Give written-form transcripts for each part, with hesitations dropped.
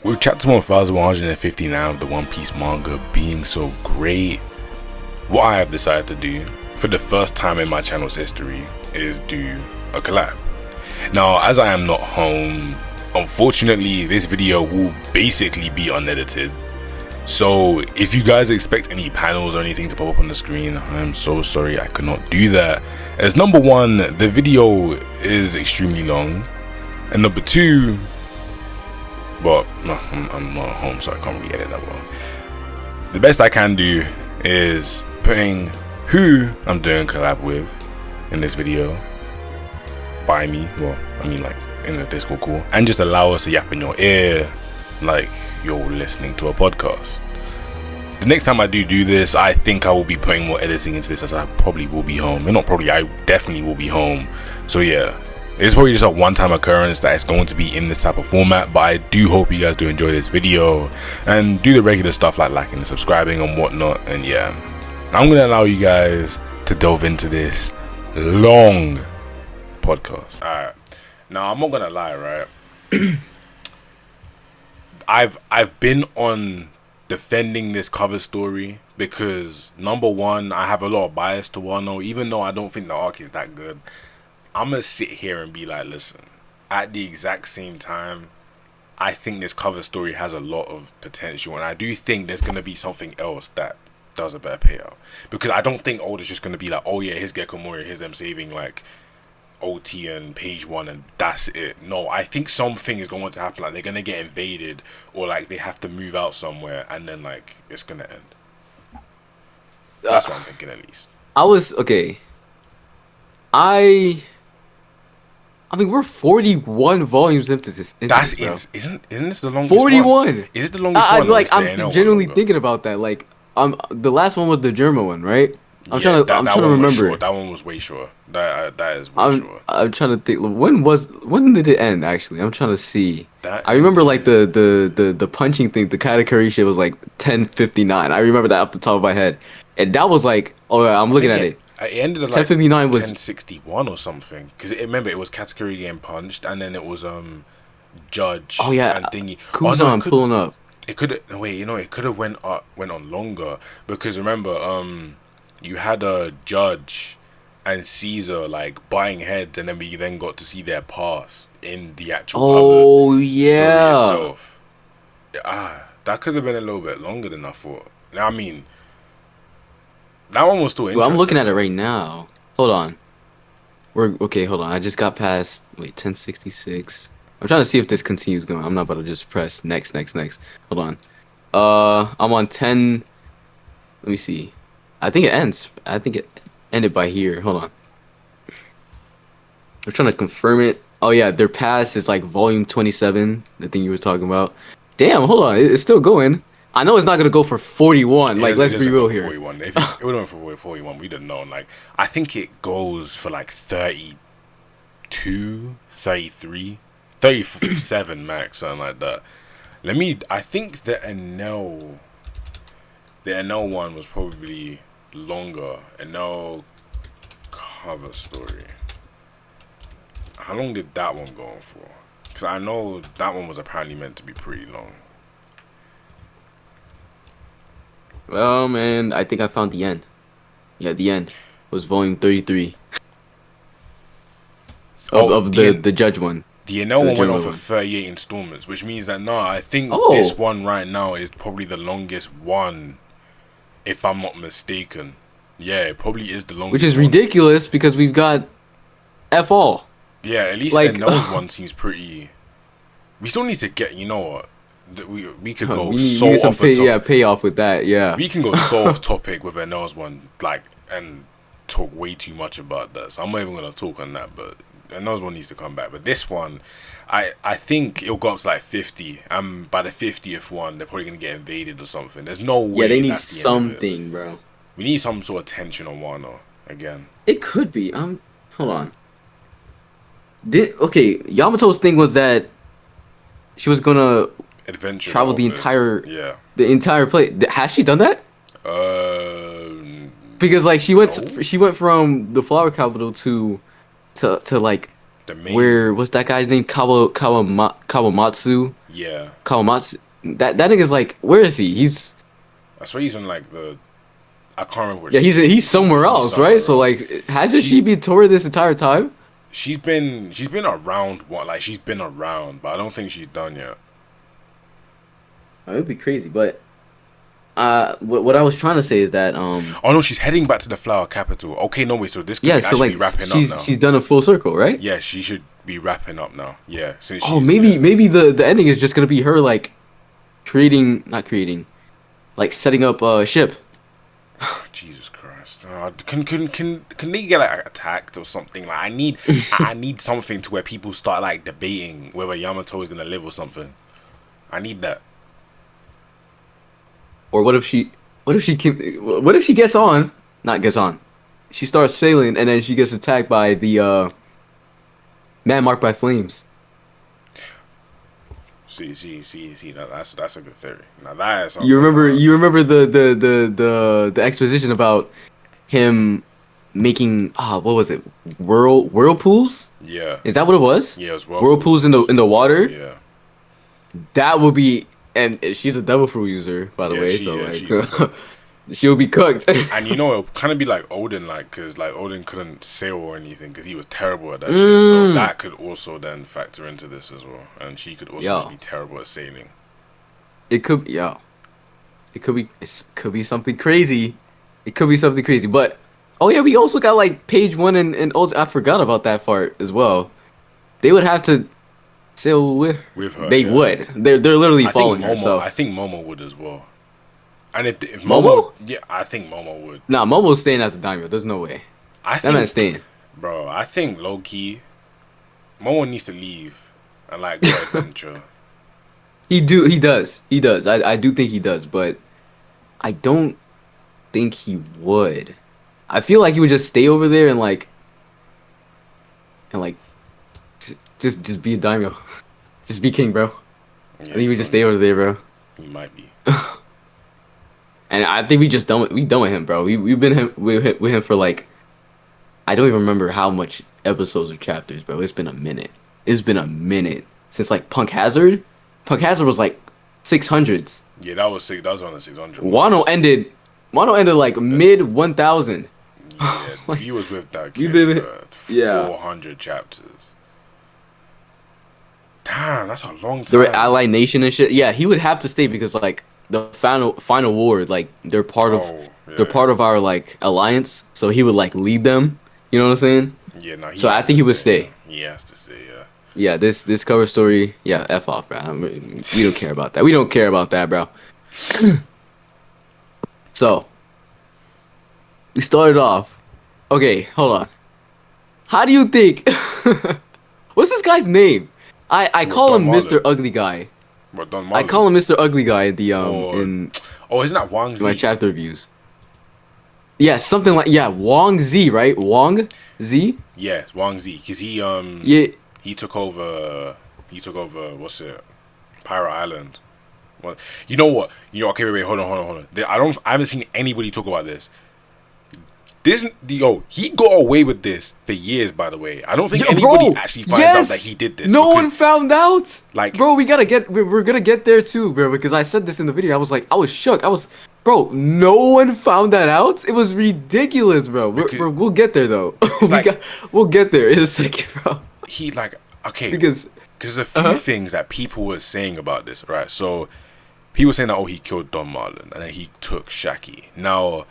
With chapter 1159 of the One Piece manga being so great, what I have decided to do for the first time in my channel's history is do a collab. Now, as I am not home, unfortunately this video will basically be unedited. So if you guys expect any panels or anything to pop up on the screen, I'm so sorry I could not do that. As number one, the video is extremely long, and number two, well, no, I'm not at home, so I can't really edit that well. The best I can do is putting who I'm doing collab with in this video by me, well, I mean like in the Discord call, and just allow us to yap in your ear like you're listening to a podcast. The next time I do this, I think I will be putting more editing into this, as I probably will be home. And not probably, I definitely will be home. So yeah, it's probably just a one-time occurrence that it's going to be in this type of format, but I do hope you guys do enjoy this video and do the regular stuff like liking and subscribing and whatnot. And yeah, I'm gonna allow you guys to delve into this long podcast. Alright, now I'm not gonna lie, right? I've been on defending this cover story because number one, I have a lot of bias to Wano. Even though I don't think the arc is that good, I'm gonna sit here and be like, listen, at the exact same time, I think this cover story has a lot of potential, and I do think there's gonna be something else that does a better payout. Because I don't think Oda's just gonna be like, oh yeah, here's Gekko Mori, here's them saving like OT and page one and that's it. No, I think something is going to happen, like they're gonna get invaded, or like they have to move out somewhere, and then like it's gonna end. That's what I'm thinking, at least. I mean, we're 41 volumes into this. Isn't this the longest 41 one? Is this the longest one? Like, I'm genuinely thinking about that. Like, the last one was the German one, right? I'm trying to remember. That one was way short. That is way short. I'm trying to think. When did it end? Actually, I'm trying to see. I remember like the punching thing, the katakuri shit was like 10:59. I remember that off the top of my head, and that was like, oh yeah, I'm looking at it. It ended at 10:59 was 10:61 or something. Because remember, it was katakuri getting punched, and then it was Judge. Oh yeah, and thingy. Kuzan pulling up. It could have wait. You know, it could have went on longer, because remember, you had a Judge and Caesar like buying heads, and then we then got to see their past in the actual story itself. That could have been a little bit longer than I thought. I mean, that one was still interesting. Well, I'm looking at it right now. Hold on. Hold on. I just got past 1066. I'm trying to see if this continues going. I'm not about to just press next. Hold on. I'm on 10. Let me see. I think it ends. I think it ended by here. Hold on. I'm trying to confirm it. Oh yeah, their pass is like volume 27. The thing you were talking about. Damn, hold on. It's still going. I know it's not gonna go for 41. Like, let's be real here. 41. If it would have went for 41, we'd have known. Like, I think it goes for like 32, 33, 37 max, something like that. I think the NL one was probably longer. NL cover story. How long did that one go on for? Because I know that one was apparently meant to be pretty long. Well, man, I think I found the end. Yeah, the end was volume 33 of the Judge one. The NL one went on for 38 installments, which means that I think this one right now is probably the longest one, if I'm not mistaken. Yeah, it probably is the longest. Which is ridiculous because we've got F all. Yeah, at least like, the NL's one seems pretty. We still need to get. You know what? We could go off pay off with that. Yeah, we can go so off topic with NL's one, like, and talk way too much about that. So I'm not even gonna talk on that. But NL's one needs to come back. But this one, I think it'll go up to like 50. By the 50th one, they're probably gonna get invaded or something. There's no way. Yeah, they need something, bro. We need some sort of tension on Wano again. It could be. Hold on. Yamato's thing was that she was gonna adventure travel the entire place. Has she done that? Because like she went from the flower capital to like where what's that guy's name? Kawamatsu. Yeah. Kawamatsu. That nigga's like, where is he? I swear he's in like the. I can't remember. Which Yeah, he's somewhere else, right? So like, hasn't she been touring this entire time? She's been around. What, like she's been around, but I don't think she's done yet. It would be crazy, but what I was trying to say is that Oh no, she's heading back to the flower capital. Okay, no wait, so this could so like be wrapping up now. She's done a full circle, right? Yeah, she should be wrapping up now. Yeah, since maybe the ending is just gonna be her like not creating, like setting up a ship. Jesus Christ! Can they get like attacked or something? Like I need something to where people start like debating whether Yamato is gonna live or something. I need that. Or what if she gets on? Not gets on. She starts sailing and then she gets attacked by the man marked by flames. See. That's a good theory. Now that is you remember the exposition about him making what was it? Whirlpools? Yeah. Is that what it was? Yeah, it was whirlpools in the water. Yeah. That would be, and she's a devil fruit user, by the way. So like, she'll be cooked. And you know, it'll kind of be like Odin, like, because like Odin couldn't sail or anything because he was terrible at that shit. So that could also then factor into this as well. And she could also just be terrible at sailing. It could be something crazy. It could be something crazy. But oh yeah, we also got like page 1 and also I forgot about that part as well. They would have to sail with her. They would. They're literally following her. So I think Momo would as well. And if Momo? Yeah, I think Momo would. Nah, Momo's staying as a daimyo. There's no way. That man's staying. Bro, I think low key, Momo needs to leave and like go adventure. He does. I do think he does, but I don't think he would. I feel like he would just stay over there and just be a daimyo. Just be king, bro. Yeah, I think he would just stay over there, bro. He might be. And I think we done with him, bro. We've been with him for like, I don't even remember how much episodes or chapters, bro. It's been a minute. It's been a minute since like Punk Hazard. Punk Hazard was like 600s. Yeah, that was sick. That was on the 600. Wano ended like mid 1000. Yeah, like, he was with that kid for 400 chapters. Damn, that's a long time. The Allied Nation and shit. Yeah, he would have to stay because like the final war, like they're part of our like alliance. So he would like lead them. You know what I'm saying? Yeah, no. So I think he would stay. He has to stay. Yeah. Yeah, this cover story. Yeah, F off, bro. We don't care about that. We don't care about that, bro. So we started off. Okay, hold on. How do you think? What's this guy's name? I call him Mr. Ugly Guy. I call him Mr. Ugly Guy in the in. Oh, isn't that Wang Zhi? My chapter reviews. Yeah, something like Wang Zhi, right? Wang Zhi. Yeah, Wang Zhi, because he he took over. What's it? Pirate Island. What? You know what? Okay, wait, hold on. I haven't seen anybody talk about this. He got away with this for years, by the way. I don't think anybody actually finds out that he did this. No one found out. Like, bro, we're gonna get there too, bro. Because I said this in the video. I was shook. Bro, no one found that out. It was ridiculous, bro. We'll get there though. We'll get there in a second, bro. Because there's a few things that people were saying about this, right? So people were saying that he killed Don Marlon and then he took Shakky. Now,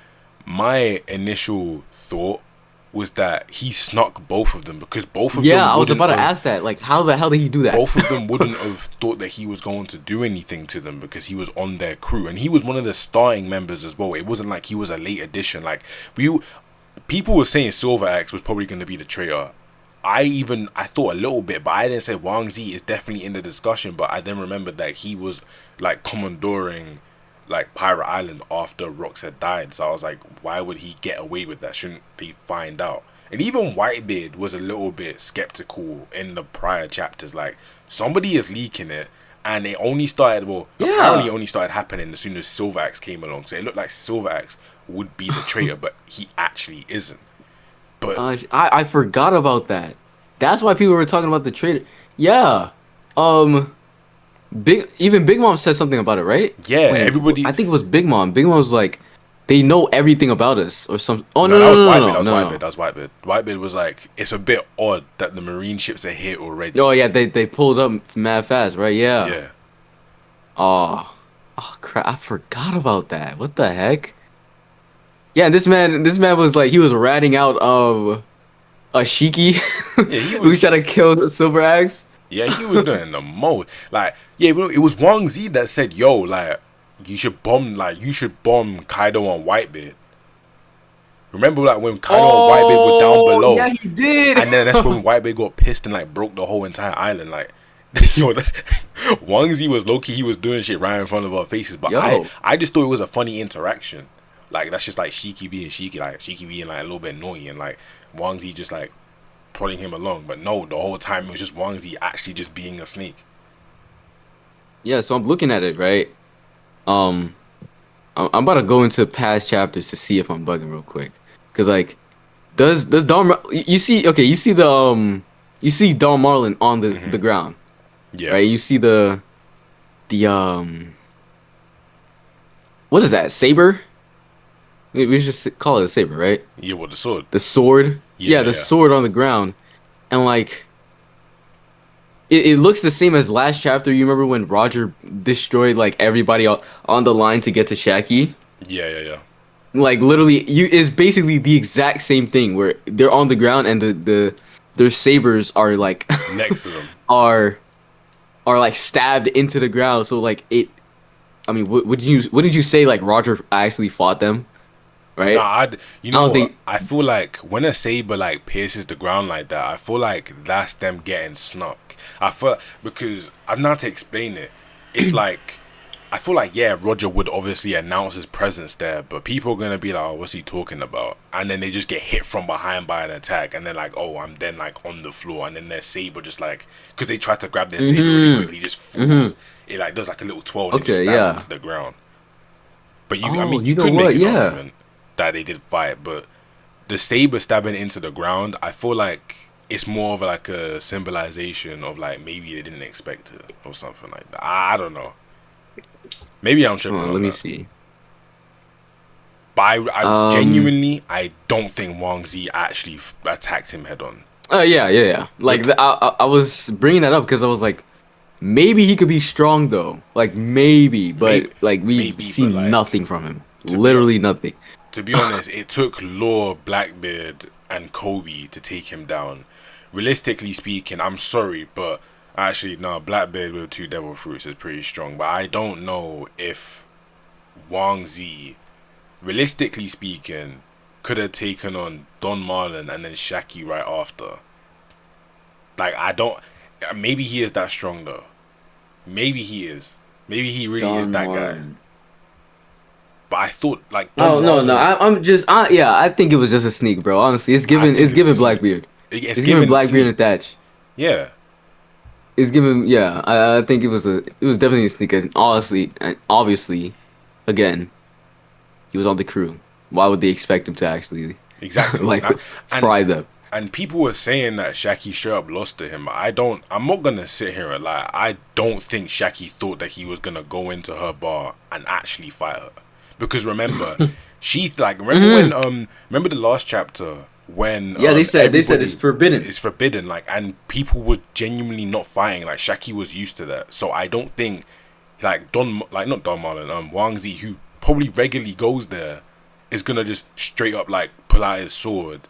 my initial thought was that he snuck both of them because both of them. Yeah, I was about to ask that. Like, how the hell did he do that? Both of them wouldn't have thought that he was going to do anything to them because he was on their crew and he was one of the starting members as well. It wasn't like he was a late addition. Like people were saying Silver Axe was probably going to be the traitor. I thought a little bit, but I didn't say Wang Zhi is definitely in the discussion. But I then remembered that he was like commandoring like Pirate Island after Rox had died, so I was like, why would he get away with that? Shouldn't they find out? And even Whitebeard was a little bit skeptical in the prior chapters, like somebody is leaking it, and it only started apparently only started happening as soon as Silver Axe came along, so it looked like Silver Axe would be the traitor, but he actually isn't. But I forgot about that. That's why people were talking about the traitor. Yeah, Big Mom said something about it, right? Yeah, Wait, everybody. I think it was Big Mom. Big Mom was like, they know everything about us or some. Oh No, no that no was no no Whitebeard. That no was no Whitebeard. no. That was Whitebeard. Whitebeard was like, it's a bit odd that the Marine ships are here Oh already. yeah, they pulled up mad fast, right? Yeah. Yeah. Oh, oh crap! I forgot about that. What the heck? Yeah, this man was like he was ratting out a Shiki Yeah, he who's was. trying to kill Silver Axe. Yeah, he was doing the most. Like, yeah, bro, it was Wang Zhi that said, "Yo, like, you should bomb Kaido on Whitebeard." Remember, like, when Kaido and Whitebeard were down Oh yeah, below, he did. and then that's when Whitebeard got pissed and like broke the whole entire island. Like, yo, Wang Zhi was low key. He was doing shit right in front of our faces. But Yo, I just thought it was a funny interaction. Like, that's just like Shiki being Shiki, like Shiki being like a little bit annoying, and like Wang Zhi just like prodding him along. But no, the whole time it was just Wang Zhi actually just being a snake. yeah. So I'm looking at it right. Um, I'm about to go into past chapters to see if I'm bugging real quick, cause like, does you see? Okay, you see Don Marlin on the ground, Yeah, right? You see the what is that saber? We should just call it a saber, right? yeah, with the sword. The sword. Yeah, Yeah, the yeah. sword on the ground, and like it looks the same as last chapter. You remember when Roger destroyed like everybody on the line to get to Shakky? Yeah, yeah, yeah. Like literally, you is basically the exact same thing where they're on the ground and their sabers are like Next to them. are are like stabbed into the ground. So like it. I mean, what did you say? Like Roger actually fought them, Nah, right? you I know don't what? think. I feel like when a saber like pierces the ground like that, I feel like that's them getting snuck. I feel because I've not to explain it. It's like I feel like yeah, Roger would obviously announce his presence there, but people are gonna be like, "Oh, what's he talking about?" And then they just get hit from behind by an attack, and they're like, "Oh, I'm then like on the floor," and then their saber just like because they try to grab their saber really Mm-hmm. quickly, just falls. Mm-hmm. It like does like a little twirl and it just Okay. stabs Yeah. into the ground. But I Oh, mean, you you know could make what? an Yeah. argument that they did fight, but the saber stabbing into the ground, I feel like it's more of like a symbolization of like maybe they didn't expect it or something like that. I don't know. Maybe I'm Hold tripping on. on Let me that. see. But I Um. genuinely, I don't think Wang Zi actually attacked him head on. Oh yeah, yeah, yeah. Like Look, I was bringing that up because I was like, maybe he could be strong though. Like maybe, but like we've but seen like nothing from him. to be Literally nothing. to be honest, it took Law, Blackbeard, and Coby to take him down. Realistically speaking, I'm sorry, but actually, no, Blackbeard with two devil fruits is pretty strong. But I don't know if Wang Zi, realistically speaking, could have taken on Don Marlon and then Shakky right after. Like, I don't. Maybe he is that strong, though. Maybe he is. Maybe he really is Don that guy. Martin. But I thought, like, Don Oh no, no. Marlon, I'm just. Yeah, I think it was just a sneak, bro. Honestly, I think it's it's a given sneak. Blackbeard. It's It's given given Blackbeard and sneak. Thatch. Yeah. It's given. Yeah, I think it was definitely a sneak. And honestly, and obviously, again, he was on the crew. Why would they expect him to actually Exactly. like And fry them? and people were saying that Shakky straight up lost to him. I'm not gonna sit here and lie. I don't think Shakky thought that he was gonna go into her bar and actually fight her. Because remember, she like remember the last chapter when Yeah, they said it's everybody forbidden. is forbidden, like, and people were genuinely not fighting. Like Shakky was used to that. So I don't think like not Don Marlon, Wang Zi, who probably regularly goes there, is gonna just straight up like pull out his sword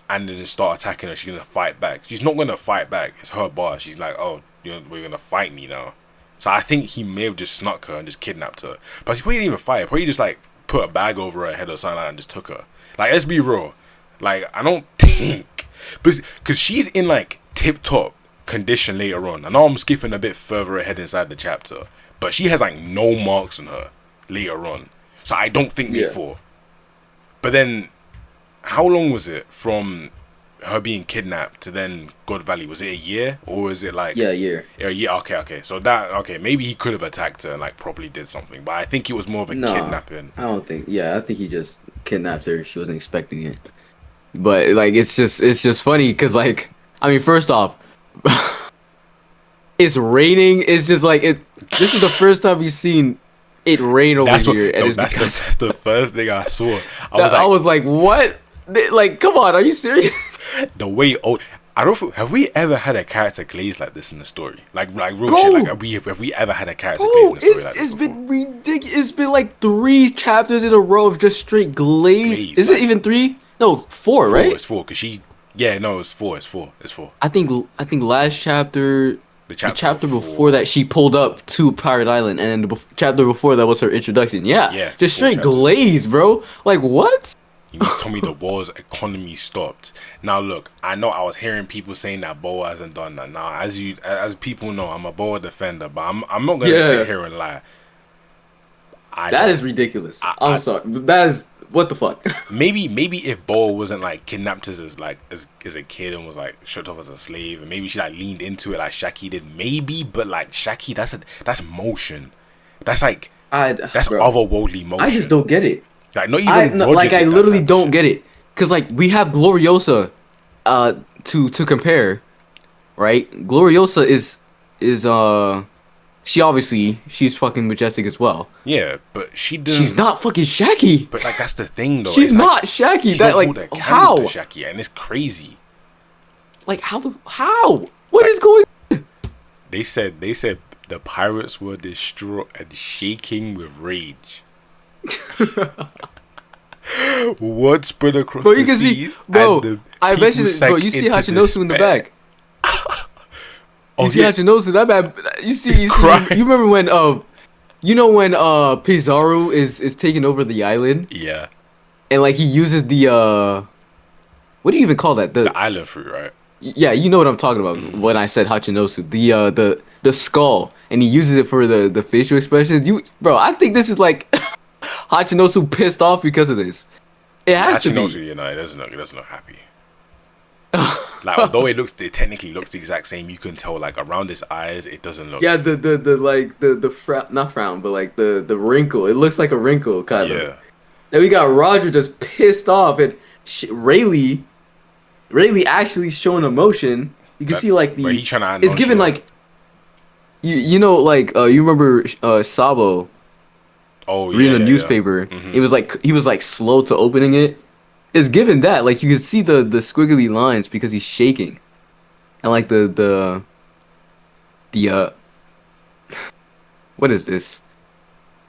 and then just start attacking her. She's gonna fight back. She's not gonna fight back. It's her bar. She's like, oh, we're gonna fight me now. So I think he may have just snuck her and just kidnapped her. But he probably didn't even fight her. Probably just like put a bag over her head or something like that and just took her. Like, let's be real. Like, I don't think, because she's in like tip top condition later on. I know I'm skipping a bit further ahead inside the chapter, but she has like no marks on her later on. So I don't think they Yeah. fought. But then, how long was it from her being kidnapped to then God Valley? Was it a year, or was it like Yeah, yeah. a year? Okay. So that maybe he could have attacked her and like properly did something, but I think it was more of a No, kidnapping. I don't think. Yeah, I think he just kidnapped her. She wasn't expecting it. But like, it's just funny because like, I mean, first off, it's raining. It's just like it. This is the first time you've seen it rain over here, and that's the first thing I saw. I was like, what? Like, come on, are you serious? The way I don't feel, have we ever had a character glaze like this in the story? Like real Bro, shit. Like have we ever had a character glaze in the story like this? It's been ridiculous. It's been like 3 chapters in a row of just straight glaze. Is it even 3? No, 4, right? It's 4 because it's 4. I think last chapter. The chapter before before that, she pulled up to Pirate Island, and then the chapter before that was her introduction. Yeah, just straight glaze, bro. Like, what? You need to tell me the war's economy stopped. Now, look, I know I was hearing people saying that Boa hasn't done that. Now, as people know, I'm a Boa defender, but I'm not gonna sit here and lie. That is ridiculous. I'm sorry. That is what the fuck. maybe if Boa wasn't like kidnapped as a kid and was like shipped off as a slave, and maybe she like leaned into it like Shakky did. Maybe, but like Shakky, that's motion. That's like otherworldly motion. I just don't get it. Like not even I literally don't get it, cause like we have Gloriosa, to compare, right? Gloriosa is she's fucking majestic as well. Yeah, but she's not fucking Shakky. But like that's the thing though. She's not Shakky. That like how? To Shakky, and it's crazy. Like how? What is going on? They said the pirates were distraught and shaking with rage. What spread across the seas? I mentioned it. Bro, you see Hachinosu in the back. You see Hachinosu, that man. You see. You remember when Pizarro is taking over the island? Yeah. And like he uses the what do you even call that? The island fruit, right? Yeah, you know what I'm talking about when I said Hachinosu. The skull, and he uses it for the facial expressions. Bro, I think this is like Hachinosu pissed off because of this. It has to be. Hachinosu, it doesn't look happy. Like although it technically looks the exact same, you can tell like around his eyes it doesn't look. Yeah, the frown, not frown, but like the wrinkle. It looks like a wrinkle kind of. Yeah. And we got Roger just pissed off, and Rayleigh actually showing emotion. You can see like it's given like you remember Sabo. Oh yeah. Reading a newspaper. Yeah. Mm-hmm. It was like he was like slow to opening it. It's given that like you can see the squiggly lines because he's shaking, and like the what is this?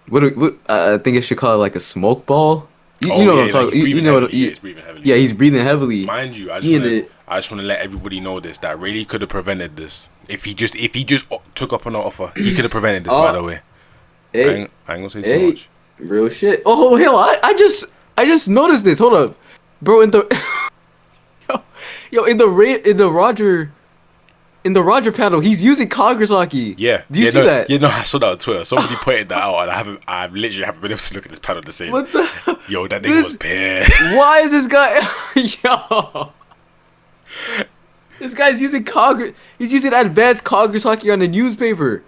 What I think I should call it like a smoke ball. You know what I'm talking. You know what? He's breathing heavily. Yeah, he's breathing heavily. Mind you, I just want to let everybody know this, that Rayleigh could have prevented this if he just took up an offer. He could have prevented this. By the way, I ain't gonna say so much. Real shit. Oh hell, I just noticed this. Hold up, bro. In the in the Roger panel, he's using Kagasaki. Yeah. Do you see that? Yeah, no, I saw that on Twitter. Somebody pointed that out, and I literally haven't been able to look at this panel the same. What the? Yo, that nigga was pissed. Why is this guy? Yo. This guy's using He's using advanced Kagasaki on the newspaper.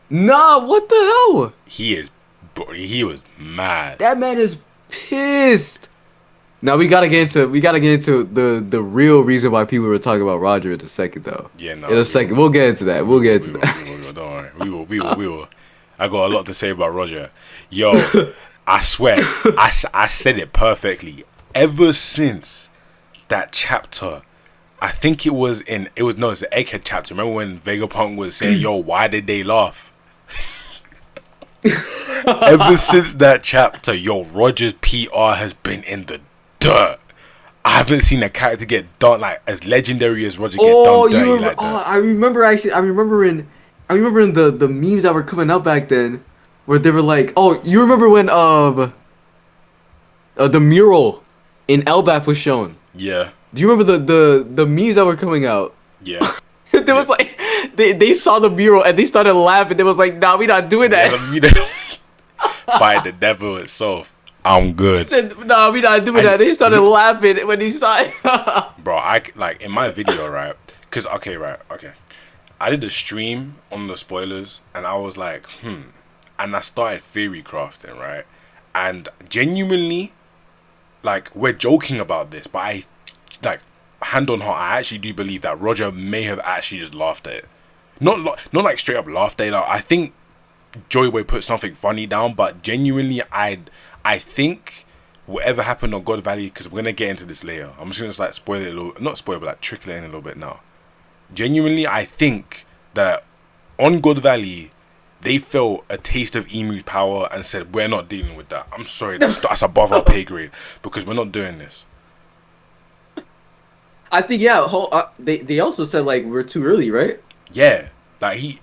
Nah, what the hell? He was mad. That man is pissed. Now we gotta get into the real reason why people were talking about Roger in a second though. Yeah, no. In a second, we'll get into that. We'll get into that. Don't worry. We will. I got a lot to say about Roger. Yo, I swear, I said it perfectly. Ever since that chapter, I think it's the Egghead chapter. Remember when Vegapunk was saying, "Yo, why did they laugh?" Ever since that chapter, Roger's PR has been in the dirt. I haven't seen a character get done like as legendary as Roger get done dirty like that. I remember in the memes that were coming out back then, where they were like, "Oh, you remember when the mural in Elbaf was shown?" Yeah. Do you remember the memes that were coming out? Yeah. There was like they saw the mural and they started laughing. They was like, "Nah, we not doing that." Fight the devil itself. I'm good. He said, "Nah, we not doing that." They started laughing when he saw it. Bro, I like in my video, right? Cause okay. I did a stream on the spoilers, and I was like, and I started theory crafting, right? And genuinely, like we're joking about this, but I like hand on heart, I actually do believe that Roger may have actually just laughed at it. not like straight up laugh day. Like, I think Joyway put something funny down, but genuinely, I think whatever happened on God Valley, because we're gonna get into this later. I'm just gonna like spoil it a little, not spoil, but like trickle it in a little bit now. Genuinely, I think that on God Valley, they felt a taste of Emu's power and said, "We're not dealing with that. I'm sorry, that's above our pay grade because we're not doing this." I think they also said like we're too early, right? Yeah, like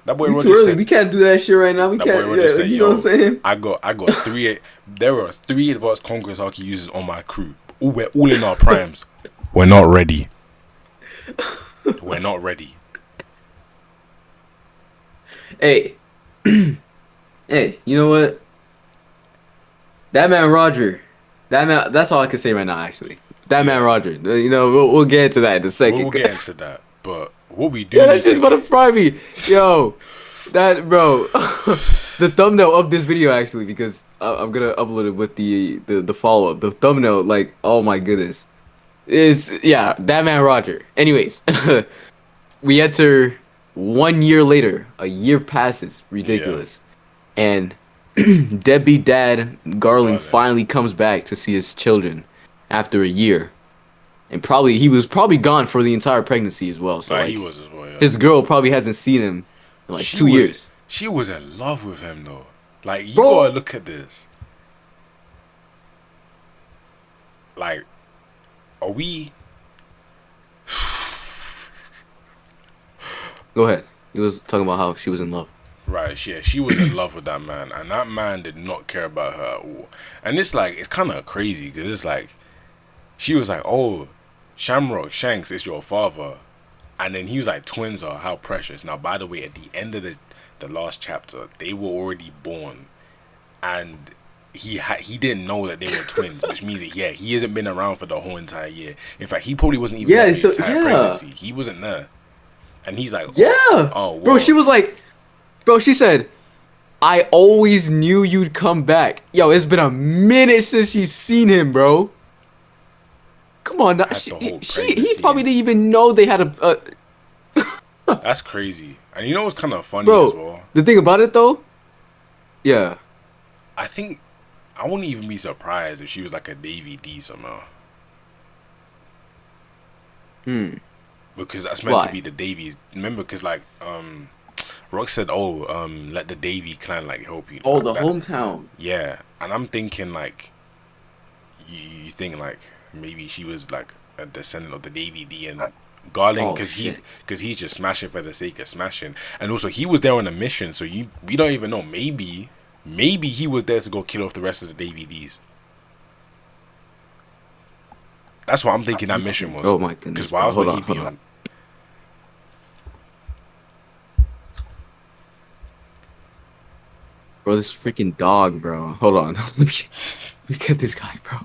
that boy We Roger too early. said. We can't do that shit right now. We That can't. boy Roger Yeah, said, you know what I'm saying? I got three. There are 3 advanced Conquest Haki users on my crew. We're all in our primes. We're not ready. We're not ready. Hey, hey, you know what? That man Roger, that man. That's all I can say right now. Actually, that man Roger. You know, we'll get into that in a second. We'll get into that. But what we do Yeah, need that's just about to fry me, yo. That bro, the thumbnail of this video actually, because I'm gonna upload it with the follow up. The thumbnail, like, oh my goodness, is that man Roger. Anyways, we enter 1 year later. A year passes, ridiculous, and deadbeat dad Garling finally comes back to see his children after a year, and he was probably gone for the entire pregnancy as well. So like, he was as well. Yeah. His girl probably hasn't seen him in like 2 years. She was in love with him though. Like you Bro. gotta look at this. Like, are we? Go ahead. He was talking about how she was in love. Right, yeah, she was in love with that man, and that man did not care about her at all. And it's like, it's kind of crazy because it's like, she was like, "Oh, Shamrock Shanks is your father," and then he was like, "Twins are how precious." Now, by the way, at the end of the last chapter, they were already born, and he didn't know that they were twins, which means that he hasn't been around for the whole entire year. In fact, he probably wasn't even there for the entire pregnancy. He wasn't there, and he's like, "Oh, bro." She was like, "Bro," she said, "I always knew you'd come back." Yo, it's been a minute since she's seen him, bro. Come on, he probably didn't even know they had a. That's crazy, and you know what's kind of funny as well. The thing about it though, yeah, I think I wouldn't even be surprised if she was like a DVD somehow. Because that's meant to be the Davies. Remember, because like Rock said, "Oh, let the Davy clan like help you." Oh, like the that. hometown. Yeah, and I'm thinking like, you think like maybe she was like a descendant of the Davy D and Garling, because he's just smashing for the sake of smashing, and also he was there on a mission, so we don't even know. Maybe he was there to go kill off the rest of the Davy Ds. That's what I'm thinking that mission was. Oh my goodness! Because why else would he be on? Bro, this freaking dog, bro. Hold on. Let me get this guy, bro.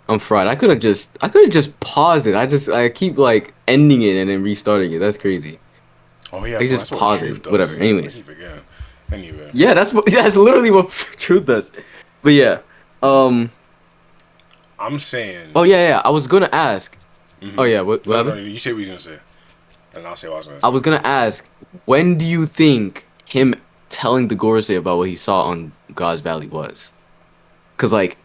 I'm fried. I could have just paused it. I keep like ending it and then restarting it. That's crazy. Oh yeah, I just pause it. Whatever. Anyways. Anyway. Yeah, that's literally what truth does. But yeah, I'm saying. Oh yeah. I was gonna ask. Oh yeah, what happened? No, you say what you're gonna say, and I'll say what I was gonna say. I was gonna ask, when do you think him telling the Gorosei about what he saw on God's Valley was? Cause like.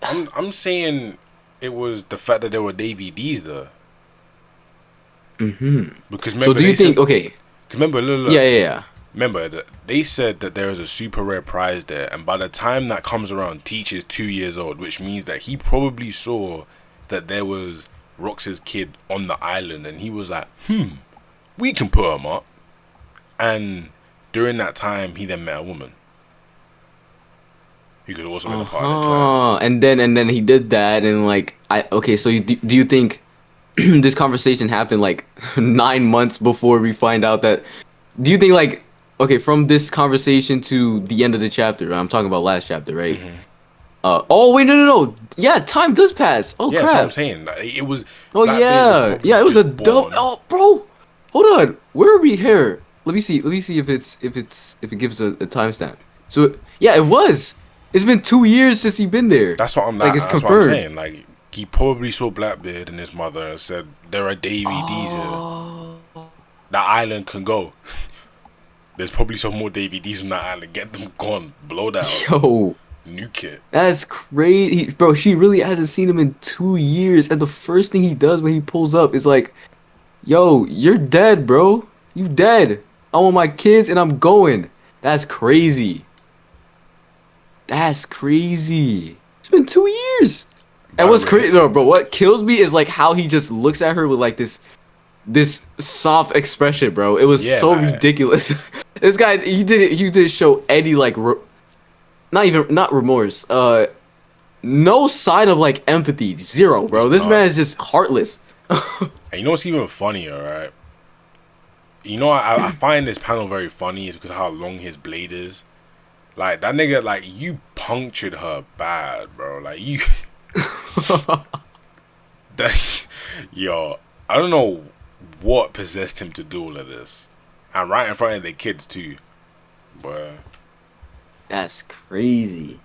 I'm saying it was the fact that there were DVDs there. Because remember, so do you think? Okay. Remember, look. Yeah. Remember that they said that there is a super rare prize there, and by the time that comes around, Teach is 2 years old, which means that he probably saw that there was Rox's kid on the island, and he was like, we can put him up. And during that time, he then met a woman You could also been a part of the clan. And then he did that, and like okay, so do you think this conversation happened like 9 months before we find out that? Do you think like okay, from this conversation to the end of the chapter, I'm talking about last chapter, right? Mm-hmm. Oh wait, no. Yeah, time does pass. Oh Yeah, crap. that's what I'm saying. Like, it was. Oh Blackbeard yeah, it was a born. Oh, bro, hold on. Where are we here? Let me see if it gives a timestamp. So yeah, it was. It's been 2 years since he been there. That's what I'm. Like it's That's confirmed. what I'm saying. Like he probably saw Blackbeard and his mother and said, "There are DVDs here. That island can go. There's probably some more DVDs on that island. Get them gone. Blow that out. Yo, Nuke it." that's crazy, bro. She really hasn't seen him in 2 years, and the first thing he does when he pulls up is like, "Yo, you're dead, bro. You dead. I want my kids, and I'm going." That's crazy. That's crazy. It's been 2 years. And what's crazy, bro? What kills me is like how he just looks at her with like this soft expression, bro. It was so ridiculous. This guy, he didn't show any like, not remorse. No sign of like empathy. Zero, bro. This man is just heartless. And you know what's even funnier, right? You know, I find this panel very funny is because of how long his blade is. Like, that nigga, like, you punctured her bad, bro. Like, you... Yo, I don't know what possessed him to do all of this. And right in front of the kids, too. But... That's crazy.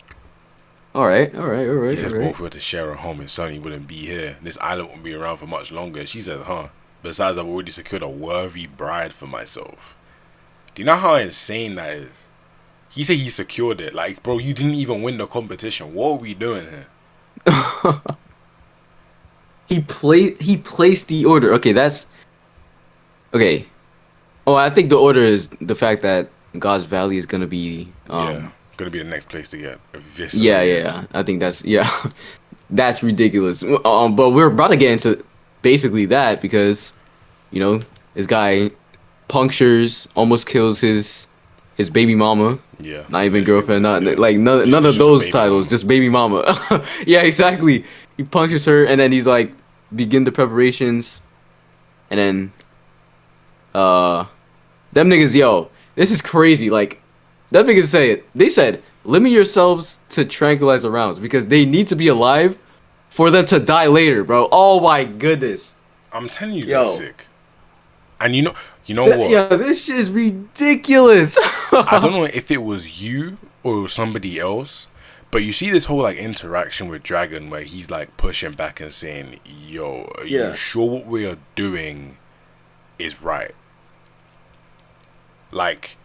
Alright. He says both were to share a home, his son, he wouldn't be here. This island won't be around for much longer. She says, huh? Besides, I've already secured a worthy bride for myself. Do you know how insane that is? He said he secured it. Like, bro, you didn't even win the competition. What are we doing here? He placed the order. Okay, that's... Okay. Oh, I think the order is the fact that God's Valley is gonna be... yeah, gonna be the next place to get eviscerated. Yeah. I think that's... Yeah. That's ridiculous. But we're about to get into basically that because, you know, this guy punctures, almost kills his baby mama. Yeah. Not even girlfriend, none of those titles, just baby mama. Yeah, exactly. He punctures her and then he's like, begin the preparations. And then them niggas, yo, this is crazy. Like, them niggas they said, limit yourselves to tranquilizer rounds because they need to be alive for them to die later, bro. Oh my goodness. I'm telling you, that's sick. And you know what? Yeah, this shit is ridiculous. I don't know if it was you or it was somebody else, but you see this whole like interaction with Dragon where he's like pushing back and saying, "Yo, are you sure what we are doing is right?" Like,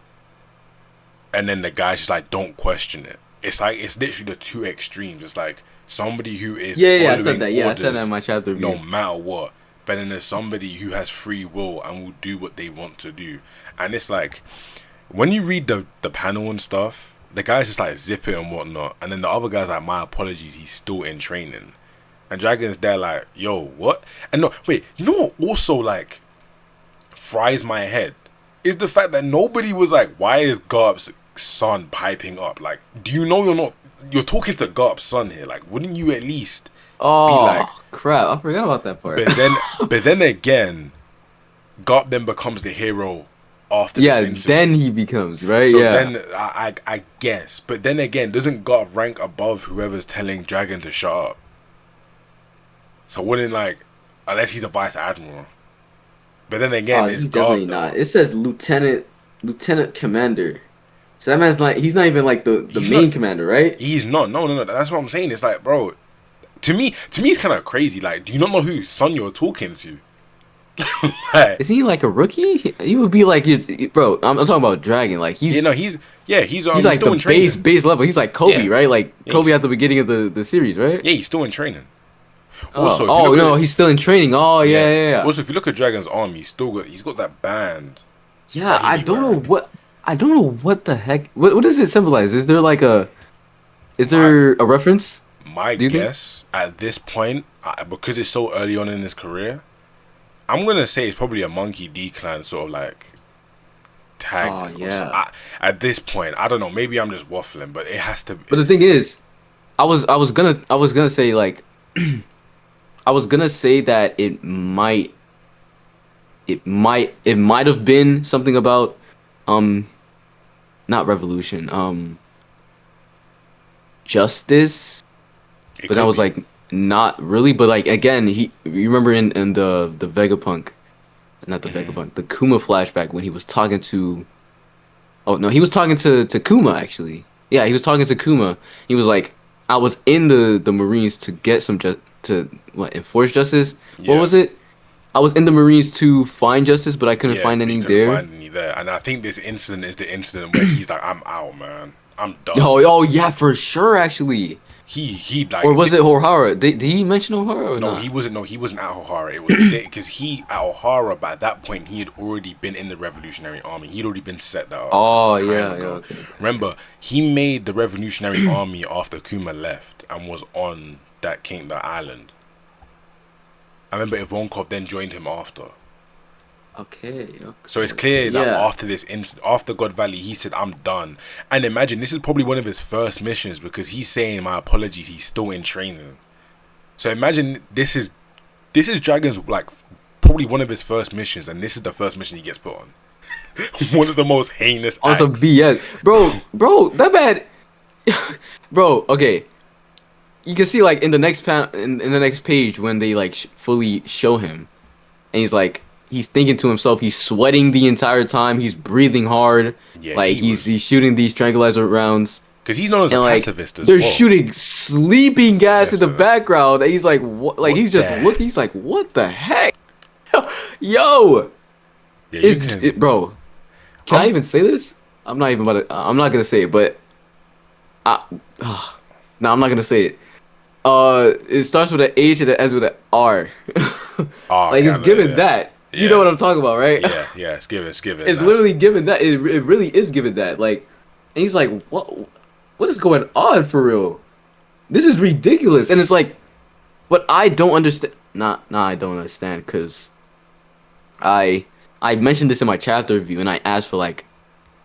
and then the guy's just like, "Don't question it." It's like it's literally the two extremes. It's like somebody who is I said that. Yeah, I said that in my chapter review. No matter what. But then there's somebody who has free will and will do what they want to do. And it's like, when you read the panel and stuff, the guy's just like zip it and whatnot. And then the other guy's like, my apologies, he's still in training. And Dragon's there like, yo, what? And no, wait, you know what also like fries my head? Is the fact that nobody was like, why is Garp's son piping up? Like, do you know you're talking to Garp's son here? Like, wouldn't you at least... Oh, like, crap. I forgot about that part. But then again, Garp then becomes the hero after this incident. Then he becomes, right? So then, I guess. But then again, doesn't Garp rank above whoever's telling Dragon to shut up? So wouldn't, like, unless he's a vice admiral. But then again, it's Garp. Definitely not. It says lieutenant commander. So that man's like, he's not even like the main commander, right? He's not. No. That's what I'm saying. It's like, bro... To me, it's kind of crazy. Like, do you not know whose son you're talking to? Like, is he like a rookie? He would be like, bro. I'm talking about Dragon. Like he's he's like still the base level. He's like Coby, right? Like Coby at the beginning of the series, right? Yeah, he's still in training. Also, he's still in training. Oh yeah. Also, if you look at Dragon's arm, he's got that band. Yeah, I don't know what the heck. What does it symbolize? Is there a reference? My guess at this point, because it's so early on in his career, I'm gonna say it's probably a Monkey D clan sort of like tag. Oh, yeah. At this point, I don't know. Maybe I'm just waffling, but it has to. But the thing is, I was gonna say like I was gonna say that it might have been something about um not revolution justice, It but I could was be. like not really. But like again, you remember in the Vegapunk, not the Vegapunk, the Kuma flashback when he was talking to. Oh no, he was talking to Kuma actually. Yeah, he was talking to Kuma. He was like, I was in the Marines to get some to what enforce justice. What Yeah. was it? I was in the Marines to find justice, but I couldn't Yeah, find but you any couldn't there. find any there. And I think this incident is the incident where he's like, I'm out, man. I'm done. Oh yeah, for sure actually. He Or like was it Ohara? Did he mention Ohara or no, not? he wasn't. No, he wasn't at O'Hara. It was because he at O'Hara. But at that point, he had already been in the Revolutionary Army. He'd already been set that up a long Oh time yeah, yeah. ago. Okay. Remember, he made the Revolutionary Army after Kuma left and was on that island. I remember Ivankov then joined him after. Okay. So it's clear that Yeah. after this incident, after God Valley, he said, "I'm done." And imagine this is probably one of his first missions because he's saying, "My apologies." He's still in training. So imagine this is Dragon's like probably one of his first missions, and this is the first mission he gets put on. One of the most heinous On some acts. BS, bro. That bad, bro. Okay, you can see like in the next in the next page when they like fully show him, and he's thinking to himself, he's sweating the entire time, he's breathing hard, Yeah, like he's shooting these tranquilizer rounds, because he's known as and a like pacifist as they're well. shooting sleeping gas Yes, in the sir. background, and he's like, what? Like What he's just the- looking, he's like, what the heck, yo, Yeah, you can. bro. Can I I'm- even say this? I'm not even about to. I'm not gonna say it, but I, no, I'm not gonna say it. It starts with an H and it ends with an R. Oh, Like okay, it's I know, given yeah. that. You Yeah. know what I'm talking about, right? Yeah, it's given. It's nah. literally given that. It really is given that. Like, and he's like, what is going on for real? This is ridiculous. And it's like, what I don't understand. I don't understand because I mentioned this in my chapter review and I asked for like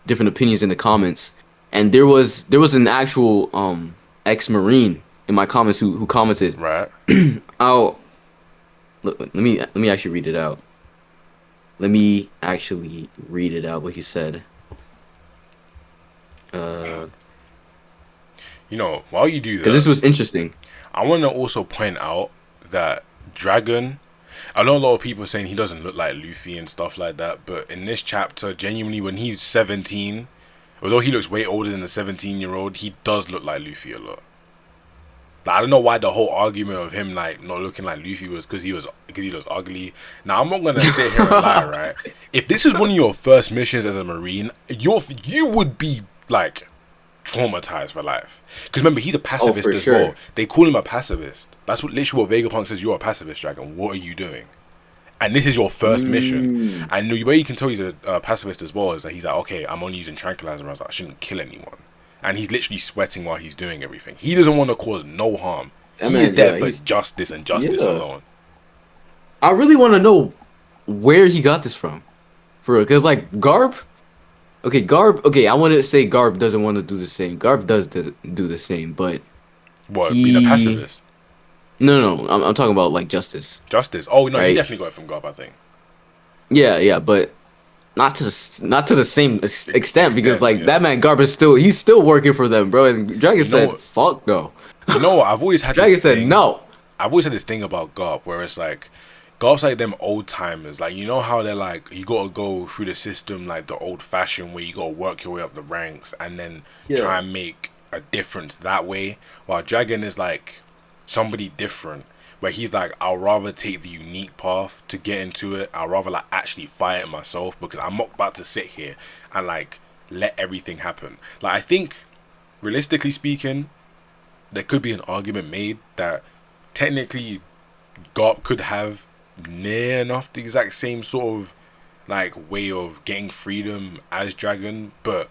different opinions in the comments, and there was an actual ex-marine in my comments who commented. Right. Oh, let me actually read it out. Let me actually read it out what he said. You know, while you do that, Because this was interesting. I want to also point out that Dragon, I know a lot of people are saying he doesn't look like Luffy and stuff like that, but in this chapter, genuinely, when he's 17, although he looks way older than the 17-year-old, he does look like Luffy a lot. Like, I don't know why the whole argument of him like not looking like Luffy was because he was ugly. Now I'm not gonna sit here and lie, right? If this is one of your first missions as a Marine, you would be like traumatized for life. Because remember, he's a pacifist for as sure. well. They call him a pacifist. That's literally what Vegapunk says. You're a pacifist, Dragon. What are you doing? And this is your first mission. And the way you can tell he's a pacifist as well is that he's like, okay, I'm only using tranquilizer rounds. I shouldn't kill anyone. And he's literally sweating while he's doing everything. He doesn't want to cause no harm. That He man, is there yeah, for he's- justice and justice Yeah. alone. I really want to know where he got this from, for real. Because like Garp, okay, I want to say Garp doesn't want to do the same. Garp does do the same, but What, being a He- pacifist? no, I'm talking about like justice. Justice. Oh, no, he Right. definitely got it from Garp, I think. Yeah, but not to the same extent because like yeah. that man Garp is he's still working for them, bro. And Dragon said, what? "Fuck no." You know what? I've always had Dragon this said, thing. "No." I've always had this thing about Garp where it's like Garp's like them old timers. Like, you know how they're like, you gotta go through the system like the old fashioned way, you gotta work your way up the ranks and then try and make a difference that way. While Dragon is like somebody different where he's like, I'll rather take the unique path to get into it. I'll rather like actually fight it myself because I'm not about to sit here and like let everything happen. Like, I think realistically speaking, there could be an argument made that technically Garp could have near enough the exact same sort of like way of getting freedom as Dragon, but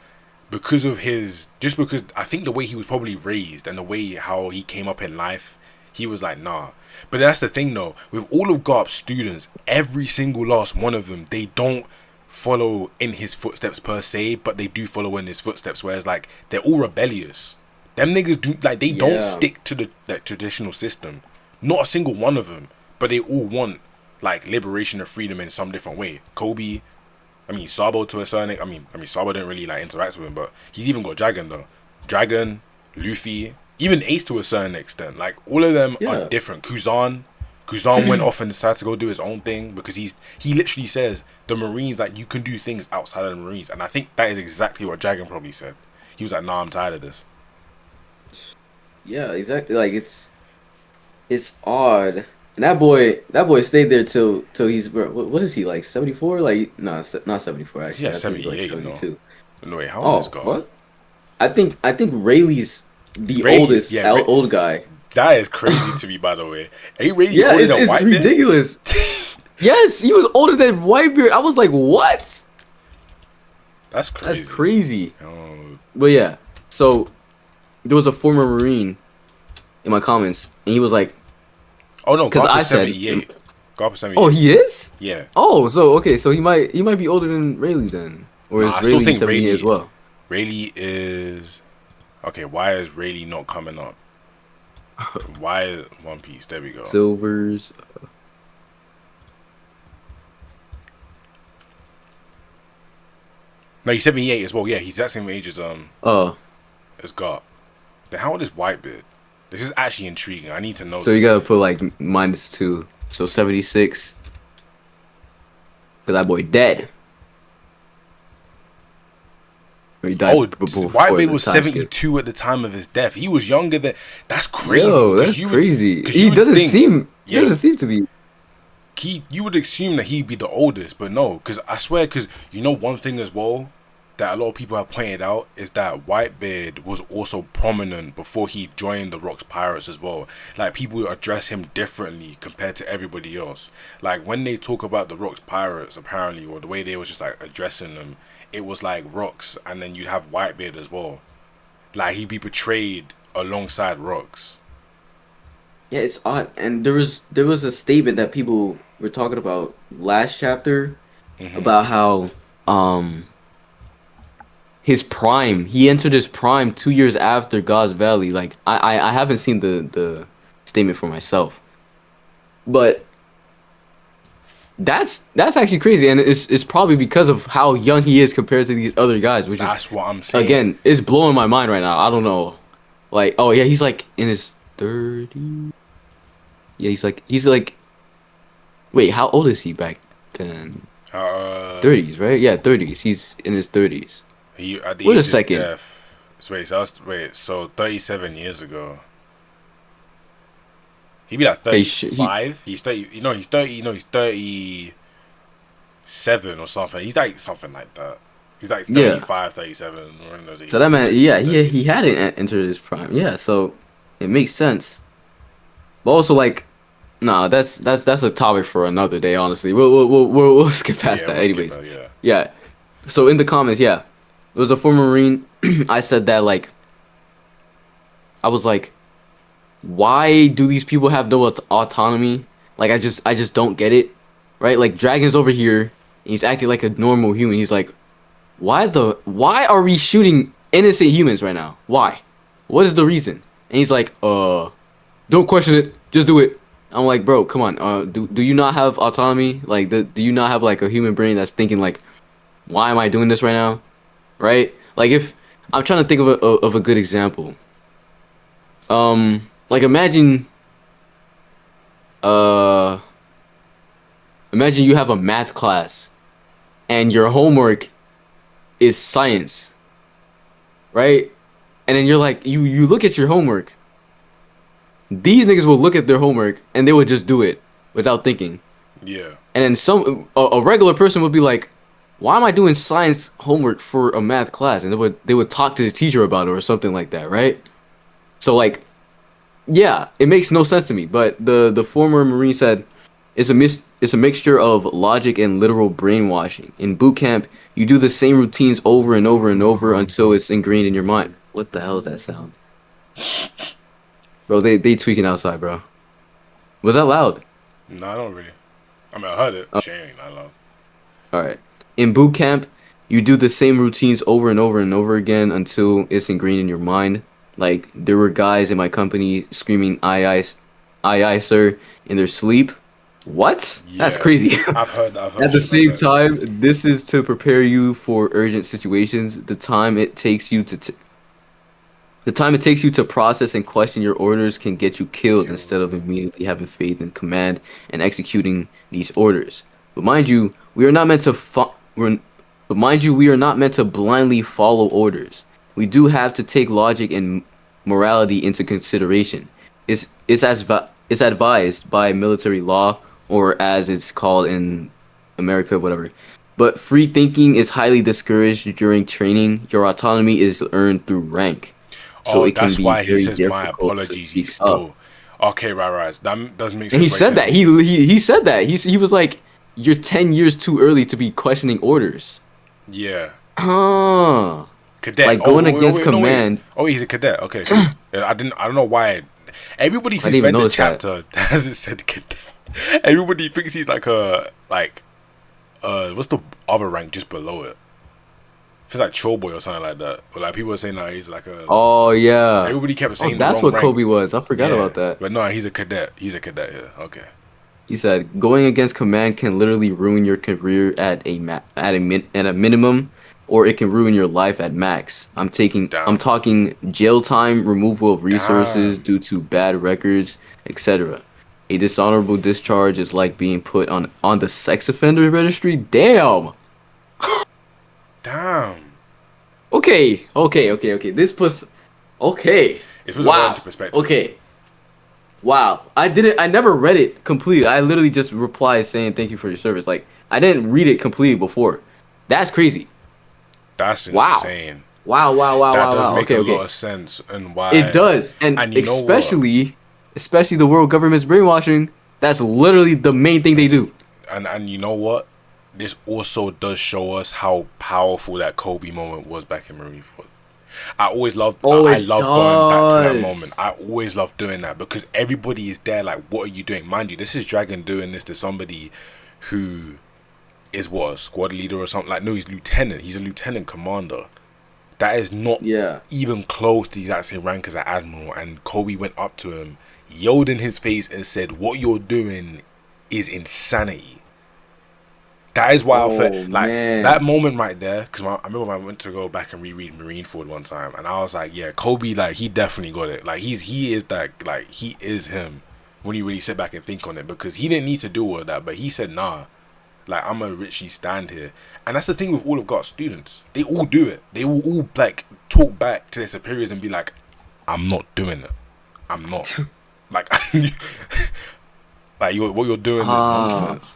because I think the way he was probably raised and the way how he came up in life, he was like, nah. But that's the thing though, with all of Garp's students, every single last one of them, they don't follow in his footsteps per se, but they do follow in his footsteps. Whereas like they're all rebellious. Them niggas do like they don't stick to the traditional system. Not a single one of them, but they all want like liberation or freedom in some different way. Coby, I mean Sabo to a certain. I mean Sabo didn't really like interact with him, but he's even got Dragon though. Dragon, Luffy, even Ace to a certain extent. Like all of them are different. Kuzan went off and decided to go do his own thing because he literally says the Marines, like, you can do things outside of the Marines, and I think that is exactly what Dragon probably said. He was like, nah, I'm tired of this. Yeah, exactly. Like it's odd. And that boy stayed there till he's what is he, like 74? Like no, not 74 actually. Yeah, 78. Like 72. No wait, how old is God? What? I think Rayleigh's oldest old guy. That is crazy to me, by the way. Ain't Rayleigh older than Whitebeard? It's ridiculous. Yes, he was older than Whitebeard. I was like, what? That's crazy. That's crazy. Oh. But yeah, so there was a former Marine in my comments, and he was like, "Oh no, because I said 78. Garp is 78. Oh, he is? Yeah. Oh, so okay, so he might be older than Rayleigh then, or is Rayleigh 78 as well? Rayleigh is okay. Why is Rayleigh not coming up? Why One Piece? There we go. Silvers. No, he's 78 as well. Yeah, he's that same age as Garp. Then how old is Whitebeard? This is actually intriguing. I need to know. So you gotta put like -2, so 76. Cause that boy dead. He died Whitebeard was 72 at the time of his death. He was younger than. That's crazy. Yo, that's crazy. He doesn't seem to be. You would assume that he'd be the oldest, but no. Because I swear, because you know one thing as well that a lot of people have pointed out is that Whitebeard was also prominent before he joined the Rocks Pirates as well. Like, people address him differently compared to everybody else. Like, when they talk about the Rocks Pirates, apparently, or the way they was just like addressing them, it was like Rocks, and then you'd have Whitebeard as well. Like, he'd be portrayed alongside Rocks. Yeah, it's odd. And there was a statement that people were talking about last chapter about how his prime, he entered his prime 2 years after God's Valley. Like, I haven't seen the statement for myself, but that's actually crazy, and it's probably because of how young he is compared to these other guys, which that's what I'm saying. Again, it's blowing my mind right now. I don't know, like, oh yeah, he's like in his 30s. Yeah, he's like. Wait, how old is he back then? 30s, right? Yeah, 30s. He's in his 30s. Wait a second. So 37 years ago. He'd be like 35. He's 30. He's 30. He's 37 or something. He's like something like that. He's like 35, 37. So that man, he hadn't entered his prime. Yeah, so it makes sense. But also, like, nah, that's a topic for another day. Honestly, we'll skip past that. Anyways, yeah. So in the comments, it was a former Marine. I said that, like, I was like, why do these people have no autonomy? Like, I just don't get it, right? Like, Dragon's over here, and he's acting like a normal human. He's like, why are we shooting innocent humans right now? Why? What is the reason? And he's like, don't question it, just do it. I'm like, bro, come on. Do you not have autonomy? Like, do you not have like a human brain that's thinking like, why am I doing this right now? Right? Like, if I'm trying to think of a good example. Like, imagine you have a math class and your homework is science, right? And then you're like, you look at your homework. These niggas will look at their homework and they would just do it without thinking. Yeah. And then a regular person would be like, why am I doing science homework for a math class? And they would talk to the teacher about it or something like that, right? So, like, yeah, it makes no sense to me. But the former Marine said it's a mixture of logic and literal brainwashing. In boot camp, you do the same routines over and over and over until it's ingrained in your mind. What the hell is that sound? Bro, they tweaking outside, bro. Was that loud? No, I don't really. I mean, I heard it. Shit ain't that loud. Alright. In boot camp, you do the same routines over and over and over again until it's ingrained in your mind. Like there were guys in my company screaming aye, sir" in their sleep. What? That's Yeah, crazy. I've heard At the shit like same that. time, this is to prepare you for urgent situations. The time it takes you to process and question your orders can get you killed Kill. instead of immediately having faith in command and executing these orders. But mind you, we are not meant to but mind you, we are not meant to blindly follow orders. We do have to take logic and morality into consideration. It's advised by military law, or as it's called in America, whatever. But free thinking is highly discouraged during training. Your autonomy is earned through rank, so Oh, it can that's be why he very says my difficult to apologies. He's speak up. still okay. Right. That does make And he sense. What he's said that saying. he said that he was like, "You're 10 years too early to be questioning orders." Yeah, Huh? cadet. Like Oh, going against no, wait. command. Oh, he's a cadet. Okay, cool. Yeah, I don't know why. Everybody I who's didn't even read the notice that. chapter hasn't said cadet. Everybody thinks he's like what's the other rank just below it? Feels like troll boy or something like that. But like people are saying like he's like a. Oh yeah. Everybody kept Oh, saying the that's wrong what rank. Kobe was. I forgot Yeah, about that. but no, he's a cadet. He's a cadet. Yeah. Okay. He said going against command can literally ruin your career at a minimum, or it can ruin your life at max. I'm Damn. talking jail time, removal of resources Damn. due to bad records, etc. A dishonorable discharge is like being put on the sex offender registry. Damn. Damn. Okay. This puts. Okay. It puts a lot Wow. into perspective. Okay. Wow. I never read it completely. I literally just replied saying thank you for your service. Like I didn't read it completely before. That's crazy. That's Wow. insane. That does Wow. make Okay, a okay. lot of sense, and why It does. And you know what? especially the world government's brainwashing, that's literally the main thing they do. And you know what? This also does show us how powerful that Kobe moment was back in Marineford. I always loved. Oh, I it love going back to that does. moment. I always love doing that because everybody is there. Like, what are you doing? Mind you, this is Dragon doing this to somebody who is what, a squad leader or something. Like, no, he's lieutenant. He's a lieutenant commander. That is not Yeah. even close to the exact same rank as an admiral. And Kobe went up to him, yelled in his face, and said, "What you're doing is insanity." That is why I Oh felt like man. that moment right there. Because I remember I went to go back and reread Marineford one time, and I was like, "Yeah, Kobe, like he definitely got it. Like he is that. Like he is him." When you really sit back and think on it, because he didn't need to do all of that, but he said, "Nah, like I'm gonna literally stand here." And that's the thing with all of God's students. They all do it. They will all like talk back to their superiors and be like, "I'm not doing it. I'm not." Like, like what you're doing is Ah. nonsense.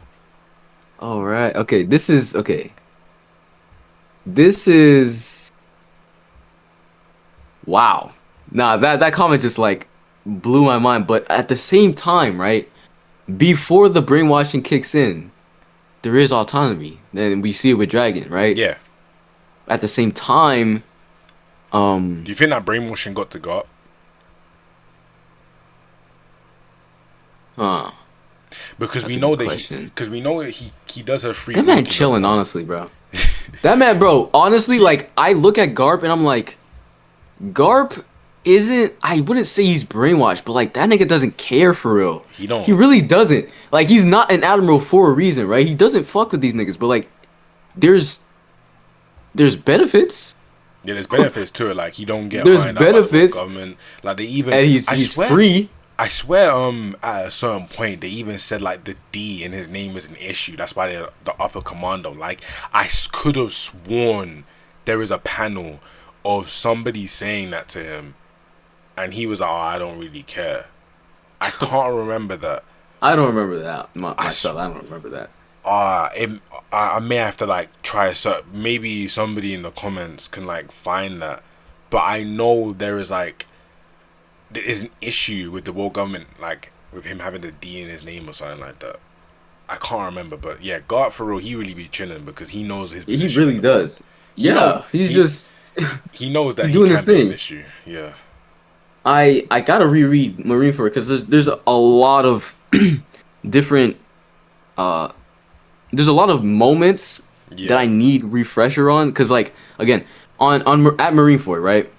All right. Okay. This is okay. This is wow. Nah, that comment just like blew my mind. But at the same time, right before the brainwashing kicks in, there is autonomy. Then we see it with Dragon, right? Yeah. At the same time, Do you think that brainwashing got to Garp? huh? Because That's we a know good that question. because we know that he does have free. That man will to chilling, go. honestly, bro. That man, bro. Honestly, like I look at Garp and I'm like, Garp isn't. I wouldn't say he's brainwashed, but like that nigga doesn't care for real. He don't. He really doesn't. Like he's not an admiral for a reason, right? He doesn't fuck with these niggas, but like, there's benefits, Yeah, there's benefits to it. Like he don't get There's ironed out by the benefits. government. Like they even. and he's I swear, free. I swear. At a certain point, they even said like the D in his name is an issue. That's why they're the upper commando. Like could have sworn there is a panel of somebody saying that to him, and he was like, "Oh, I don't really care." I can't remember that. I don't remember that I myself. I don't remember that. I may have to like try a search. Maybe somebody in the comments can like find that, but I know there is an issue with the world government, like with him having the D in his name or something like that. I can't remember, but yeah, Garp for real, he really be chilling because he knows his He position. really does. He Yeah, know- he's he- just. He knows that He's he doing can his be an thing. issue. Yeah, I gotta reread Marineford because there's a lot of different there's a lot of moments that I need refresher on, because like again at Marineford, right?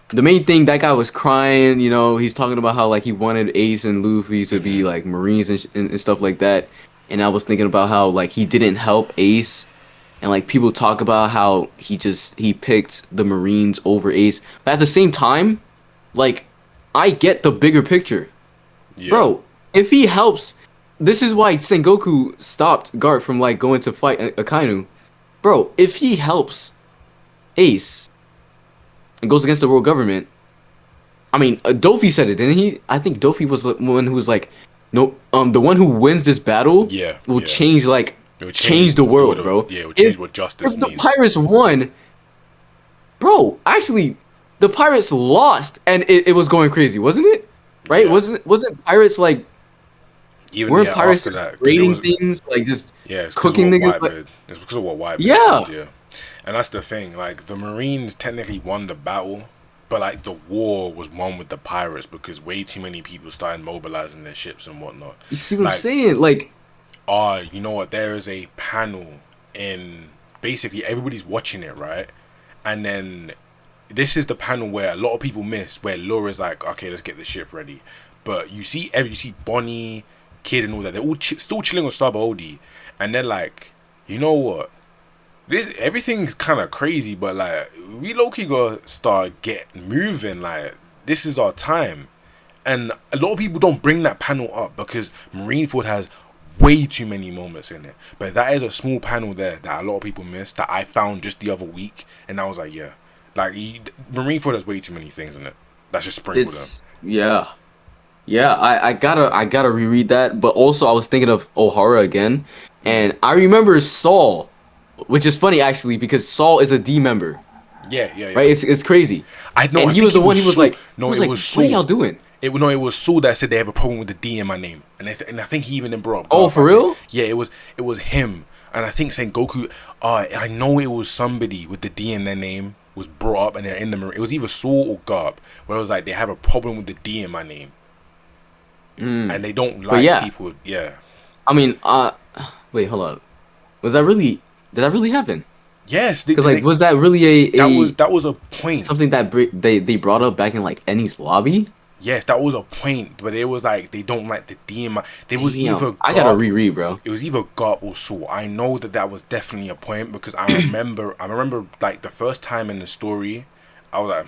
The main thing, that guy was crying. You know, he's talking about how like he wanted Ace and Luffy to be like Marines and stuff like that. And I was thinking about how like he didn't help Ace, and like people talk about how he picked the Marines over Ace. But at the same time, like I get the bigger picture, bro. If he helps, this is why Sengoku stopped Garp from like going to fight Akainu, bro. If he helps Ace and goes against the world government, I mean, Dofi said it, didn't he? I think Dofi was the one who was like, no, the one who wins this battle will change like change the world, bro. Yeah, it will change what justice if the means. Pirates won, bro, actually, the Pirates lost, and it was going crazy, wasn't it? Right? Yeah. Wasn't Pirates like? Even weren't Pirates after just that, raiding things, like just it's cooking niggas? Like, it's because of what Whitebeard yeah. said, yeah. And that's the thing. Like the Marines technically won the battle, but like the war was won with the Pirates because way too many people started mobilizing their ships and whatnot. You see what I'm saying? Like, you know what? There is a panel in basically everybody's watching it, right? And then this is the panel where a lot of people miss, where Laura's like, okay, let's get the ship ready. But you see Bonnie, Kid, and all that. They're all still chilling with Sabaody, and they're like, you know what? Everything's kind of crazy, but like we low-key gotta start moving. Like this is our time, and a lot of people don't bring that panel up because Marineford has way too many moments in it. But that is a small panel there that a lot of people missed that I found just the other week, and I was like, yeah, like Marineford has way too many things in it. That's just sprinkled in. Yeah. I gotta reread that. But also I was thinking of O'Hara again, and I remember Saul. Which is funny actually, because Saul is a D member. Yeah. Right? It's crazy. I know. And he was the one. He was like, no, it was Saul. What are y'all doing? It was Saul that said they have a problem with the D in my name, and I think he even brought up. Oh, for real? Yeah, it was him, and I think Sengoku. I know it was somebody with the D in their name was brought up, and they're in the. It was either Saul or Garp, where it was like they have a problem with the D in my name, and they don't like people. Yeah. I mean, wait, hold up. Was that really? Did that really happen? Yes, because like, was that really that was a point? Something that they brought up back in like Ennie's lobby. Yes, that was a point, but it was like they don't like the DM. There was either Garp, I gotta reread, bro. It was either Garp or Saul. I know that was definitely a point because I remember like the first time in the story, I was like,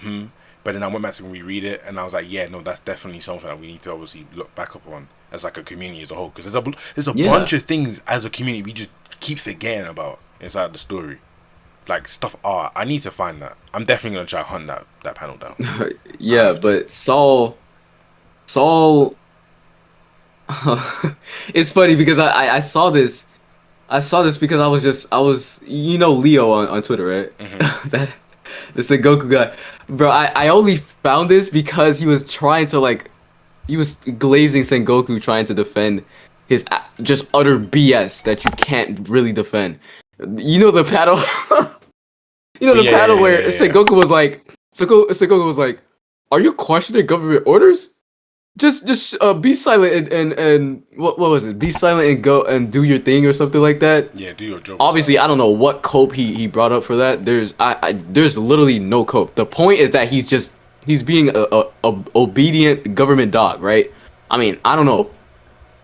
but then I went back to reread it and I was like, yeah, no, that's definitely something that we need to obviously look back upon as like a community as a whole, because there's a bunch of things as a community we just keep forgetting about inside the story. Like stuff I need to find that. I'm definitely gonna try to hunt that panel down. Yeah, but Saul it's funny because I saw this because I was Leo on Twitter, right? That the Sengoku guy. Bro, I only found this because he was trying to he was glazing Sengoku trying to defend his just utter BS that you can't really defend. You know the paddle where Sengoku was like, Sengoku was like, "Are you questioning government orders? Just be silent and what was it? Be silent and go and do your thing or something like that." Yeah, do your job. Obviously, I don't know what cope he brought up for that. There's literally no cope. The point is that he's being a obedient government dog, right? I mean, I don't know.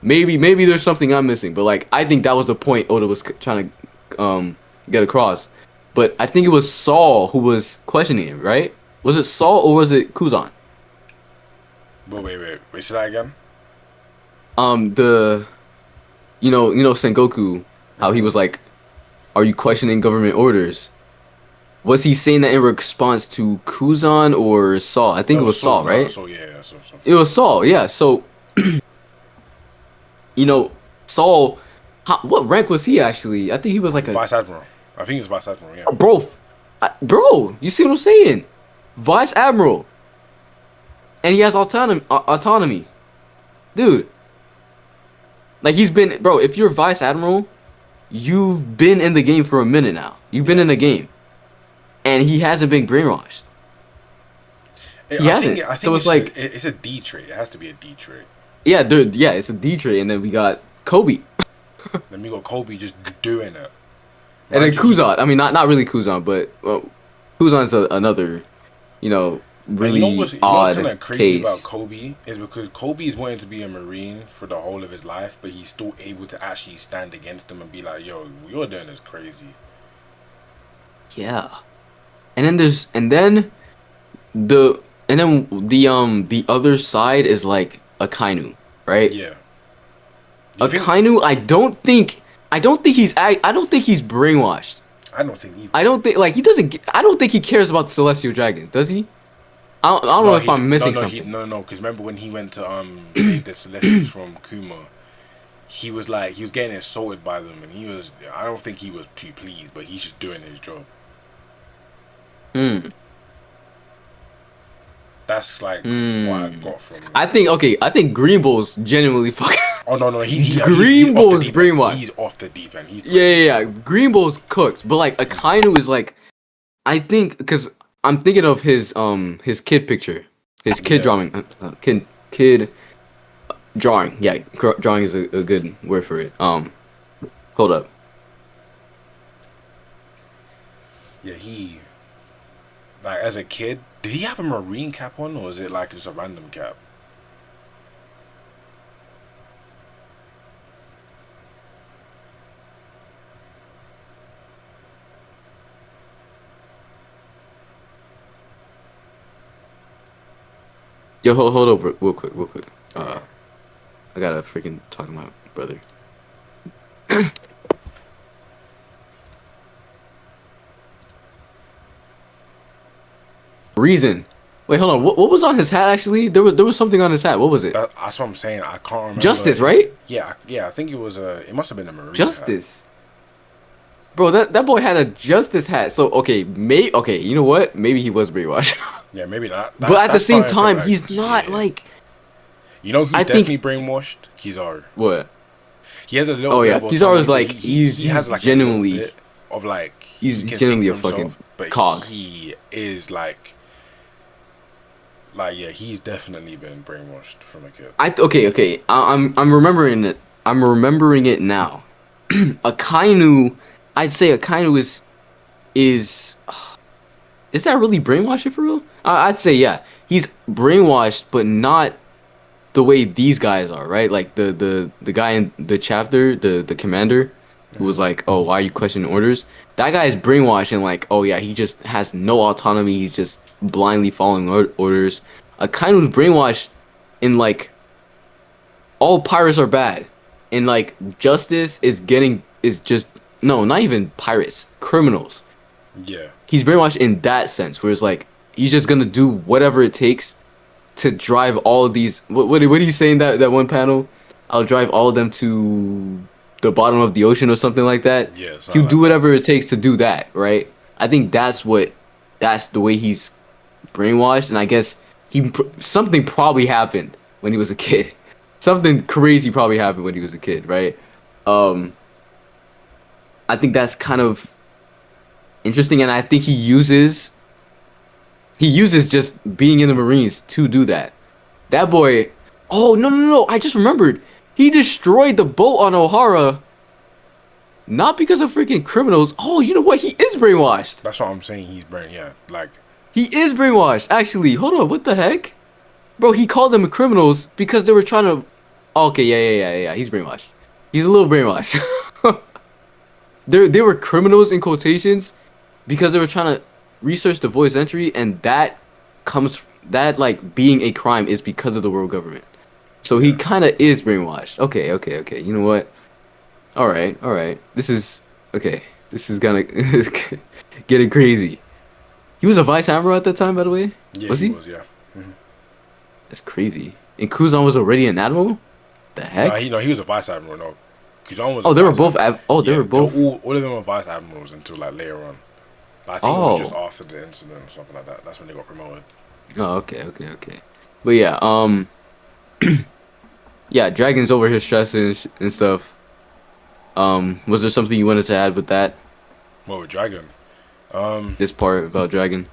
Maybe there's something I'm missing, but like I think that was the point Oda was trying to get across. But I think it was Saul who was questioning him, right? Was it Saul or was it Kuzan? But wait, say that again. Sengoku, how he was like, "Are you questioning government orders?" Was he saying that in response to Kuzan or Saul? I think it was Saul, right? So yeah, so. It was Saul, yeah. So, Saul, what rank was he actually? I think he was like a Vice Admiral. I think he was Vice Admiral, yeah. Bro, you see what I'm saying? Vice Admiral. And he has autonomy. Dude. Like he's been, bro, if you're Vice Admiral, you've been in the game for a minute now. You've been in the game. And he hasn't been brainwashed. I think so it's like it's a D trait. It has to be a D trait. Yeah, dude, it's a D trait, and then we got Coby. Then we got Coby just doing it. And then Mind you, Kuzan. I mean, not really Kuzan, but Kuzan's another, you know, and really you know what's kind odd of crazy about case. Coby is because Kobe's wanting to be a Marine for the whole of his life, but he's still able to actually stand against them and be like, "Yo, what you're doing is crazy." Yeah. And then the the other side is like Akainu, right? Yeah. Do you think? Akainu, I don't think he's brainwashed. I don't think either. I don't think like he doesn't. I don't think he cares about the celestial dragons. Does he? I don't know if I'm missing something. No. Because remember when he went to save the Celestials from Kuma, he was getting assaulted by them, and he was. I don't think he was too pleased, but he's just doing his job. Hmm. That's like what I got from him. I think Green Bull's genuinely fucking. Oh no, Green Bull's brainwashed. He's off the deep end. Yeah. Green Bull's cooked, but like Akainu is like, I think because I'm thinking of his kid picture, his kid drawing, kid drawing. Yeah, drawing is a good word for it. Hold up. Yeah, he. Like as a kid, did he have a Marine cap on, or is it like just a random cap? Yo, hold up, real quick. I gotta freaking talk to my brother. Reason. Wait, hold on. What was on his hat actually? There was something on his hat. What was it? That's what I'm saying. I can't remember. Justice, right? Yeah. I think it was a. It must have been a Marine. Justice. Hat. Bro, that boy had a Justice hat. So okay, you know what? Maybe he was brainwashed. Yeah, maybe not. But at the same time, he's not like. You know who's definitely brainwashed? Kizaru. What? He has a little. Oh yeah, Kizaru's like he has like genuinely of like he's genuinely a fucking cog. He is like yeah, he's definitely been brainwashed from a kid. Okay. I'm remembering it. I'm remembering it now. Akainu, I'd say Akainu is that really brainwashing for real? I'd say yeah. He's brainwashed, but not the way these guys are, right? Like the guy in the chapter, the commander, who was like, "Oh, why are you questioning orders?" That guy is brainwashed and like, "Oh yeah, he just has no autonomy. He's just blindly following orders." Akainu's brainwashed in like, all pirates are bad, and like justice is just no, not even pirates, criminals. Yeah. He's brainwashed in that sense, where it's like he's just gonna do whatever it takes to drive all of these. What are you saying that one panel? I'll drive all of them to the bottom of the ocean or something like that. Yeah. He'll do whatever it takes to do that, right? I think that's the way he's brainwashed, and I guess something probably happened when he was a kid. Something crazy probably happened when he was a kid, right? I think that's kind of interesting, and I think he uses just being in the Marines to do that. That boy, oh no, I just remembered. He destroyed the boat on O'Hara not because of freaking criminals. Oh, you know what? He is brainwashed. That's what I'm saying. He's like he is brainwashed. Actually, hold on. What the heck? Bro, he called them criminals because they were trying to. Okay, yeah. He's brainwashed. He's a little brainwashed. They were criminals in quotations because they were trying to research the voice entry, and that like being a crime is because of the world government. So he kind of is brainwashed. Okay. You know what? All right. This is gonna getting crazy. He was a vice admiral at that time, by the way. Yeah, was he? Was, yeah. Mm-hmm. That's crazy. And Kuzan was already an admiral. The heck? He was a vice admiral. No, Kuzan was. Oh, they were both. They were both. All of them were vice admirals until like later on. I think it was just after the incident or something like that. That's when they got promoted. Oh, okay. But yeah, yeah, Dragon's over his stress and stuff. Was there something you wanted to add with that? What with Dragon? This part about Dragon?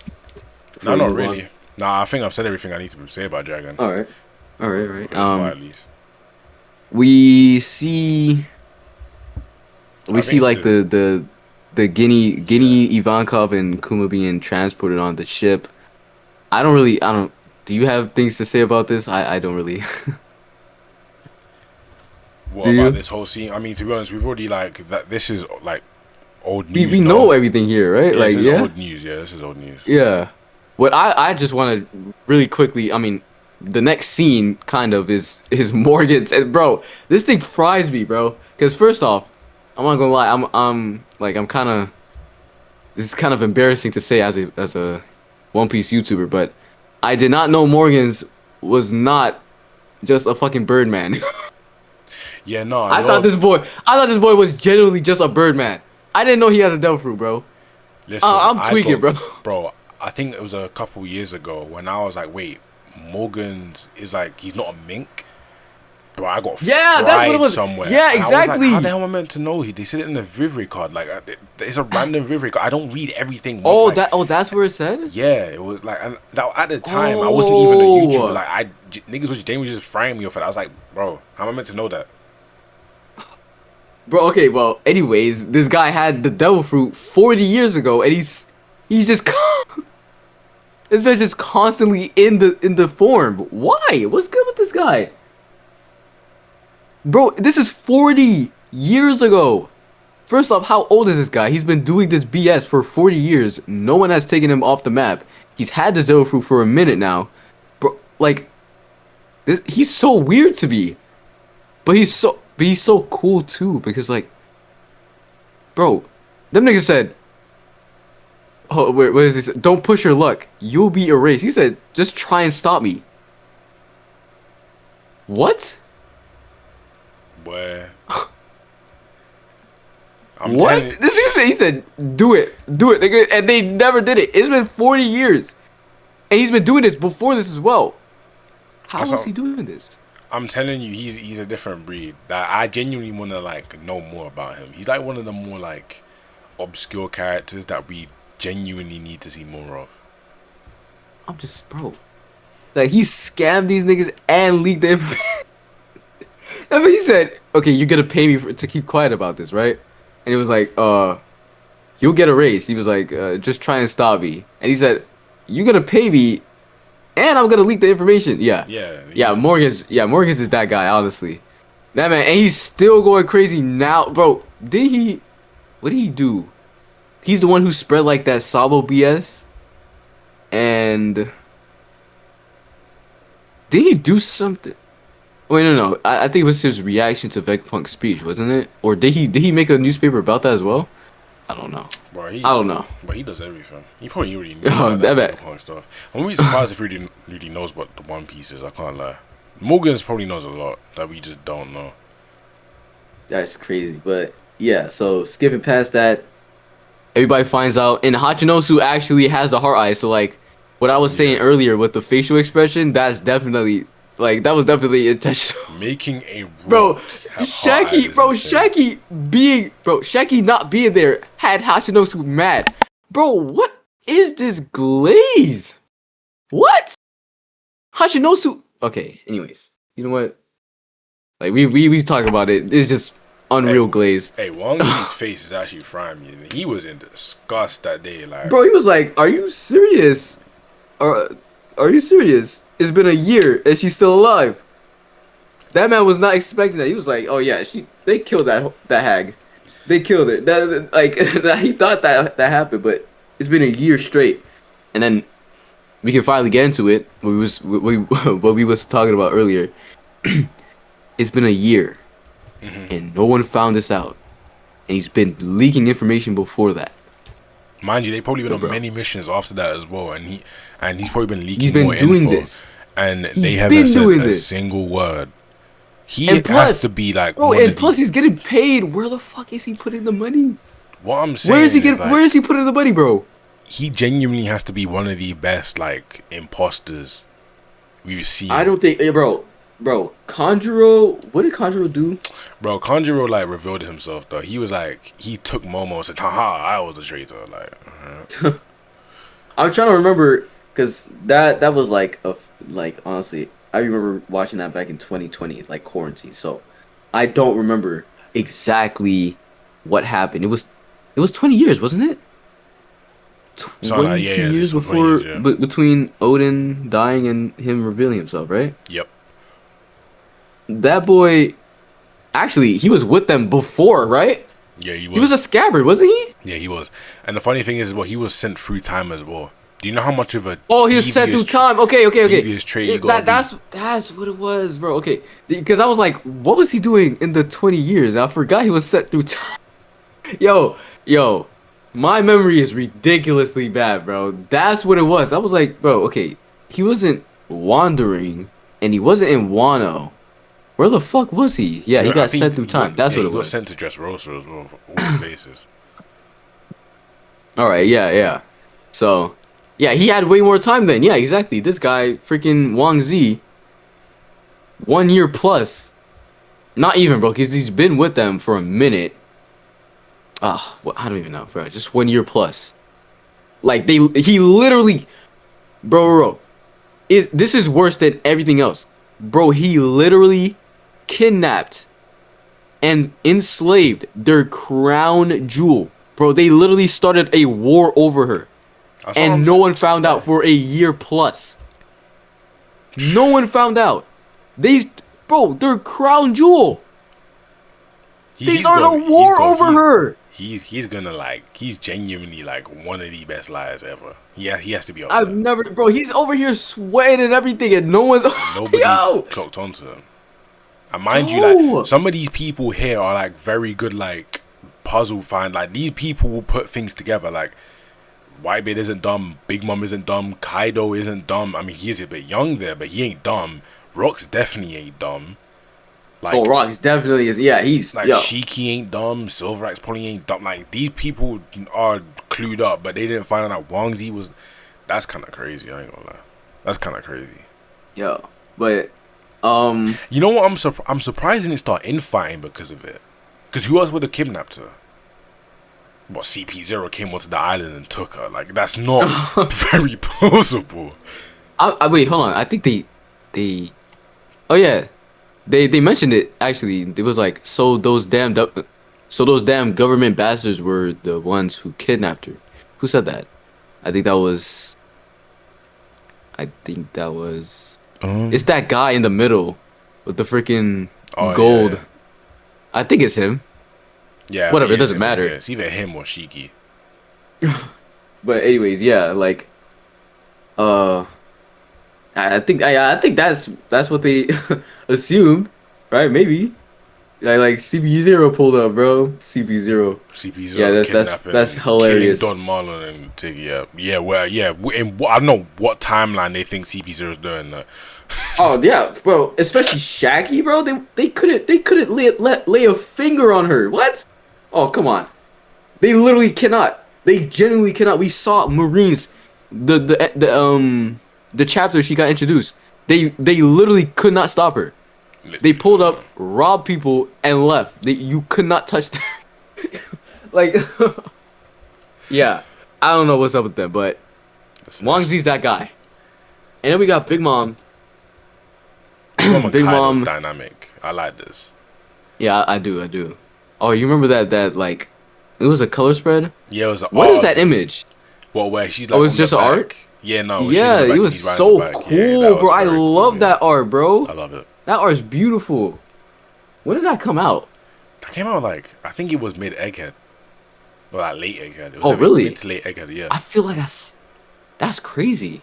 No, not really. Nah, I think I've said everything I need to say about Dragon. All right. At least. We see like the the Ginny Ivankov and Kuma being transported on the ship. I don't. Do you have things to say about this? I don't really. What Do about you? this whole scene? I mean, to be honest, we've already like that. This is like old We news. know everything here, right? Yeah, this Like is yeah. old news. Yeah, this is old news. Yeah. What I just want to really quickly, I mean, the next scene kind of is Morgan's and bro, this thing fries me, bro. Cuz first off, I'm not going to lie, I'm kind of this is kind of embarrassing to say as a One Piece YouTuber, but I did not know Morgan's was not just a fucking Birdman. Yeah, no, a I lot. thought this boy was genuinely just a Birdman. I didn't know he had a devil fruit, bro. Listen, I'm tweaking, bro. bro. I think it was a couple years ago when I was like, wait, Morgan's is like he's not a mink. Bro, I got Yeah, fried that's what it was. somewhere. Yeah, And I was like, exactly. how the hell am I meant to know? They said it in the Vivre card. Like, it's a random Vivre card. I don't read everything. Like, That's where it said? yeah, it was like, and that, at the time, I wasn't even a YouTuber. Oh. Like, niggas was genuinely just frying me off it. I was like, bro, how am I meant to know that? Bro, okay, well, anyways, this guy had the devil fruit 40 years ago and he's just this man's just constantly in the form. Why? What's good with this guy? Bro, this is 40 years ago. First off, how old is this guy? He's been doing this BS for 40 years. No one has taken him off the map. He's had this devil fruit for a minute now. Bro, like he's so weird to me. But he's so cool too because like, bro, them niggas said, oh wait, what is he said? Don't push your luck, you'll be erased. He said, just try and stop me. What? Where? I'm What? telling This nigga said, he said, do it, nigga, and they never did it. It's been 40 years, and he's been doing this before this as well. How is he doing this? I'm telling you, he's a different breed. That I genuinely want to like know more about him. He's like one of the more like obscure characters that we genuinely need to see more of. I'm just, bro, like he scammed these niggas and leaked the information. I mean, he said, okay, you're gonna pay me to keep quiet about this, right? And it was like, you'll get erased. He was like, just try and stop me. And he said, you're gonna pay me and I'm gonna leak the information. Yeah. Morgan's is that guy, honestly. That man, and he's still going crazy now, bro. What did he do? He's the one who spread like that Sabo BS. And did he do something? Wait, no. I think it was his reaction to Vegapunk's speech, wasn't it? Or did he make a newspaper about that as well? I don't know. Bro, I don't know. But he does everything. He probably already knew Oh, about that Vegapunk stuff. I'm really surprised if he really knows what the One Piece is. I can't lie. Morgan's probably knows a lot that we just don't know. That's crazy, but yeah. So skipping past that, everybody finds out, and Hachinosu actually has the heart eyes. So like, what I was saying earlier with the facial expression, that was definitely intentional. Making a Bro, have heart eyes is insane. Shakky not being there had Hachinosu mad. Bro, what is this glaze? What? Hachinosu. Okay, anyways, you know what? Like we talk about it. It's just unreal glaze. Hey, Wang Zi's face is actually frying me. He was in disgust that day. Like, Bro, he was like, "Are you serious? Are you serious? It's been a year and she's still alive." That man was not expecting that. He was like, "Oh yeah, they killed that hag. They killed it." That like he thought that happened, but it's been a year straight. And then we can finally get into it. What we was talking about earlier. It's been a year, and no one found this out. And he's been leaking information before that. mind you, they probably been on many missions after that as well, and he's probably been leaking He's been more doing info. this. And He's they haven't been said doing a this. single word. He And has to be like, bro, one and of plus the- he's getting paid. Where the fuck is he putting the money? what I'm saying Where is he is, getting? like, Where is he putting the money, bro? he genuinely has to be one of the best like imposters we've seen. I don't think, bro. Conjuro, what did Conjuro do? Bro, Conjuro like revealed himself though. He was like, he took Momo and said, haha, I was a traitor. Like, I'm trying to remember because that was like honestly, I remember watching that back in 2020, like quarantine. So I don't remember exactly what happened. It was It was 20 years, wasn't it? So, 20 years some 20 before, years, yeah. between Odin dying and him revealing himself, right? Yep. That boy, actually, he was with them before, right? Yeah, he was. He was a scabbard, wasn't he? Yeah, he was. And the funny thing is, well, he was sent through time as well. Do you know how much of a Oh, he was sent through time. Okay. devious trait you got? That's what it was, bro. Okay, because I was like, what was he doing in the 20 years? I forgot he was sent through time. Yo, my memory is ridiculously bad, bro. That's what it was. I was like, bro, okay, he wasn't wandering, and he wasn't in Wano. Where the fuck was he? Yeah, he got sent through time. That's what it was. He got sent to Dressrosa as well, all the places. All right, yeah. So, yeah, he had way more time then. Yeah, exactly. This guy, freaking Wang Zhi, 1 year plus. Not even, bro, because he's been with them for a minute. I don't even know, bro. Just 1 year plus. Like, he literally, bro. This is worse than everything else. Bro, he literally kidnapped and enslaved their crown jewel. Bro, they literally started a war over her. And no one found out for a year plus. No one found out. Bro, their crown jewel. They started a war over her. He's gonna he's genuinely one of the best liars ever. Yeah, he has to be up I've there. never, bro. He's over here sweating and everything, and no one's. Nobody's clocked onto him. And mind you, some of these people here are very good puzzle find. These people will put things together. Whitebeard isn't dumb. Big Mom isn't dumb. Kaido isn't dumb. I mean, he's a bit young there, but he ain't dumb. Rox definitely ain't dumb. Rox definitely is. Yeah, he's Shakky ain't dumb. Silverax probably ain't dumb. These people are clued up, but they didn't find out that Wang Zhi was. That's kind of crazy. I ain't gonna lie. That's kind of crazy. Yo, but you know what? I'm surprised they didn't start infighting because of it. Because who else would have kidnapped her? What, CP0 came onto the island and took her? That's not very plausible. Wait, hold on. I think they. Oh yeah. They mentioned it actually. It was so those damn government bastards were the ones who kidnapped her. Who said that? I think that was. It's that guy in the middle with the freaking gold. Yeah. I think it's him. Yeah. Whatever. It doesn't matter. Yeah, it's either him or Shakky. But anyways, yeah. I think that's what they assumed, right? Maybe, CP0 pulled up, bro. CP0. Yeah, that's hilarious. Don Marlon and Tiggy. Yeah. Well, yeah. I don't know what timeline they think CP0 is doing that. Oh yeah, bro. Especially Shakky, bro. They couldn't lay a finger on her. What? Oh come on. They literally cannot. They genuinely cannot. We saw Marines. The chapter she got introduced, they literally could not stop her. They pulled up, robbed people, and left. You could not touch them. Yeah, I don't know what's up with them, but Wang Zhi's that guy. And then we got Big Mom. Big Mom dynamic. I like this. Yeah, I do. Oh, you remember that it was a color spread? Yeah, it was. What is that image? Well, where she's it's just art. Yeah, no. Yeah, it was so cool, bro. I love that art, bro. I love it. That art's beautiful. When did that come out? That came out I think it was mid Egghead. Or late Egghead. It was really? Mid to late Egghead, yeah. I feel like that's crazy.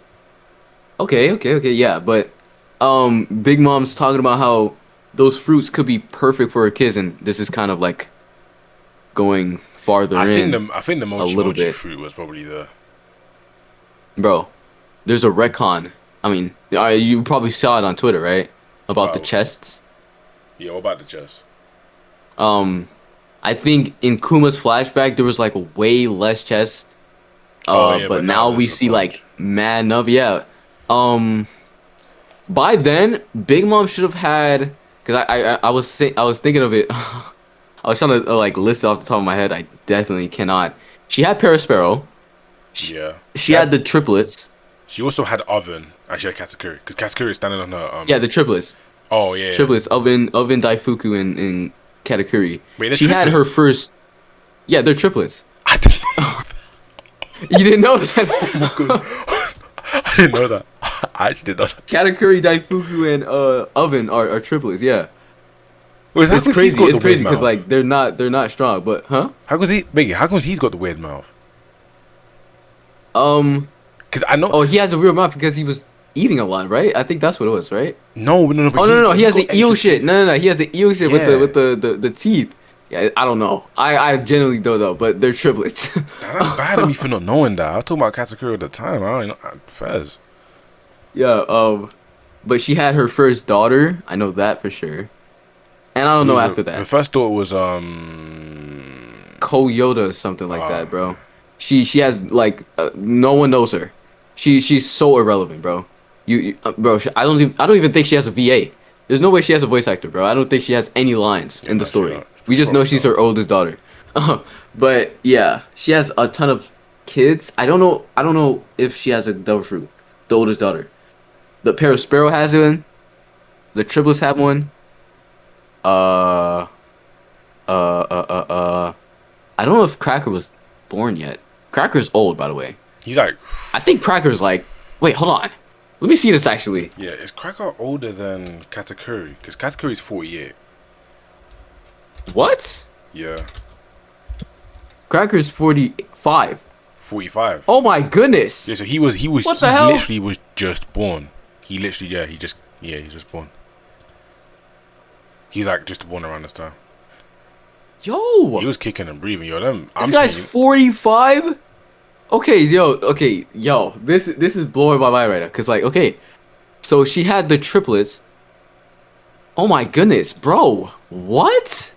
Okay, yeah, but Big Mom's talking about how those fruits could be perfect for her kids, and this is kind of going farther in. I think the mochi fruit was probably the. Bro, there's a retcon. I mean, you probably saw it on Twitter, right? About the chests. Yeah, what about the chests? I think in Kuma's flashback there was way less chests. But now we see mad enough. Yeah. By then, Big Mom should have had. Cause I was thinking of it. I was trying to list it off the top of my head. I definitely cannot. She had Parasparrow. Yeah. She had the triplets. She also had Oven, and she had Katakuri, because Katakuri is standing on her. Yeah, the triplets. Oh yeah. Triplets. Oven, Daifuku, and Katakuri. Wait, she had her first. Yeah, they're triplets. I didn't know that. You didn't know that? Oh my god. I didn't know that. I actually did not. Katakuri, Daifuku, and Oven are triplets. Yeah, Wait, it's crazy. It's crazy because like they're not strong. But huh? How comes how comes he's got the weird mouth? Because I know. Oh, he has the weird mouth because he was eating a lot, right? I think that's what it was, right? No. But no. He has the eel shit. No. He has the eel shit Yeah. with the teeth. Yeah, I don't know. I genuinely don't know, but they're triplets. That's bad of me for not knowing that. I was talking about Katakuri at the time. I don't know. Fez. Yeah. But she had her first daughter. I know that for sure. And I don't know after that. Her first daughter was Koyota or something like that, bro. She has like no one knows her. She's so irrelevant, bro. Bro. I don't even think she has a VA. There's no way she has a voice actor, bro. I don't think she has any lines in the story. We just know she's her oldest daughter. But yeah, she has a ton of kids. I don't know if she has a devil fruit. The oldest daughter. The Parasparrow has one. The triplets have one. I don't know if Cracker was born yet. Cracker's old, by the way. He's like. I think Cracker's like. Wait, hold on. Let me see this actually. Yeah, is Cracker older than Katakuri? Because Katakuri's 48. What? Yeah. Cracker's 45. 45. Oh my goodness. Yeah, so he was. What the hell? Literally was just born. He literally, he's just born. He's like just born around this time. Yo. He was kicking and breathing, yo. This guy's 45. Okay, yo. This is blowing my mind right now. Cause like, okay, so she had the triplets. Oh my goodness, bro. What?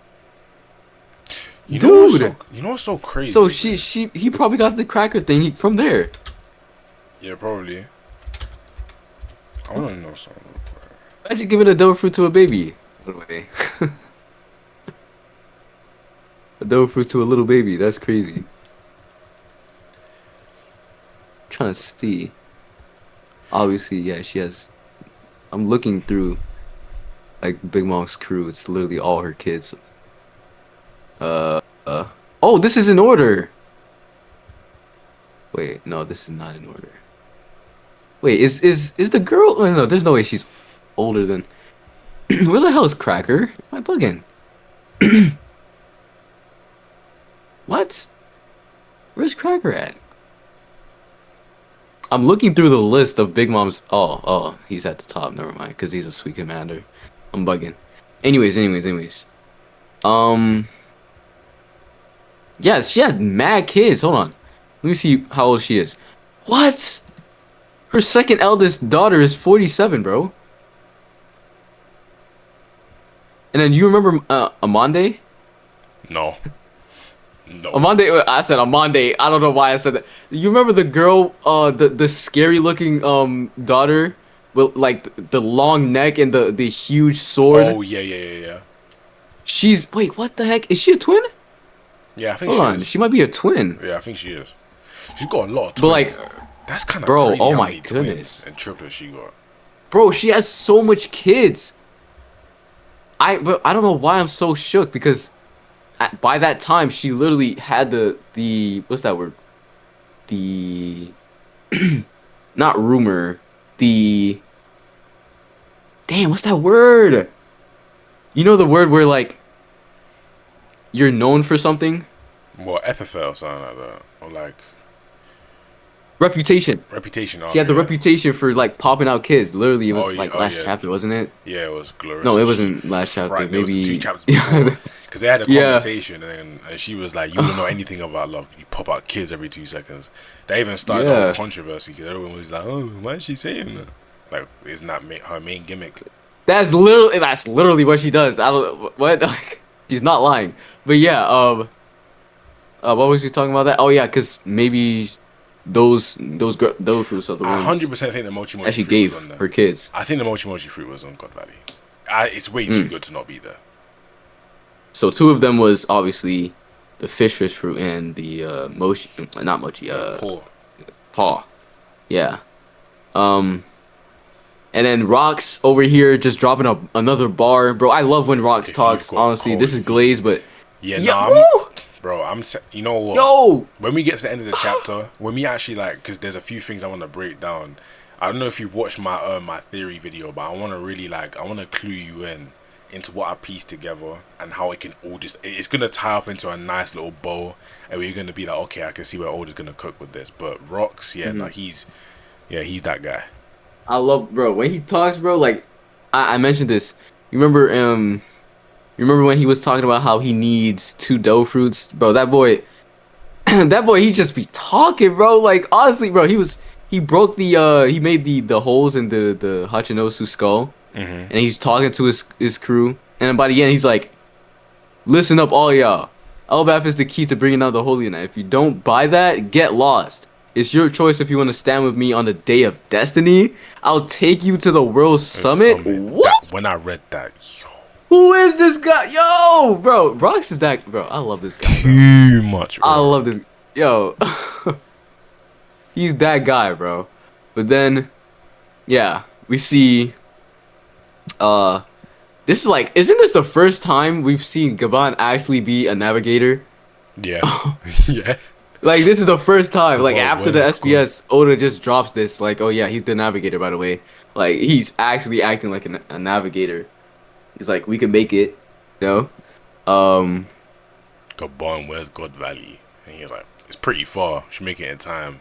Dude. You know what's so crazy? So he probably got the Cracker thing from there. Yeah, probably. I want to know something. Imagine giving a devil fruit to a baby. By the way. A devil fruit to a little baby. That's crazy. Trying to see. Obviously, yeah, she has. I'm looking through like Big Mom's crew. It's literally all her kids. Oh, this is in order. Wait, no, this is not in order. Wait, is the girl? Oh, no, there's no way she's older than. Where the hell is Cracker? Am I bugging? What? Where's Cracker at? I'm looking through the list of Big Mom's. Oh, he's at the top. Never mind, because he's a sweet commander. I'm bugging. Anyways. Yeah, she has mad kids. Hold on. Let me see how old she is. What? Her second eldest daughter is 47, bro. And then you remember Amande? No. Amande, I said Amande. I don't know why I said that. You remember the girl, the scary looking daughter with like the long neck and the huge sword? Oh yeah. She's wait, what the heck? Is she a twin? Yeah, I think Hold she on, is. she might be a twin. Yeah, I think she is. She's got a lot of twins. But like, that's kind of bro, crazy. oh how my many goodness. twins and triplets she got. Bro, she has so much kids. But I don't know why I'm so shook because by that time she literally had the what's that word? The not rumor. The damn, what's that word? You know the word where like you're known for something? What, epithet or something like that? Or like reputation. Reputation. She had the reputation for like popping out kids. Literally, it was last chapter, wasn't it? Yeah, it was glorious. No, it wasn't last chapter. Maybe 2 chapters before. Because they had a conversation, and she was like, "You don't know anything about love. You pop out kids every 2 seconds." They even started a controversy because everyone was like, "Oh, why is she saying that?" Like, isn't that her main gimmick? That's literally what she does. I don't what. Like, she's not lying. But yeah, what was you talking about that? Oh yeah, because maybe those fruits are the ones. 100% think the Mochi Mochi that she fruit gave was on there. her kids. I think the Mochi Mochi fruit was on God Valley. It's way too good to not be there. So 2 of them was obviously the fish fruit and the paw. Yeah. And then Rox over here just dropping another bar, bro. I love when Rox talks. Honestly, this is Glaze, but yeah, bro. you know what? Yo! When we get to the end of the chapter, when we actually like, because there's a few things I want to break down. I don't know if you've watched my theory video, but I want to really like, I want to clue you in into what I pieced together and how it can all just, it's gonna tie up into a nice little bow, and we're gonna be like, okay, I can see where Oda's gonna cook with this. But Rocks, yeah, no, he's that guy. I love, bro, when he talks, bro, like, I mentioned this. You remember when he was talking about how he needs 2 dough fruits? Bro, that boy, that boy, he just be talking, bro. Like, honestly, bro, he broke he made the holes in the Hachinosu skull. And he's talking to his crew. And then by the end, he's like, listen up, all y'all. Elbaf is the key to bringing out the Holy Knight. If you don't buy that, get lost. It's your choice if you want to stand with me on the day of destiny. I'll take you to the World Summit. What? When I read that, yo. Who is this guy? Yo, bro. Rox is that, bro. I love this guy. Too much, bro. I love this. Yo. He's that guy, bro. But then, yeah, we see... this is like, isn't this the first time we've seen Gaban actually be a navigator? Yeah. Yeah. Like, this is the first time. Like, Oh, after the SBS, Oda just drops this. Like, oh yeah, he's the navigator, by the way. Like, he's actually acting like a navigator. He's like, we can make it, you know? Gabon, where's God Valley? And he's like, it's pretty far. Should make it in time.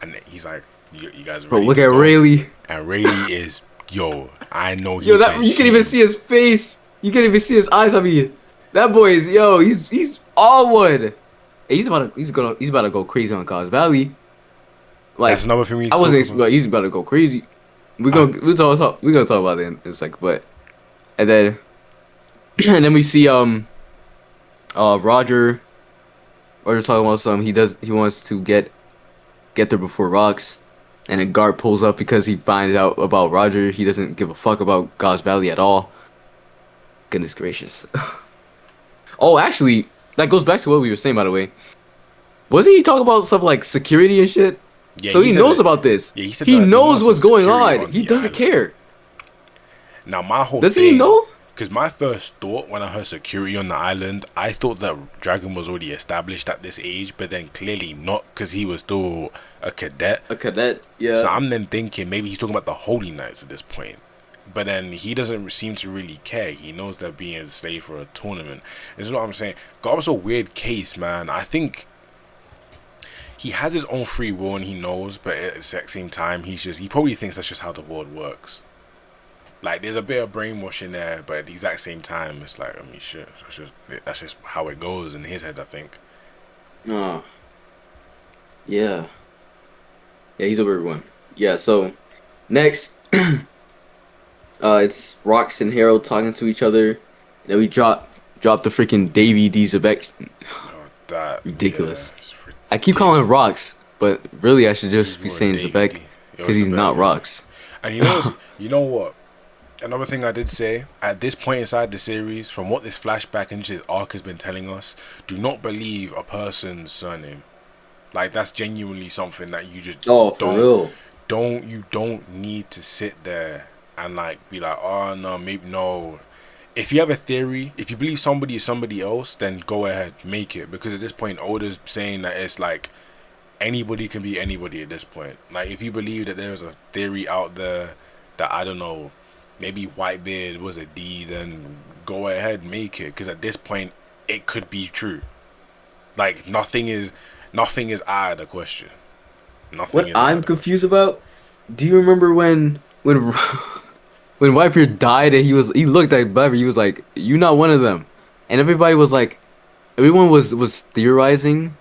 And he's like, you guys ready? Bro, look to at go? Rayleigh. And Rayleigh is, yo, I know he's Yo, that you can even see his face. You can even see his eyes. I mean, that boy is, yo, he's all one. Hey, he's about to go crazy on God's Valley. Like, that's another thing I wasn't expecting. He's about to go crazy. We're gonna talk about it in a second, but and then we see Roger talking about something. He wants to get there before Rocks, and then Garp pulls up because he finds out about Roger. He doesn't give a fuck about God's Valley at all. Goodness gracious. Oh, actually, that goes back to what we were saying, by the way. Wasn't he talking about stuff like security and shit? Yeah, so he knows about this. Yeah, he knows what's going on. He doesn't care. Now, my whole Does thing, he know? Because my first thought when I heard security on the island, I thought that Dragon was already established at this age, but then clearly not, because he was still a cadet. A cadet, yeah. So I'm then thinking maybe he's talking about the Holy Knights at this point. But then he doesn't seem to really care. He knows they're being enslaved for a tournament. This is what I'm saying. Garp's a weird case, man. I think he has his own free will and he knows, but at the exact same time, he probably thinks that's just how the world works. Like, there's a bit of brainwashing there, but at the exact same time, it's like, I mean, shit, that's just how it goes in his head, I think. Oh. Yeah. Yeah, he's over everyone. Yeah, so, next, it's Rox and Harold talking to each other. And then we drop the freaking Davy D. Xebec. Oh, that. Ridiculous. Yeah, I keep calling him Rox, but really I should just be saying Xebec, because he's not Rox. And you know what? Another thing I did say, at this point inside the series, from what this flashback and this arc has been telling us, do not believe a person's surname. Like, that's genuinely something that you just you don't need to sit there and like be like, oh no, maybe no. If you have a theory, if you believe somebody is somebody else, then go ahead, make it. Because at this point, Oda's saying that it's like anybody can be anybody at this point. Like, if you believe that there's a theory out there that, I don't know, maybe Whitebeard was a D, then go ahead, make it. Because at this point, it could be true. Like, nothing is out of the question. Nothing. What I'm confused about, do you remember when Whitebeard died and he looked at Blackbeard, he was like, "You're not one of them," and everybody was like, everyone was theorizing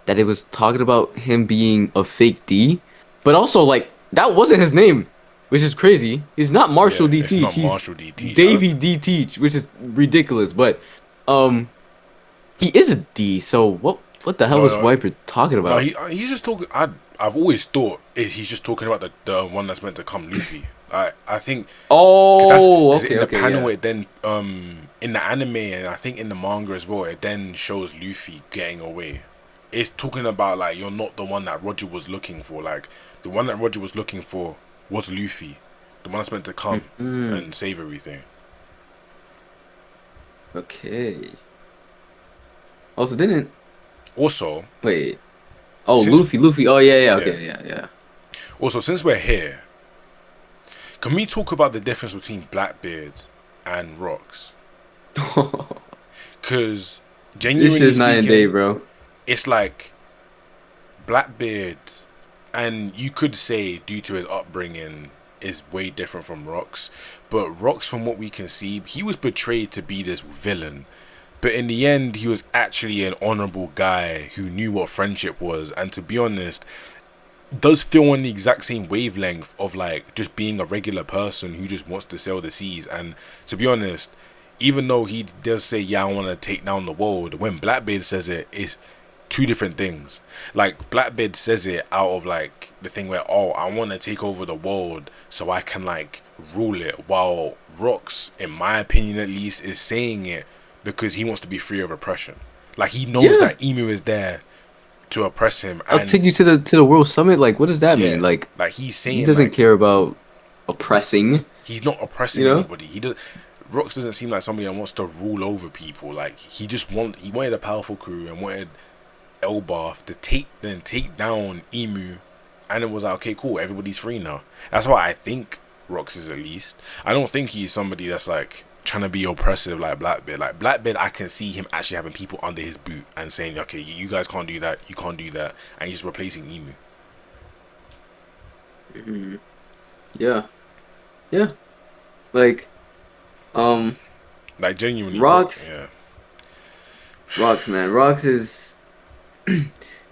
that it was talking about him being a fake D, but also like that wasn't his name. Which is crazy. He's not Marshall D. Teach. He's Marshall D. Teach. Davy D. Teach, which is ridiculous. But he is a D. So what the hell was Whitebeard talking about? No, he's just talking. I've always thought he's just talking about the one that's meant to come Luffy. I think. Oh, okay. In the panel, Yeah. it then in the anime and I think in the manga as well, it then shows Luffy getting away. It's talking about like, you're not the one that Roger was looking for. Like, the one that Roger was looking for was Luffy, the one that's meant to come and save everything. Okay. Also, didn't Also, Wait. Oh, since Luffy. Oh yeah, yeah. yeah, Okay, yeah, also since we're here, can we talk about the difference between Blackbeard and Rocks? yeah. Because This genuinely shit's night and day, speaking, bro. it's like Blackbeard, and you could say due to his upbringing, is way different from Rocks. But Rocks, from what we can see, he was portrayed to be this villain. But in the end, he was actually an honorable guy who knew what friendship was. And to be honest, does feel on the exact same wavelength of like just being a regular person who just wants to sail the seas. And to be honest, even though he does say, yeah, I want to take down the world, when Blackbeard says it, it's two different things. Like Blackbeard says it out of like the thing where, oh, I want to take over the world so I can like rule it, while Rocks, in my opinion at least, is saying it because he wants to be free of oppression. Like he knows Yeah. that Emu is there to oppress him. I'll And take you to the World Summit. Like, what does that mean? yeah, Like, like he's he saying doesn't like care about oppressing. he's not You oppressing know? anybody. He does. Rocks doesn't seem like somebody that wants to rule over people. Like he wanted a powerful crew and wanted Elbaf to take down Emu, and it was like, okay, cool, everybody's free now. That's why I think Rocks is, at least. I don't think he's somebody that's like trying to be oppressive like Blackbeard. Like Blackbeard, I can see him actually having people under his boot and saying, okay, you guys can't do that, you can't do that, and he's replacing Emu. Mhm. Yeah. Yeah. Like, um, Like genuinely, Rocks. yeah. Rocks, man. Rocks is.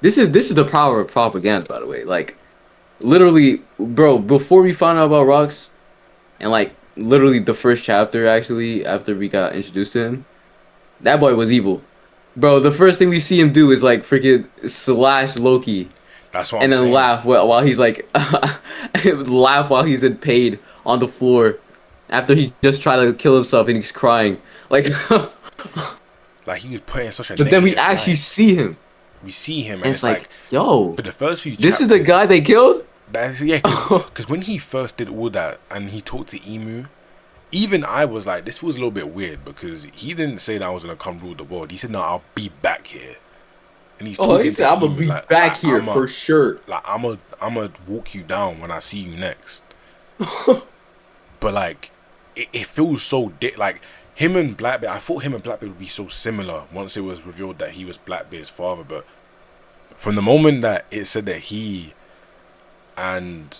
This is the power of propaganda, by the way. Like, literally, bro. Before we found out about Rocks, and like literally the first chapter, actually, after we got introduced to him, that boy was evil, bro. The first thing we see him do is like freaking slash Loki, That's what I'm and then saying. laugh while he's like, laugh while he's in pain on the floor, after he just tried to kill himself and he's crying, like. Like he was putting such a But then we negative actually light. see him, We see him, and and it's it's like, like yo, for the first few this is chapters. the guy they killed. That's yeah, because when he first did all that and he talked to Emu, even I was like, this was a little bit weird because he didn't say that I was gonna come rule the world. He said, no, I'll be back here, and he's Oh, talking he to said, "I'm gonna Emu be like, back here I'm a for sure." like I'm a walk you down when I see you next. But like, it feels so like him and Blackbeard. I thought him and Blackbeard would be so similar once it was revealed that he was Blackbeard's father. But from the moment that it said that he and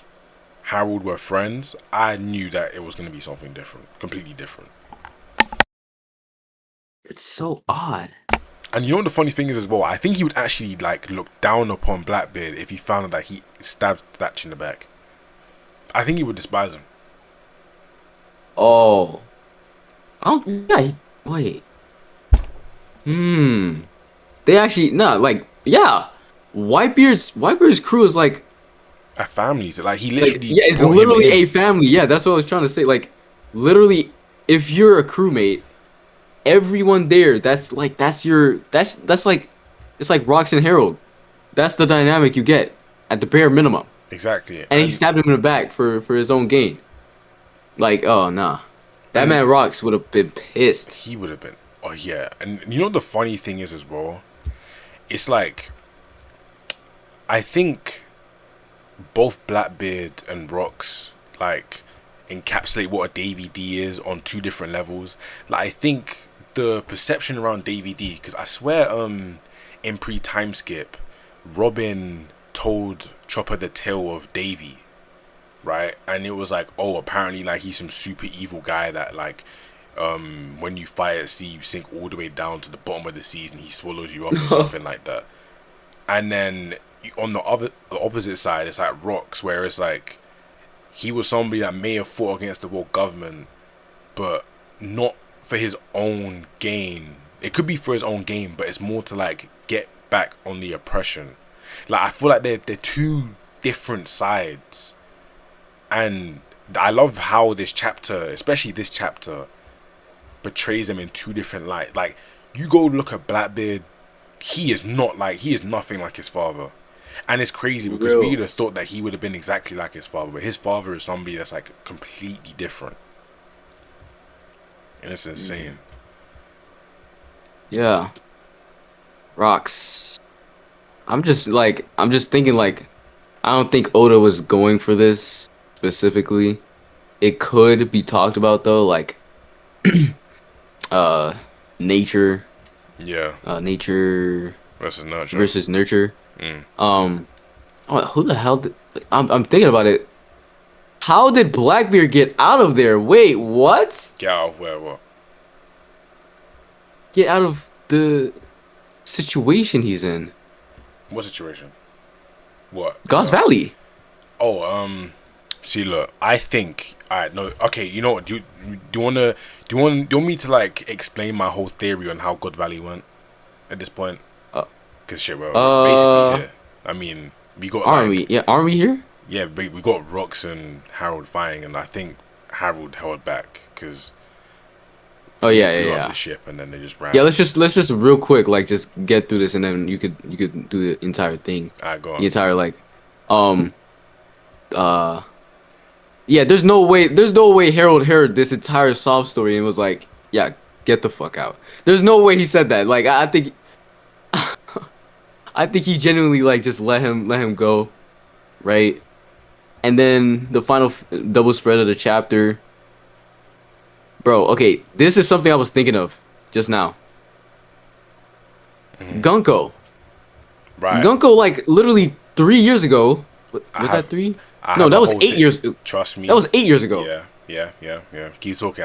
Harold were friends, I knew that it was going to be something different, completely different. It's so odd. And you know what the funny thing is as well? I think he would actually like look down upon Blackbeard if he found out that he stabbed Thatch in the back. I think he would despise him. Oh, I don't. Yeah, wait. Hmm. They actually like yeah. Whitebeard's crew is A family, so like he like literally yeah, it's brought him literally a in. family. Yeah, that's what I was trying to say. Like literally, if you're a crewmate, everyone there, that's like it's like Rox and Harold. That's the dynamic you get at the bare minimum. Exactly, And he stabbed him in the back for his own gain. Like, oh nah. That and man Rox would have been pissed. he would have been. Oh yeah, and you know what the funny thing is as well? It's like I think both Blackbeard and Rox like encapsulate what a Davy D is on two different levels. Like I think the perception around Davy D, because I swear in pre-time skip, Robin told Chopper the tale of Davy, right? And it was like, oh, apparently like he's some super evil guy that like when you fight at sea you sink all the way down to the bottom of the seas and he swallows you up or something like that. And then on the opposite side, it's like Rocks, where it's like he was somebody that may have fought against the world government, but not for his own gain. It could be for his own gain, but it's more to like get back on the oppression. Like I feel like they're two different sides, and I love how this chapter, especially this chapter, portrays them in two different light. Like you go look at Blackbeard, he is nothing like his father. And it's crazy because we would have thought that he would have been exactly like his father, but his father is somebody that's like completely different. And it's insane. Yeah. Rox. I'm just thinking like, I don't think Oda was going for this specifically. It could be talked about though, like, uh, nature, Yeah. nature Versus nurture. versus nurture. Mm. Oh, who the hell? I'm thinking about it. How did Blackbeard get out of there? Wait, what? Get out of where? What? Get out of the situation he's in. What situation? What? Gauss Valley. Oh, see, look, I think, alright, no, okay, you know what? Do you want me to like explain my whole theory on how God Valley went at this point? Uh, Cause shit, we're basically here. I mean, we got aren't like, we? Yeah, aren't we here? yeah, we got Rox and Harold fighting, and I think Harold held back because Oh he yeah, just blew yeah, up yeah. the ship, and then they just ran. Yeah, let's just real quick, like, just get through this, and then you could do the entire thing, Alright, go on. the entire like, yeah. There's no way Harold heard this entire sob story and was like, yeah, get the fuck out. There's no way he said that. Like, I think, I think he genuinely like just let him go, right? And then the final double spread of the chapter. Bro, okay, this is something I was thinking of just now. Gunko. Right. Gunko, like, literally 3 years ago. Was that 3? No, that was 8 years. Trust me. That was 8 years ago. Yeah. Keep talking.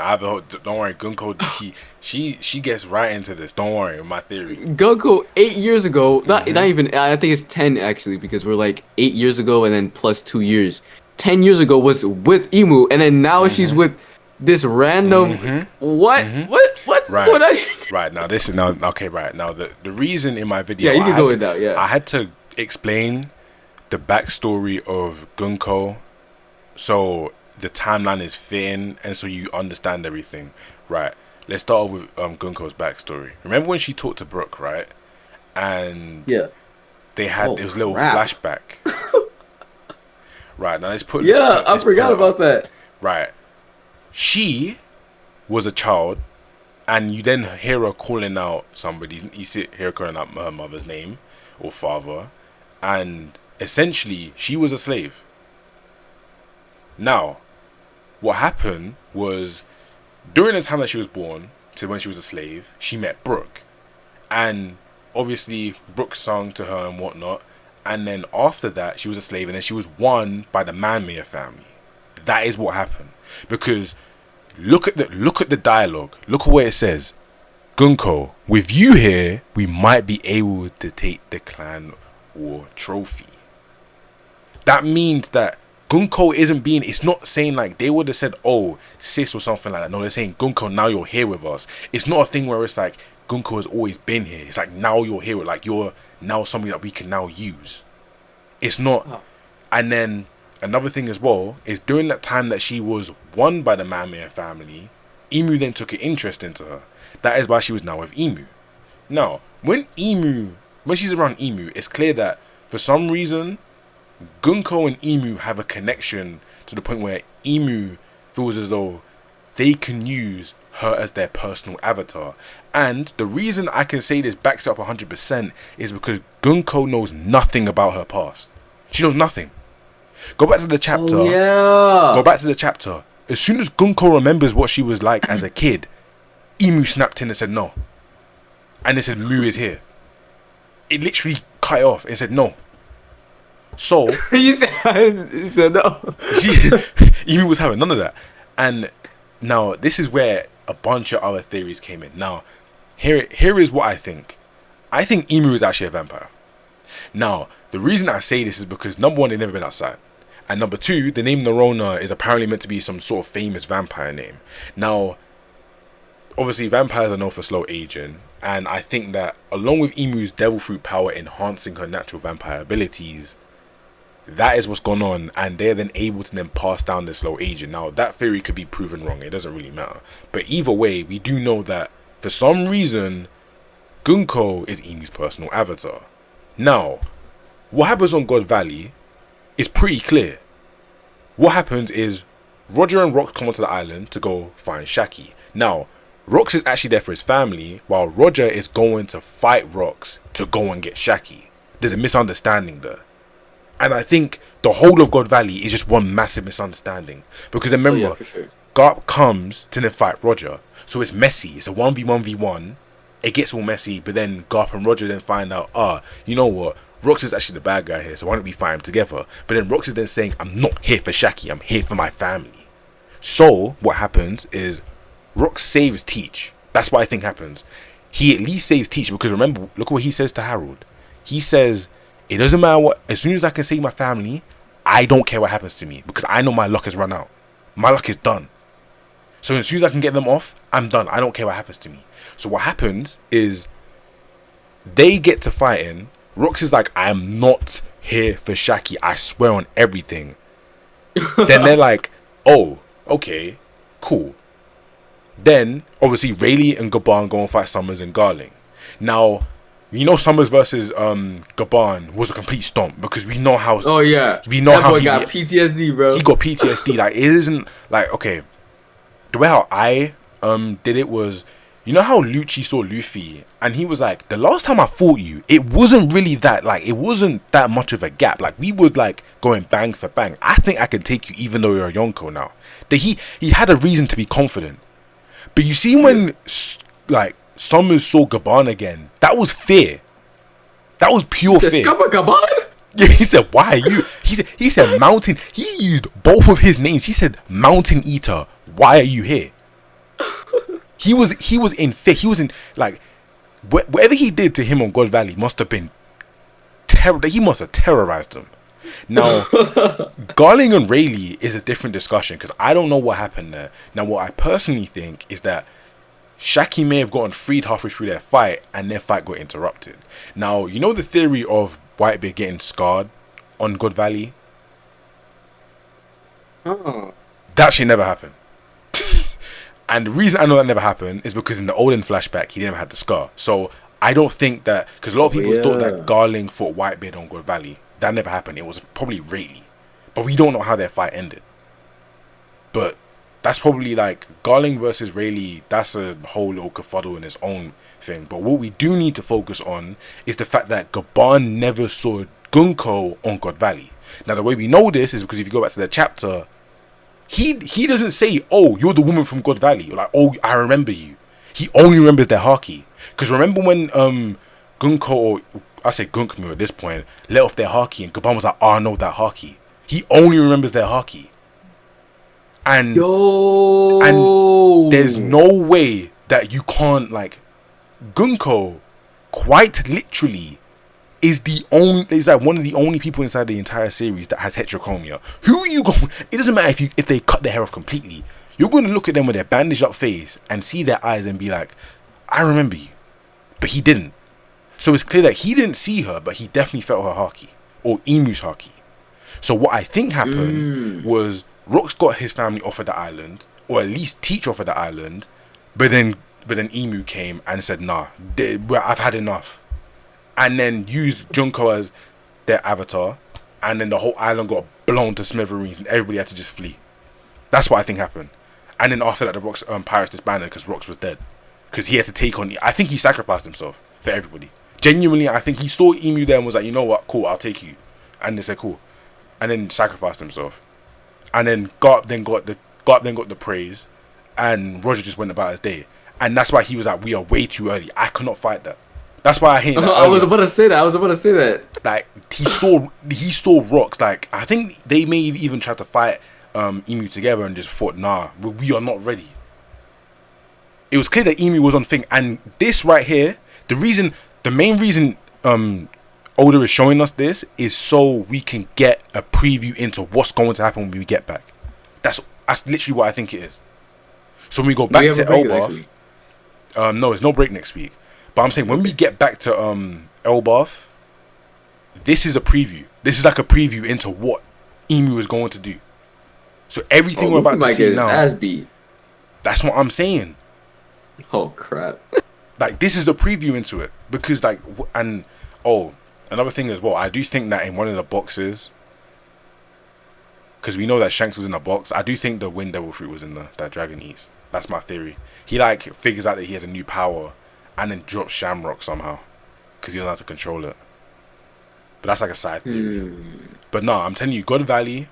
Don't worry, Gunko. She gets right into this. Don't worry, my theory. Gunko 8 years ago. Not even. I think it's 10 actually, because we're like 8 years ago and then plus 2 years. 10 years ago was with Emu, and then now she's with this random. What's Right. going on? Right now, this is now okay. Right now, the reason in my video, Yeah, you can go with that. Yeah. I had to explain the backstory of Gunko, so the timeline is fitting, and so you understand everything. Right. Let's start off with Gunko's backstory. Remember when she talked to Brooke, right? And Yeah. they had it was a little crap. flashback. Right now, let's put. Yeah, I forgot about that. Right. She was a child, and you then hear her calling out somebody. You see her calling out her mother's name or father, and essentially she was a slave. Now, what happened was during the time that she was born to when she was a slave, she met Brooke, and obviously Brooke sung to her and whatnot. And then after that, she was a slave, and then she was won by the Manmere family. That is what happened. Because look at the dialogue. Look at where it says, Gunko, with you here, we might be able to take the clan war trophy. That means that Gunko isn't being. It's not saying like they would have said, oh, sis or something like that. No, they're saying Gunko, now you're here with us. It's not a thing where it's like Gunko has always been here. It's like now you're here. Like you're now something that we can now use. It's not. Oh. And then another thing as well is during that time that she was won by the Manmere family, Emu then took an interest into her. That is why she was now with Emu. Now, when she's around Emu, it's clear that for some reason, Gunko and Emu have a connection to the point where Emu feels as though they can use her as their personal avatar. And the reason I can say this backs up 100% is because Gunko knows nothing about her past. She knows nothing. Go back to the chapter. Oh, yeah. Go back to the chapter. As soon as Gunko remembers what she was like as a kid, Emu snapped in and said no. And they said Mu is here. It literally cut it off and said no. So you said no. Emu was having none of that. And now this is where a bunch of other theories came in. Now, here is what I think. I think Emu is actually a vampire. Now, the reason I say this is because number one, they've never been outside. And number two, the name Nerona is apparently meant to be some sort of famous vampire name. Now, obviously vampires are known for slow aging. And I think that along with Emu's devil fruit power enhancing her natural vampire abilities, that is what's going on, and they're then able to then pass down the slow aging. Now, that theory could be proven wrong. It doesn't really matter. But either way, we do know that for some reason, Gunko is Emu's personal avatar. Now, what happens on God Valley is pretty clear. What happens is Roger and Rox come onto the island to go find Shakky. Now, Rox is actually there for his family, while Roger is going to fight Rox to go and get Shakky. there's a misunderstanding there. And I think the whole of God Valley is just one massive misunderstanding. Because remember, for sure. Garp comes to then fight Roger. So it's messy. It's a 1v1v1. It gets all messy, but then Garp and Roger then find out, you know what? Rox is actually the bad guy here, so why don't we fight him together? But then Rox is then saying, I'm not here for Shakky, I'm here for my family. So what happens is Rox saves Teach. That's what I think happens. He at least saves Teach, because remember, look what he says to Harold. He says, it doesn't matter what, as soon as I can save my family, I don't care what happens to me, because I know my luck has run out. My luck is done. So as soon as I can get them off, I'm done. I don't care what happens to me. So what happens is they get to fighting. Rox is like, I am not here for Shakky. I swear on everything. Then they're like, oh, okay, cool. Then obviously Rayleigh and Gaban go and fight Summers and Garling. Now, you know, Summers versus Gaban was a complete stomp, because we know how. Oh yeah, we know that how boy he got PTSD, bro. He got PTSD. Like, it isn't like, okay. The way how I did it was, you know how Lucci saw Luffy and he was like, the last time I fought you, it wasn't really that, like, it wasn't that much of a gap. Like, we would like going bang for bang. I think I can take you even though you're a Yonko now. That he had a reason to be confident. But you see, when like Summers saw Gaban again, that was fear. That was pure fear. Gaban? Yeah, he said, why are you? He said Mountain. He used both of his names. He said Mountain Eater. Why are you here? He was in fear. He was in, like, whatever he did to him on God Valley must have been terrible. He must have terrorized him. Now, Garling and Rayleigh is a different discussion, because I don't know what happened there. Now, what I personally think is that Shakky may have gotten freed halfway through their fight, and their fight got interrupted. Now, you know the theory of Whitebeard getting scarred on God Valley? Oh. That shit never happened. And the reason I know that never happened is because in the Odin flashback, he never had the scar. So I don't think that, because a lot of people thought that Garling fought Whitebeard on God Valley. That never happened. It was probably Rayleigh. But we don't know how their fight ended. But that's probably like Garling versus Rayleigh. That's a whole little kerfuddle in its own thing. But what we do need to focus on is the fact that Gaban never saw Gunko on God Valley. Now, the way we know this is because if you go back to the chapter, he doesn't say, oh, you're the woman from God Valley. Or like, oh, I remember you. He only remembers their haki. Because remember when Gunko, or I say Gunkmu at this point, let off their haki, and Gaban was like, oh, I know that haki. He only remembers their haki. And there's no way that you can't, like, Gunko quite literally is like one of the only people inside the entire series that has heterochromia. Who are you going? It doesn't matter if they cut their hair off completely. You're going to look at them with their bandaged up face and see their eyes and be like, I remember you. But he didn't. So it's clear that he didn't see her, but he definitely felt her haki, or Emu's haki. So what I think happened was Rox got his family off of the island, or at least Teach off of the island, but then Emu came and said, nah, I've had enough. And then used Junko as their avatar, and then the whole island got blown to smithereens and everybody had to just flee. That's what I think happened. And then after that, the Rox pirates disbanded because Rox was dead. Because he had to take on, I think he sacrificed himself for everybody. Genuinely, I think he saw Emu there and was like, you know what, cool, I'll take you. And they said, cool. And then sacrificed himself. And then Garp then got the praise, and Roger just went about his day. And that's why he was like, we are way too early. I cannot fight that. That's why I hate that. I was about to say that. Like, he saw Rox. Like, I think they may even try to fight Emu together and just thought, nah, we are not ready. It was clear that Emu was on thing, and this right here, the main reason Oda is showing us this is so we can get a preview into what's going to happen when we get back. That's literally what I think it is. So when we go back to Elbaf, no, there's no break next week. But I'm saying when we get back to Elbaf, this is a preview. This is like a preview into what Emu is going to do. So everything we're about to see now, ass beat. That's what I'm saying. Oh crap! Like, this is a preview into it, because like, and another thing as well, I do think that in one of the boxes, because we know that Shanks was in a box, I do think the Wind Devil fruit was in that Dragon Eats. That's my theory. He like figures out that he has a new power, and then drops Shamrock somehow, because he doesn't have to control it. But that's like a side theory. Hmm. But no, I'm telling you, God Valley,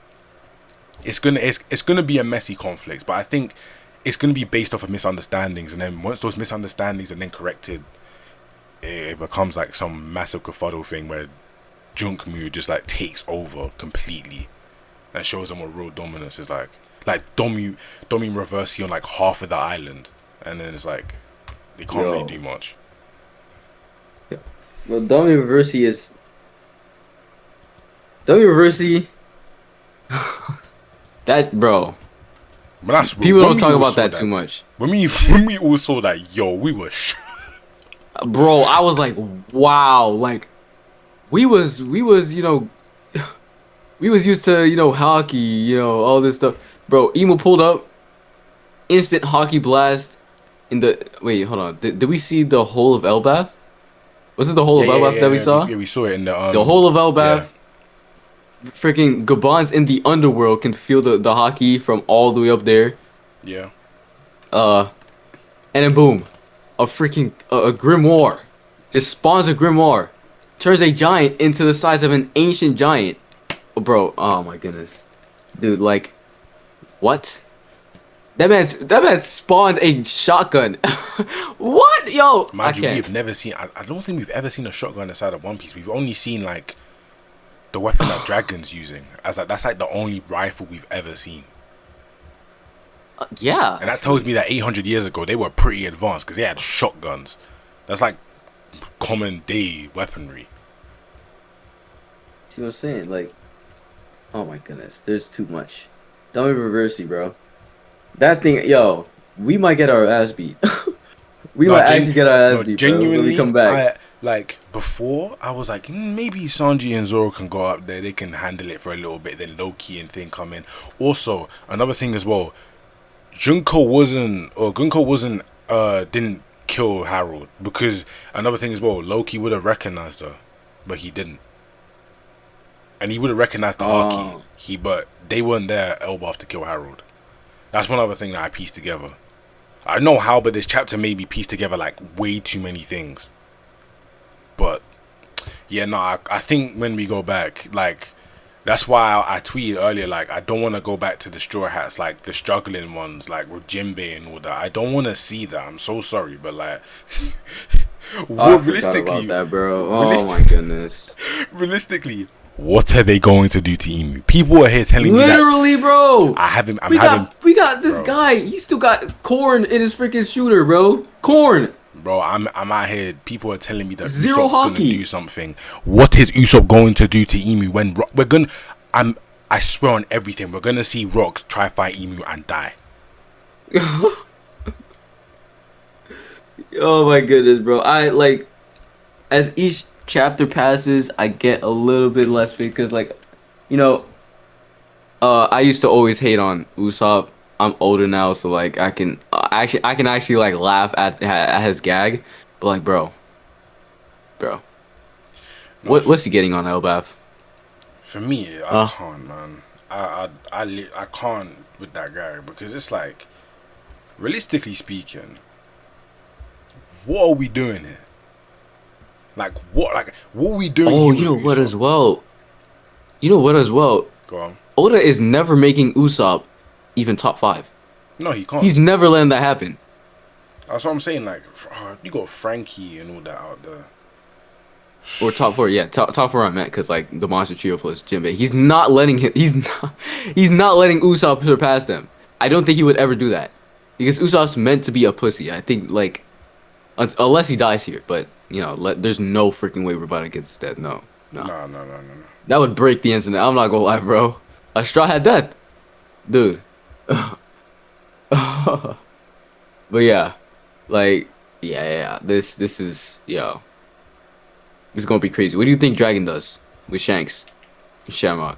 it's gonna be a messy conflict. But I think it's gonna be based off of misunderstandings, and then once those misunderstandings are then corrected, it becomes like some massive kerfuddle thing where Junkmu just like takes over completely and shows them what real dominance is like. Like Domi Reversi on like half of the island, and then it's like they can't really do much. Yeah. Well, Domi Reversi. That bro. But that's People don't talk about that too much. When we all saw that, yo, we were bro, I was like, wow, like we was we was used to hockey, all this stuff. Bro, Emo pulled up, instant hockey blast in the wait, hold on. Did we see the whole of Elbath? Was it the whole of Elbath that we saw? Yeah, we saw it in the whole of Elbath. Yeah. Freaking Gabans in the underworld can feel the hockey from all the way up there. Yeah. And then boom, a freaking a grimoire just spawns a grimoire, turns a giant into the size of an ancient giant. Bro, oh my goodness, dude, like, what? That man spawned a shotgun. What, yo? Mind you, we've never seen. I don't think we've ever seen a shotgun inside of One Piece. We've only seen like the weapon that Dragon's using. As like that's like the only rifle we've ever seen. Yeah. And that tells me that 800 years ago they were pretty advanced because they had shotguns. That's like common day weaponry. See what I'm saying? Like, oh my goodness, there's too much. Dummy Reversi, bro. That thing, yo, we might get our ass beat. we might actually get our ass beat, genuinely, bro, when we come back. Like, before, I was like, maybe Sanji and Zoro can go up there. They can handle it for a little bit. Then Loki and thing come in. Also, another thing as well, Gunko didn't kill Harold. Because, another thing as well, Loki would have recognized her. But he didn't. And he would have recognized the Haki. But they weren't there at Elbaf to kill Harold. That's one other thing that I pieced together. I don't know how, but this chapter made me piece together like way too many things. But yeah, no, I think when we go back, like, that's why I tweeted earlier, like, I don't want to go back to the Straw Hats, like the struggling ones, like with Jinbei and all that. I don't want to see that. I'm so sorry, but like, I forgot about that, bro. Oh my goodness. Realistically, what are they going to do to Emu? People are here telling me that. Literally, bro. We got this guy. He still got corn in his freaking shooter, bro. Corn. Bro, I'm out here. People are telling me that Zero Usopp's hockey gonna do something. What is Usopp going to do to Emu when we're gonna? I swear on everything. We're gonna see Rocks try fight Emu and die. Oh my goodness, bro. I like as each chapter passes, I get a little bit less because, like, I used to always hate on Usopp. I'm older now, so like I can actually like laugh at his gag, but like, bro, what's he getting on Elbaf? For me, I can't, man. I can't with that guy because it's like, realistically speaking, what are we doing here? Like what are we doing? Oh, you know what as well? Go on. Oda is never making Usopp even top 5. No, he can't. He's never letting that happen. That's what I'm saying. Like, you got Frankie and all that out there. Or top 4, yeah, top 4 I meant, because like the Monster Trio plus Jinbei. He's not letting him. He's not letting Usopp surpass them. I don't think he would ever do that, because Usopp's meant to be a pussy. I think, like, unless he dies here, but there's no freaking way we're about to get this death. No. No. That would break the internet. I'm not gonna lie, bro. A straw hat death, dude. But yeah, like, yeah. This is, it's gonna be crazy. What do you think Dragon does with Shanks and Shamrock?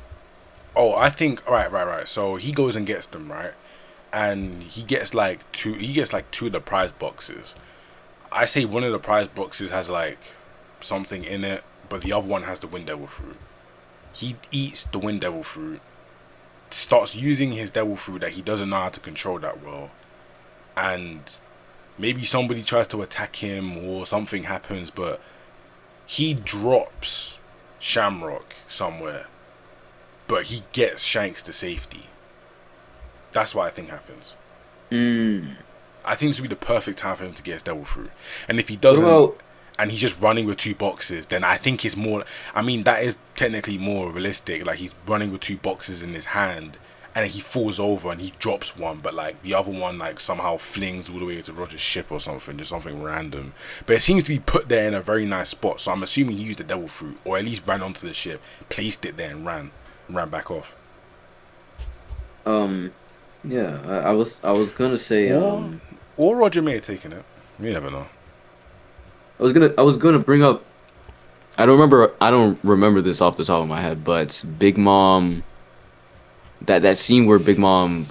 Oh, I think right. So he goes and gets them, right, and he gets like two of the prize boxes. I say one of the prize boxes has like something in it, but the other one has the Wind Devil fruit. He eats the Wind Devil fruit, starts using his Devil fruit that he doesn't know how to control that well, and maybe somebody tries to attack him or something happens, but he drops Shamrock somewhere, but he gets Shanks to safety. That's what I think happens. I think this would be the perfect time for him to get his devil fruit. And if he doesn't, and he's just running with 2 boxes, then I think it's more. I mean, that is technically more realistic. Like, he's running with 2 boxes in his hand, and he falls over and he drops one, but like the other one like somehow flings all the way to Roger's ship or something, just something random. But it seems to be put there in a very nice spot. So I'm assuming he used the devil fruit, or at least ran onto the ship, placed it there, and ran back off. Yeah, I was gonna say or Roger may have taken it. You never know. I was gonna bring up. I don't remember this off the top of my head, but Big Mom. That scene where Big Mom.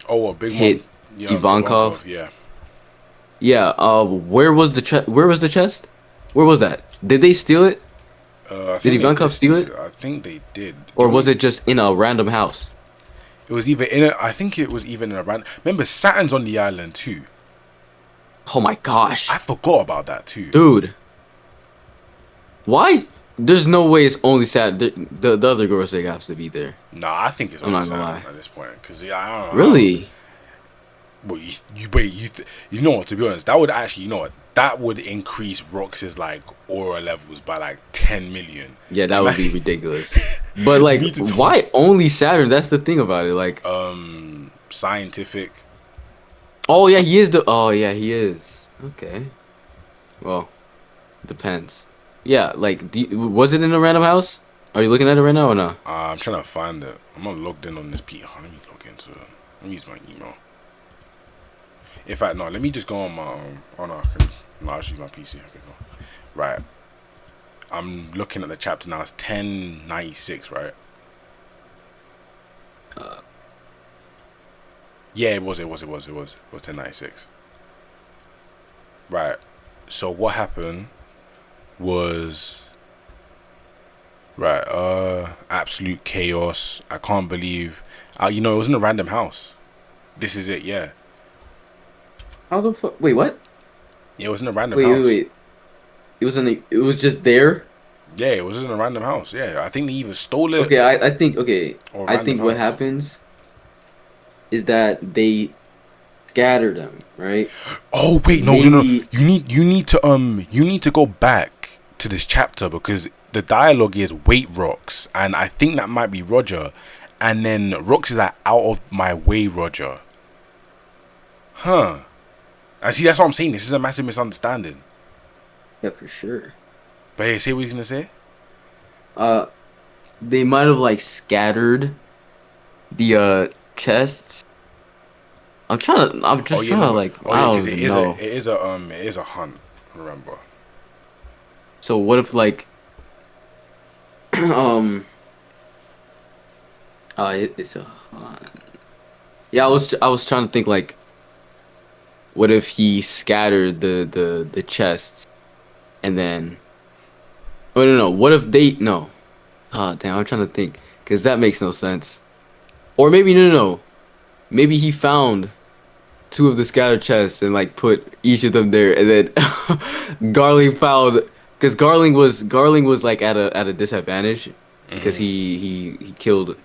Oh, Big hit Mom. Yeah, Ivankov. Yeah. Yeah. Where was the chest? Where was the chest? Where was that? Did they steal it? Did Ivankov steal it? I think they did. Or was it just in a random house? It was either in a. I think it was even in a random. Remember, Saturn's on the island too. Oh my gosh! I forgot about that too, dude. Why? There's no way it's only Saturn. The other Gorosei has to be there. Nah, I think it's only Saturn at this point. Cause yeah, I don't know. Really? Well, you know what? To be honest, that would actually, you know what? That would increase Rox's like aura levels by like 10 million. Yeah, that would be ridiculous. But like, why only Saturn? That's the thing about it. Like, scientific. Oh yeah, he is the. Oh yeah, he is. Okay. Well, depends. Yeah, like, was it in a random house? Are you looking at it right now or not? I'm trying to find it. I'm not logged in on this P. Let me log into it. Let me use my email. In fact, no. Let me just go on my. Oh no, I'll just use my PC. Okay, go. Right. I'm looking at the chapter now. It's 1096, right? Yeah, it was 1096. Right. So what happened was absolute chaos. I can't believe it was in a random house. This is it, yeah. How the fuck? Wait, what? Yeah, it was in a random house. Wait. It was just there? Yeah, it was in a random house. Yeah, I think they either stole it. Okay, I think what happens is that they scatter them, right? Oh wait, no. You need to go back to this chapter because the dialogue is wait Rox, and I think that might be Roger, and then Rox is like out of my way, Roger. Huh. I see. That's what I'm saying. This is a massive misunderstanding. Yeah, for sure. But hey, say what you're gonna say. They might have like scattered the chests. I'm just trying to I don't know. It is a hunt. Remember. So what if like it's a hunt. Yeah, I was trying to think like, what if he scattered the chests, and then, oh no, what if they no, damn, I'm trying to think because that makes no sense, or maybe no, maybe he found 2 of the scattered chests and like put each of them there, and then Garling found, because Garling was like at a disadvantage because he killed,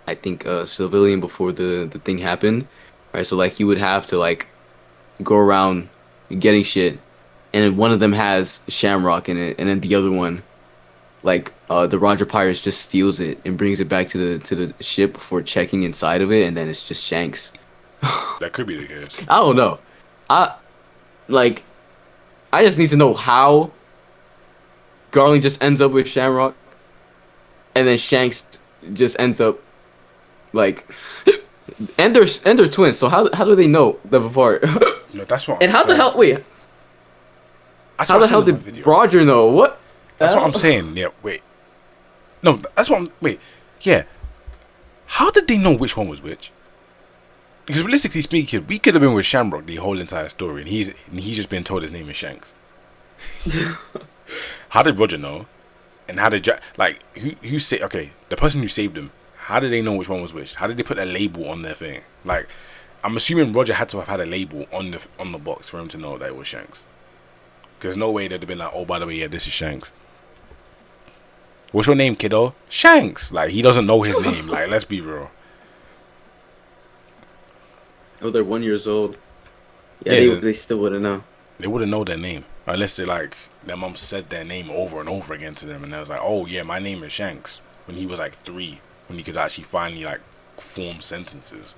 I think, a civilian before the thing happened, right? So like he would have to like go around getting shit, and then one of them has Shamrock in it, and then the other one, like the Roger Pirates, just steals it and brings it back to the ship before checking inside of it, and then it's just Shanks. That could be the case. I don't know. I just need to know how Garling just ends up with Shamrock, and then Shanks just ends up like, and they're twins. So how do they know them apart? No, that's what. And how the hell? Wait. How the hell did Roger know? What? That's what I'm saying. Yeah. Wait. No, that's what I'm. Wait. Yeah. How did they know which one was which? Because realistically speaking, we could have been with Shamrock the whole entire story, and he's just been told his name is Shanks. How did Roger know? And how did who say okay? The person who saved him. How did they know which one was which? How did they put a label on their thing? Like, I'm assuming Roger had to have had a label on the box for him to know that it was Shanks. Because no way they'd have been like, oh, by the way, yeah, this is Shanks. What's your name, kiddo? Shanks. Like, he doesn't know his name. Like, let's be real. Oh, they're 1 year old. Yeah, Yeah, they still wouldn't know. they wouldn't know their name unless they like their mom said their name over and over again to them, and they was like, "Oh yeah, my name is Shanks." When he was like 3, when he could actually finally like form sentences.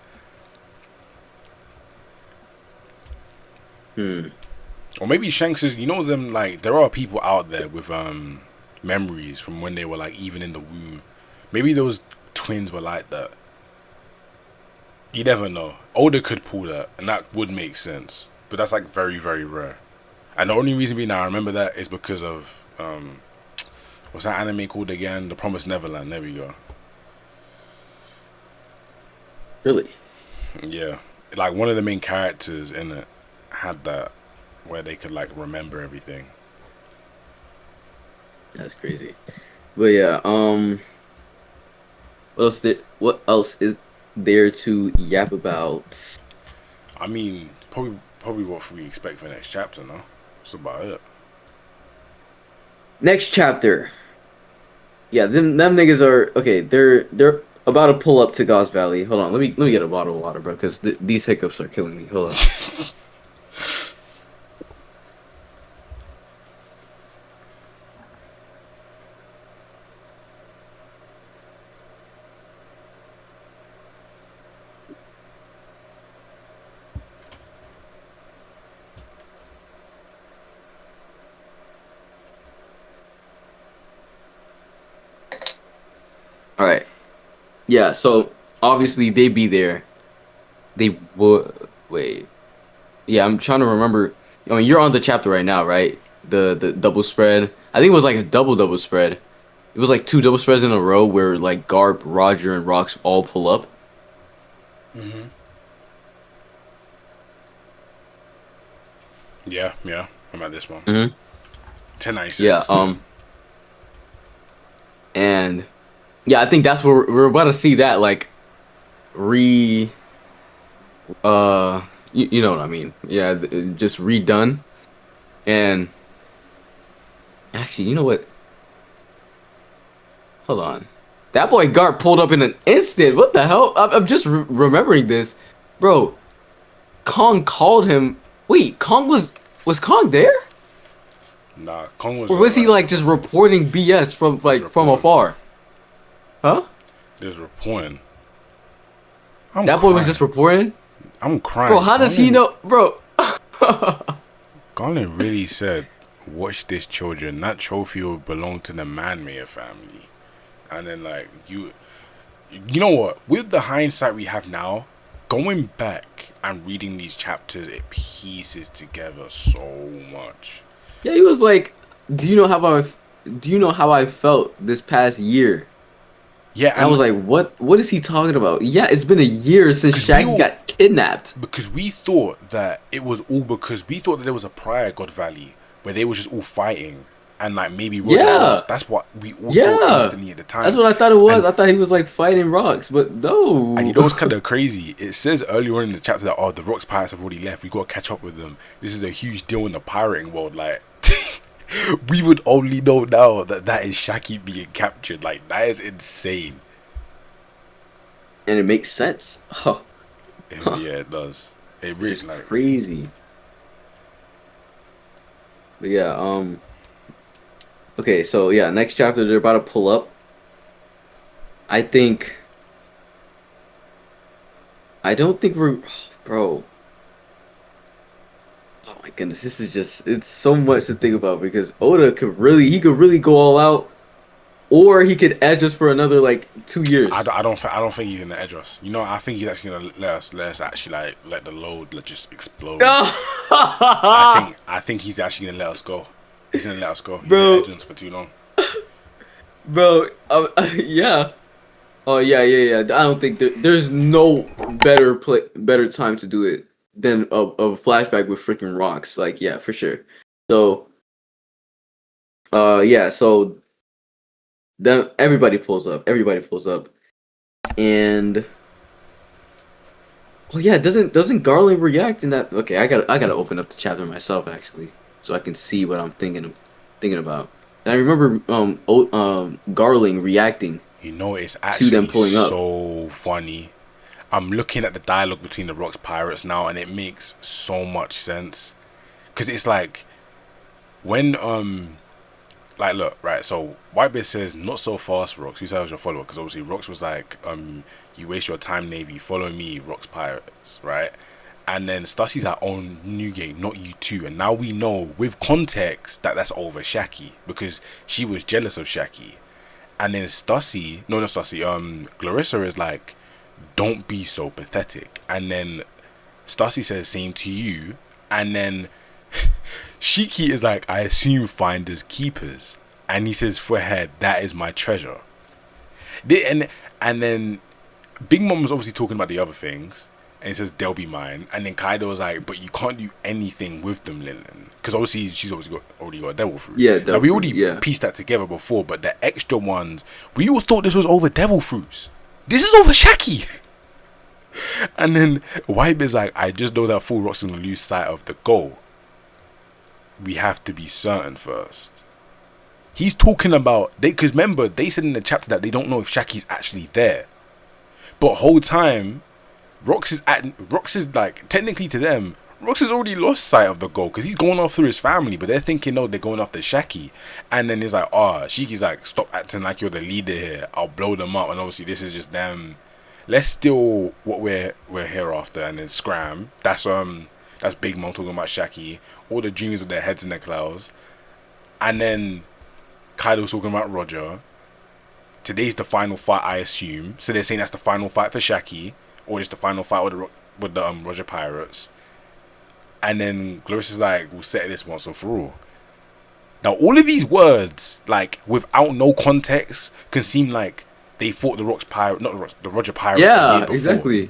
Or maybe Shanks is, you know, them like there are people out there with memories from when they were like even in the womb. Maybe those twins were like that. You never know. Oda could pull that, and that would make sense. But that's like very, very rare. And the only reason being I remember that is because of what's that anime called again? The Promised Neverland. There we go. Really? Yeah, like one of the main characters in it had that, where they could like remember everything. That's crazy. But yeah, what else is there to yap about? I mean, probably what we expect for next chapter. No, that's about it. Next chapter. Yeah, them niggas are okay. They're about to pull up to Gauze Valley. Hold on, let me get a bottle of water, bro, because these hiccups are killing me. Hold on. All right. Yeah. So obviously they be there. They would wait. Yeah, I'm trying to remember. I mean, you're on the chapter right now, right? The double spread. I think it was like a double spread. It was like 2 double spreads in a row where like Garp, Roger, and Rox all pull up. Yeah. I'm at this one. 1096. Yeah. And yeah, I think that's where we're about to see that like you know what I mean. Yeah, just redone. And actually, you know what? Hold on. That boy Garp pulled up in an instant. What the hell? I'm just remembering this. Bro, Kong called him. Wait, was Kong there? Nah, Kong was. Or was he like just reporting BS from from afar? Huh? There's reporting. That boy was just reporting? I'm crying. Bro, how does he know? Bro. Garland really said, "Watch this, children. That trophy will belong to the Manmayer family." And then like you know what? With the hindsight we have now, going back and reading these chapters, it pieces together so much. Yeah, he was like, do you know how I felt this past year? Yeah, and I was like, what is he talking about? Yeah, it's been a year since Shaggy got kidnapped. Because we thought that it was all because we thought that there was a prior God Valley where they were just all fighting and like maybe Roger lost. That's what we all thought instantly at the time. That's what I thought it was. I thought he was like fighting rocks, but no. And you know what's kind of crazy? It says earlier on in the chapter that the Rocks pirates have already left. We got to catch up with them. This is a huge deal in the pirating world. Like we would only know now that is Shakky being captured. Like that is insane. And it makes sense. Huh. Yeah, it does. It really is like crazy. But yeah, okay, so yeah, next chapter they're about to pull up. I don't think we're, bro. Oh my goodness, this is it's so much to think about because Oda could really go all out, or he could edge us for another like 2 years. I don't think he's gonna edge us. You know, I think he's actually gonna let us actually like let the load just explode. I think he's actually gonna let us go. He's gonna let us go. He's been edging us for too long. Bro, yeah. Oh yeah. I don't think there's no better time to do it than a flashback with freaking rocks. Like yeah, for sure. So, yeah. So then everybody pulls up, and oh yeah, doesn't Garling react in that? Okay, I gotta open up the chapter myself actually, so I can see what I'm thinking about. And I remember Garling reacting You know, it's to them actually pulling up. so funny. I'm looking at the dialogue between the Rocks pirates now, and it makes so much sense. Cause it's like when like look right. So Whitebeard says, "Not so fast, Rocks. You said I was your follower." Because obviously Rocks was like, "You waste your time, Navy. Follow me, Rocks pirates." Right. And then Stussy's our own new game, not you too. And now we know with context that that's over Shakky because she was jealous of Shakky. And then Stussy, no, not Stussy, Clarissa is like, don't be so pathetic. And then Stussy says, same to you. And then Shiki is like, I assume finders keepers. And he says, for her, that is my treasure. And then Big Mom was obviously talking about the other things. And he says, they'll be mine. And then Kaido was like, but you can't do anything with them, Lilin. Because obviously, she's already got devil fruit. Yeah, Now, we fruit, already yeah. pieced that together before, but the extra ones, we all thought this was over devil fruits. This is over Shakky. And then Whitebeard's like, I just know that Full Rock's going to lose sight of the goal. We have to be certain first. He's talking about, because remember, they said in the chapter that they don't know if Shakky's actually there. But whole time, Rox is like, technically to them, Rox has already lost sight of the goal because he's going off through his family, but they're thinking, no, they're going after Shakky. And then he's like, Shiki's like, stop acting like you're the leader here. I'll blow them up. And obviously, this is just them. Let's steal what we're here after and then scram. That's Big Mom talking about Shakky. All the dreams with their heads in the clouds. And then Kaido's talking about Roger. Today's the final fight, I assume. So they're saying that's the final fight for Shakky. Or just the final fight with the Roger Pirates. And then Clarissa's like, we'll settle this once and for all. Now, all of these words, like, without no context, can seem like they fought the Roger Pirates the year before. Exactly.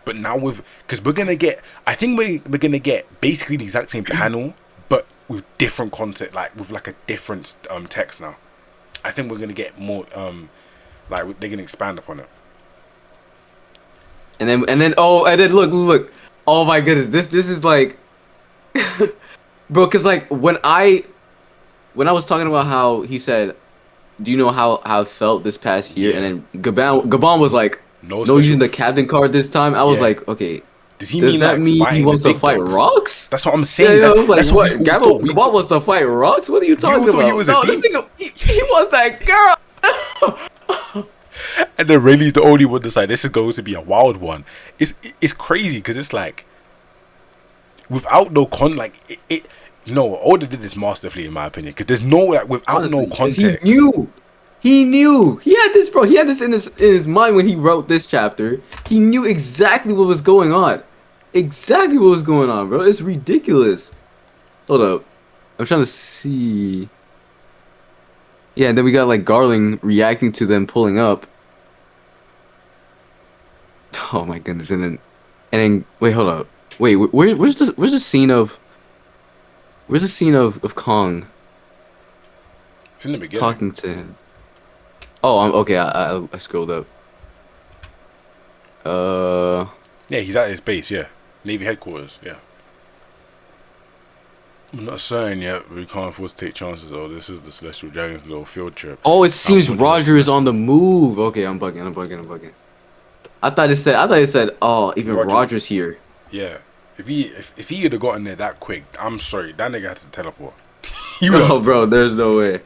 But now because we're going to get, I think we're going to get basically the exact same panel, but with different content, like, with, like, a different text now. I think we're going to get more, like, they're going to expand upon it. And then look. Oh my goodness, this is like, bro, cause like when I was talking about how he said, do you know how I felt this past year? Yeah. And then Gaban was like, no using the captain card this time. I was like, okay, does that mean he wants to fight Rocks? That's what I'm saying. Yeah, I was like, what? Gaban wants to fight Rocks? What are you talking about? No, this nigga, he wants that girl. And then Rayleigh's the only one to decide this is going to be a wild one. It's crazy because it's like without no Oda did this masterfully in my opinion because there's no like without honestly, no context. He knew he had this, bro. He had this in his mind when he wrote this chapter. He knew exactly what was going on, bro. It's ridiculous. Hold up, I'm trying to see. Yeah, and then we got like Garling reacting to them pulling up. Oh my goodness! And then wait, hold up. Wait, where's the scene of Kong? It's in the beginning. Talking to him. Oh, okay. I scrolled up. Yeah, he's at his base. Yeah, Navy headquarters. Yeah. I'm not certain yet. We can't afford to take chances. Oh, this is the Celestial Dragon's little field trip. Oh, it seems Roger is on the move. Okay, I'm bugging. I thought it said. Oh, even Roger's here. Yeah. If he had gotten there that quick, I'm sorry, that nigga had to teleport. No, bro, there's no way.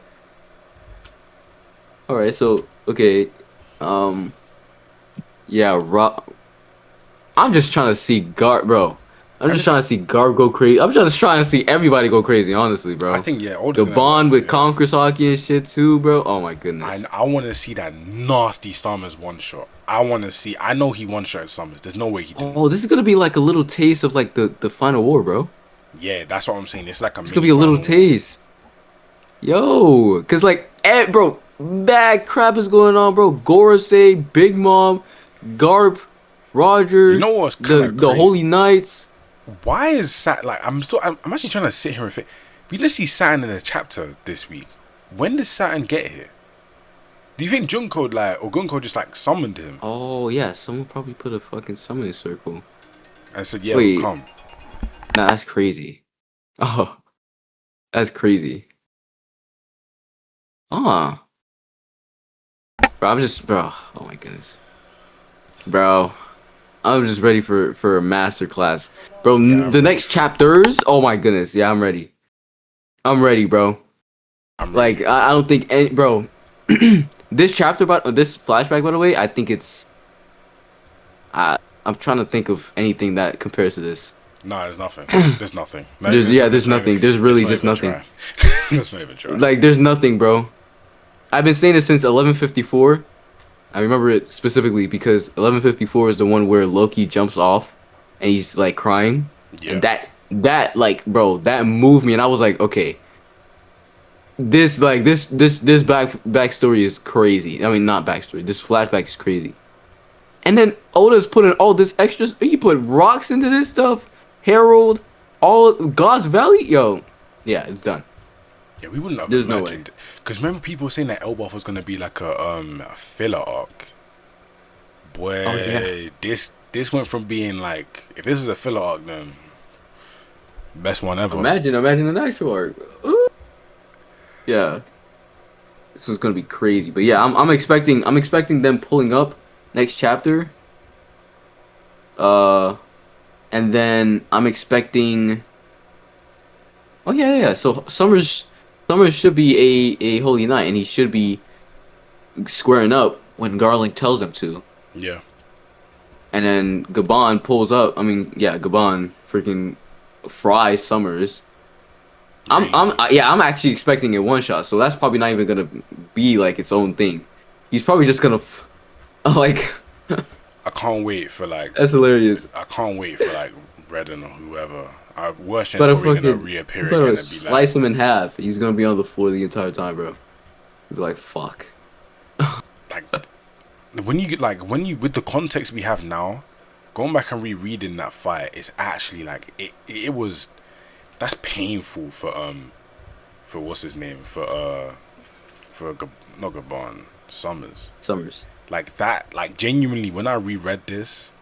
All right, so okay, yeah, I'm just trying to see Garp, bro. I'm just trying to see Garp go crazy. I'm just trying to see everybody go crazy, honestly, bro. I think the bond with Conquerosaki and shit too, bro. Oh my goodness. I want to see that nasty Summers one shot. I know he one shot Summers. There's no way he didn't. Oh, this is gonna be like a little taste of like the final war, bro. Yeah, that's what I'm saying. It's like it's gonna be a little taste. Yo, cause like, bro, bad crap is going on, bro. Gorosei, Big Mom, Garp, Roger. You know what's the Holy Knights. Why is I'm actually trying to sit here and think. We didn't see Saturn in a chapter this week. When did Saturn get here? Do you think Junko or Gunko just like summoned him? Oh yeah, someone probably put a fucking summoning circle and said, "Yeah, we'll come." Nah, that's crazy. Oh, that's crazy. Ah, bro, I'm just, bro. Oh my goodness, bro. I'm just ready for a master class, bro. Yeah, The next chapters. Oh my goodness, yeah, I'm ready. I'm ready, bro. I'm Like ready. I don't think any, bro. This chapter about this flashback, by the way, I think it's. I'm trying to think of anything that compares to this. No, there's nothing. There's nothing. No, There's nothing. There's let's really not just even nothing. try. Let's not even try. Like there's nothing, bro. I've been saying this since 1154. I remember it specifically because 1154 is the one where Loki jumps off and he's like crying, Yeah. and that like, bro, that moved me, and I was like, okay, this backstory is crazy. I mean, not backstory. This flashback is crazy. And then Oda's putting all this extras. You put rocks into this stuff, Herald, all God's Valley, yo, yeah, it's done. Yeah, we wouldn't have There's no way. imagined. Because remember people were saying that Elbaf was gonna be like a filler arc. Boy, Oh, yeah. this went from being like, if this is a filler arc, then best one ever. Imagine an actual arc. Ooh. Yeah, this was gonna be crazy. But yeah, I'm expecting them pulling up next chapter. And then I'm expecting. Oh yeah. So Summers should be a holy knight, and he should be squaring up when Garling tells him to. Yeah. And then Gaban pulls up. I mean, yeah, Gaban freaking fries Summers. I'm actually expecting a one shot, so that's probably not even gonna be like its own thing. He's probably just gonna like. I can't wait for like. That's hilarious. I can't wait for like Redden or whoever. Worst chance But probably gonna reappear again and be slice like. him in half. He's gonna be on the floor the entire time, bro. Be like, fuck. Like when you get like when you with the context we have now, going back and rereading that fight, it's actually like it was. That's painful for what's his name not Gaban, Summers. Like that, like genuinely, when I reread this,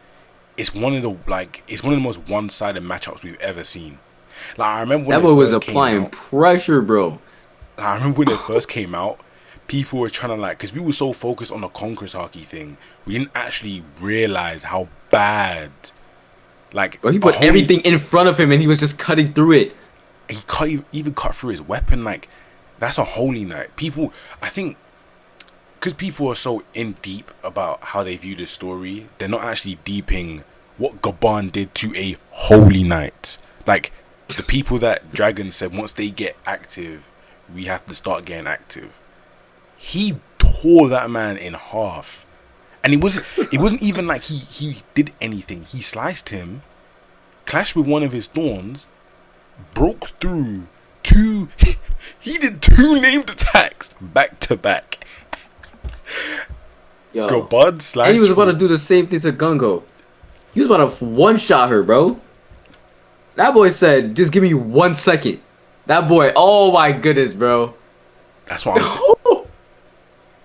it's one of the most one-sided matchups we've ever seen. Like I remember when That boy was first came applying out, pressure, bro. I remember when it first came out, people were trying to like, because we were so focused on the Conqueror's Haki thing, we didn't actually realize how bad. Like, Bro, he put everything in front of him and he was just cutting through it. He can't even cut through his weapon. Like, that's a holy knight. People, I think, because people are so in deep about how they view the story, they're not actually deeping what Gaban did to a holy knight. Like, the people that Dragon said once they get active, we have to start getting active. He tore that man in half. And it wasn't even like he did anything. He sliced him, clashed with one of his thorns, broke through two. He did two named attacks back to back. Yo. Gaban sliced. And he was about to do the same thing to Gungo. He was about to one-shot her, bro. That boy said, just give me 1 second. That boy, oh my goodness, bro. That's what I'm saying.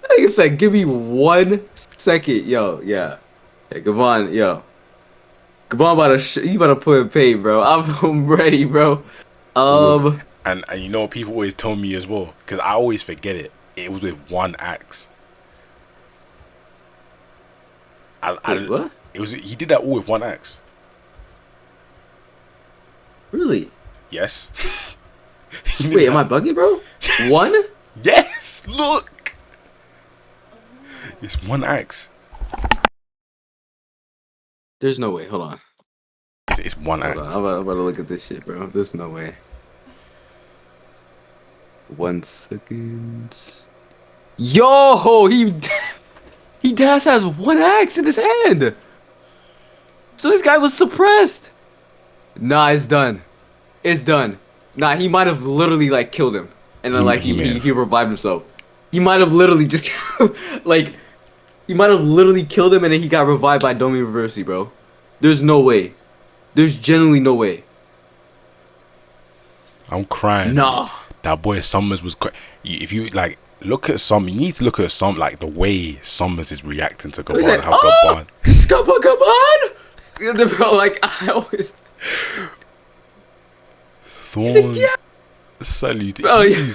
That nigga said, give me 1 second. Yo, yeah. Hey, Gaban, yo. Gaban you about to put in pain, bro. I'm ready, bro. And you know what people always tell me as well, because I always forget it. It was with one axe. Wait, what? He did that all with one axe. Really? Yes. Wait, am I bugging, bro? Yes. One? Yes, look. It's one axe. There's no way. Hold on. It's one axe. I'm about to look at this shit, bro. There's no way. 1 second. Yo, he has one axe in his hand. So this guy was suppressed. Nah, it's done. It's done. Nah, he might have literally like killed him, and then like he revived himself. He might have literally just like he might have literally killed him, and then he got revived by Domi Reversi, bro. There's no way. There's genuinely no way. I'm crying. Nah. That boy Summers was if you like look at you need to look at like the way Summers is reacting to Gaban. Like, How Gaban. Gaban. Bro, like I always. Thorn. Yeah. Salute. Bro, He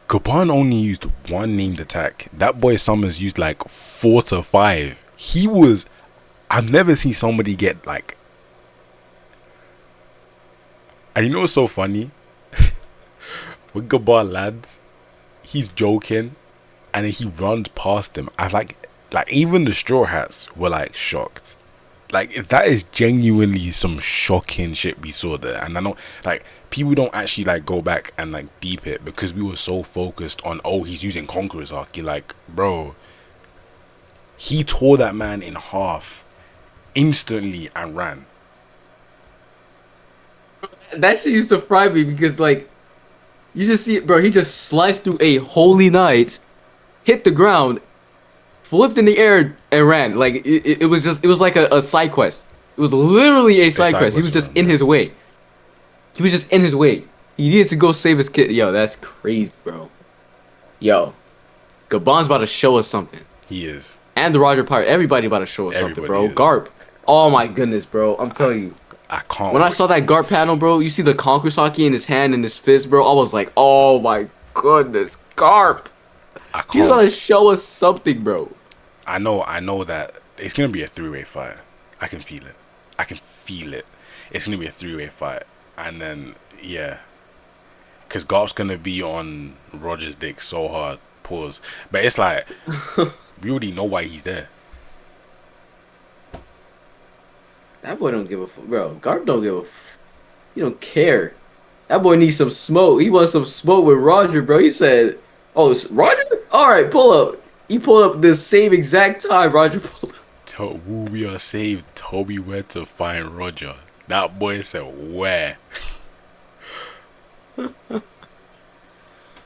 Gaban only used one named attack. That boy Summers used like 4 to 5. I've never seen somebody get like. And you know what's so funny? With Gaban lads, he's joking, and then he runs past him. I like even the Straw Hats were like shocked. Like that is genuinely some shocking shit we saw there. And I know like people don't actually like go back and like deep it because we were so focused on, oh, he's using Conqueror's Haki. Like, bro, he tore that man in half instantly and ran. That shit used to fry me because like you just see it, bro. He just sliced through a holy knight, hit the ground, flipped in the air, and ran. Like it was like a side quest. It was literally a side quest. He was just in his way. He was just in his way. He needed to go save his kid. Yo, that's crazy, bro. Yo, Gaban's about to show us something. He is. And the Roger Pirate. Everybody about to show us something, bro. Garp. Oh my goodness, bro. I'm telling you. I can't. When I saw that Garp panel, bro, you see the Conqueror's Haki in his hand and his fist, bro. I was like, oh my goodness, Garp. He's gonna show us something, bro. I know that it's gonna be a 3-way fight. I can feel it. It's gonna be a 3-way fight, and then yeah, because Garp's gonna be on Roger's dick so hard. Pause. But it's like we already know why he's there. That boy don't give a fuck, bro. Garp don't give a he don't care. That boy needs some smoke. He wants some smoke with Roger, bro. He said, oh, it's Roger? Alright, pull up. He pulled up the same exact time Roger pulled up. We are saved. Toby where to find Roger. That boy said, where?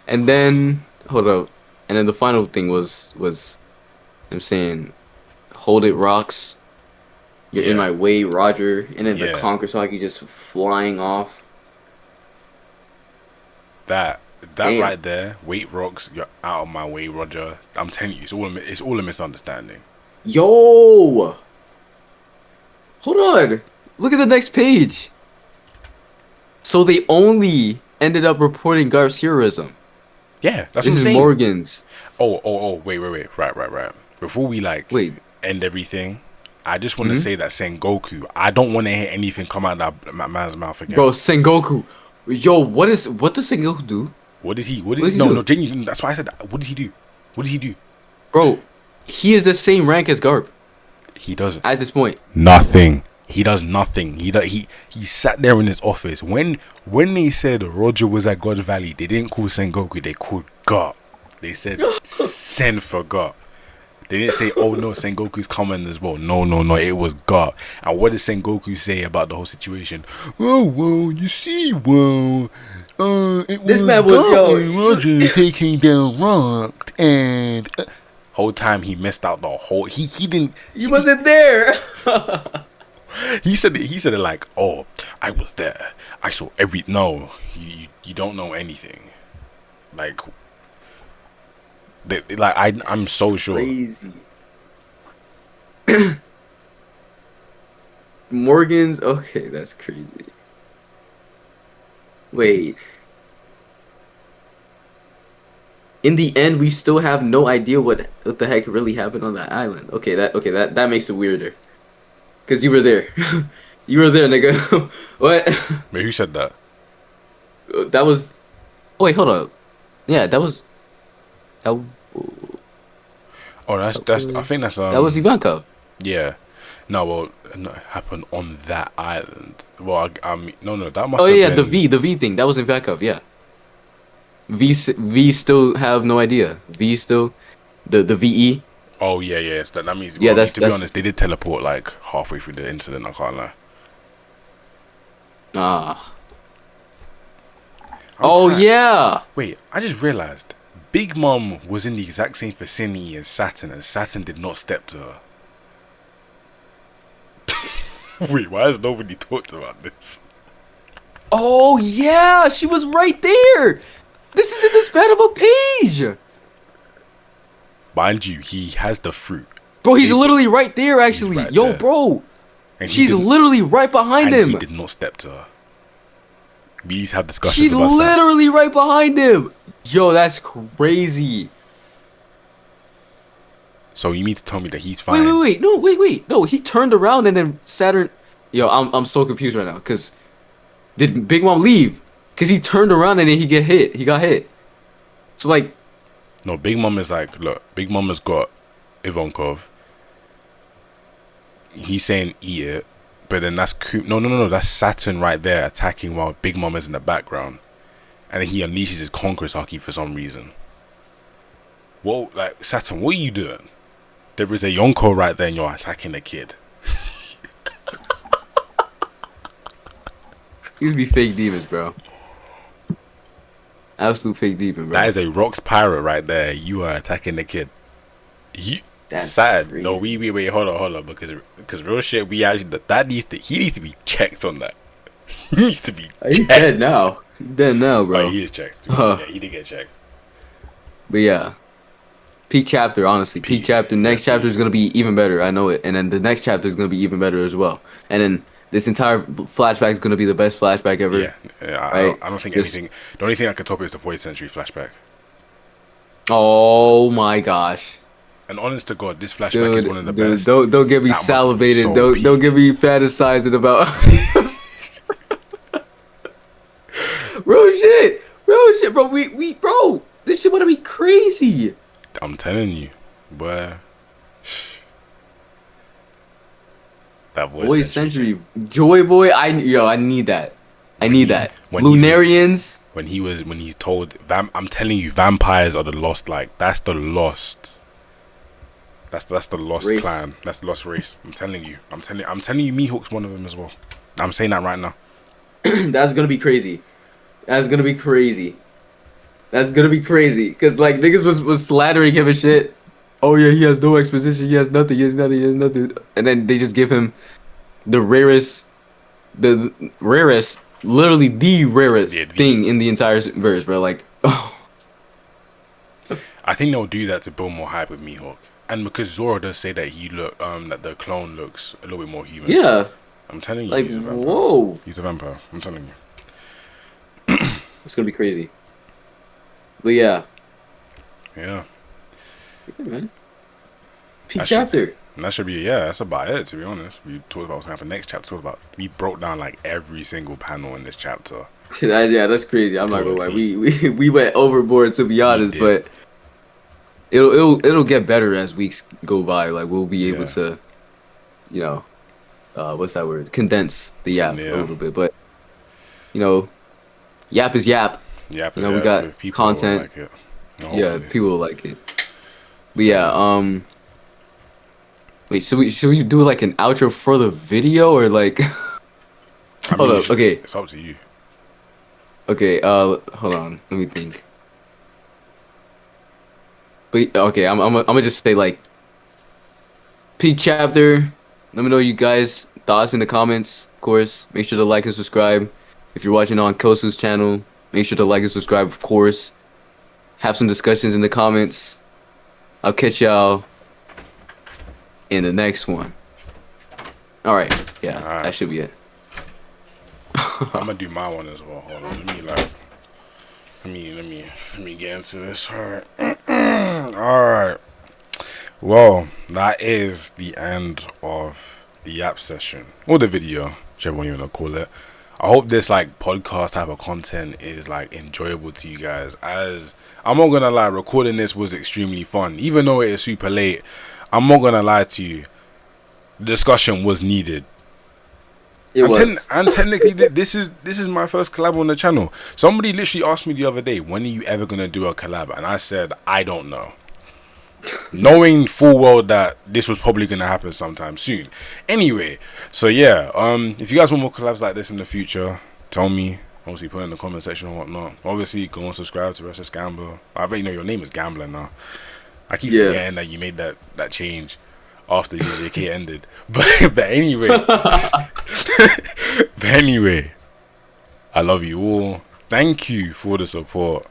And then, hold up. And then the final thing was him saying, hold it, rocks. You're in my way, Roger. And then the Conqueror's Haki just flying off. That right there, wait, rocks, you're out of my way, Roger. I'm telling you, it's all a misunderstanding. Yo! Hold on. Look at the next page. So they only ended up reporting Garp's heroism. Yeah, that's this what I'm saying. Is Morgan's. Oh, wait. Right. Before we end everything, I just want to say that Sengoku, I don't want to hear anything come out of that man's mouth again. Bro, Sengoku. Yo, what does Sengoku do? What does he no, genuinely, that's why I said, what does he do? Bro, he is the same rank as Garp. He doesn't. At this point. Nothing. He does nothing. He sat there in his office. When they said Roger was at God Valley, they didn't call Sengoku, they called Garp. They said send for Garp. They didn't say, oh no, Sengoku's coming as well. No, it was Garp. And what did Sengoku say about the whole situation? Oh, well, you see, this man was Roger taking down Rock, and whole time he missed out the whole. He didn't. You wasn't there. He said it like, oh, I was there. I saw every. No, you don't know anything. Like. I'm so sure. Crazy. Morgan's okay. That's crazy. Wait. In the end, we still have no idea what the heck really happened on that island. Okay, that makes it weirder. Cause you were there. You were there, nigga. What? Wait, who said that? That was. Oh, wait, hold up. Yeah, that was. Oh, that's I think that's that was Ivanka. Yeah, no, it happened on that island. Well, no, that must. Oh yeah, been... the V thing that was Ivanka. Yeah. V still have no idea. V still, the VE. Oh yeah. So that means to be honest, they did teleport like halfway through the incident. I can't lie. Yeah. Wait, I just realized. Big Mom was in the exact same vicinity as Saturn, and Saturn did not step to her. Wait, why has nobody talked about this? Oh yeah, she was right there. This is in the span of a page. Mind you, he has the fruit. Bro, he's literally right there, actually. Right there. Bro. And she's literally right behind him. He did not step to her. We need to have discussions about She's literally right behind him. Yo, that's crazy. So you mean to tell me that he's Wait, fine? wait, wait. No, wait. No, he turned around and then Saturn. Yo, I'm so confused right now. Cause did Big Mom leave? Cause he turned around and then he get hit. He got hit. So like, No, Big Mom is like, look, Big Mom has got Ivankov. He's saying eat it, but then that's no, that's Saturn right there attacking while Big Mom is in the background, and then he unleashes his Conqueror's Haki for some reason. Whoa, like Saturn, what are you doing? There is a Yonko right there, and you're attacking the kid. these be fake demons, bro. Absolute fake demon, bro. That is a Rocks pirate right there. You are attacking the kid. You. That's sad. crazy. No, wait, hold on, because real shit, he needs to be checked on that. He needs to be checked. He's dead now. He's dead now, bro. Oh, he is checked. Yeah, he did get checked. But yeah, peak chapter, honestly, peak chapter. Next chapter is gonna be even better. I know it. And then the next chapter is gonna be even better as well. And then this entire flashback is gonna be the best flashback ever. Yeah, I don't think anything. The only thing I can top it is the Void Century flashback. Oh my gosh. And honest to God, this flashback is one of the best. Don't get me That must be salivating. so Don't peak. get me fantasizing about. Real shit, bro. Bro, this shit wanna be crazy. I'm telling you, boy. That Void Century, Joy Boy. I need that. I need that. when he's- Lunarians. When he's told, I'm telling you, vampires are the lost. Like that's the lost. That's the lost Race. clan. That's the lost race. I'm telling you. I'm telling you. Mihawk's one of them as well. I'm saying that right now. That's gonna be crazy. That's gonna be crazy. Cause like niggas was slattering him and shit. Oh yeah, he has no exposition. He has nothing. And then they just give him the rarest, literally the rarest thing in the entire verse, bro. Like, oh. I think they'll do that to build more hype with Mihawk, and because Zoro does say that that the clone looks a little bit more human. Yeah. I'm telling you, Like, he's a vampire. whoa. He's a vampire. I'm telling you. It's gonna be crazy. But yeah. Yeah. Yeah, man. Peak That should- chapter. And that should be, that's about it, to be honest. We talked about what's happening next chapter. We broke down like every single panel in this chapter. Yeah, that's crazy. I'm not gonna lie. Totally. We went overboard, to be honest, did. but it'll get better as weeks go by. Like we'll be able to, what's that word? Condense the yap a little bit. But yap is yap. Yep. We got people content. will like it. Yeah, Hopefully. people will like it. But yeah, wait, should we do like an outro for the video or like? I Hold mean, up. Okay. It's up to you. Okay. Hold on. Let me think. But okay, I'm gonna just say like peak chapter. Let me know you guys thoughts in the comments. Of course, make sure to like and subscribe. If you're watching on Kosu's channel, make sure to like and subscribe. Of course, have some discussions in the comments. I'll catch y'all in the next one. All right. Yeah, Alright. that should be it. I'm gonna do my one as well. Hold on. Let me get into this. All right. Well, that is the end of the Yap session or the video, whichever one you wanna call it. I hope this like podcast type of content is like enjoyable to you guys. As I'm not gonna lie, recording this was extremely fun, even though it is super late. I'm not gonna lie to you. The discussion was needed. It was. And technically, this is my first collab on the channel. Somebody literally asked me the other day, when are you ever gonna do a collab? And I said, I don't know. Knowing full well that this was probably gonna happen sometime soon. Anyway, so yeah, if you guys want more collabs like this in the future, tell me. Obviously, put it in the comment section and whatnot. Obviously, go and subscribe to Restless Gamblrr. I bet you know your name is Gamblrr now. I keep forgetting that you made that change after your JK ended. But anyway, I love you all. Thank you for the support.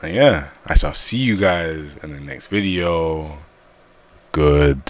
And yeah, I shall see you guys in the next video. Goodbye.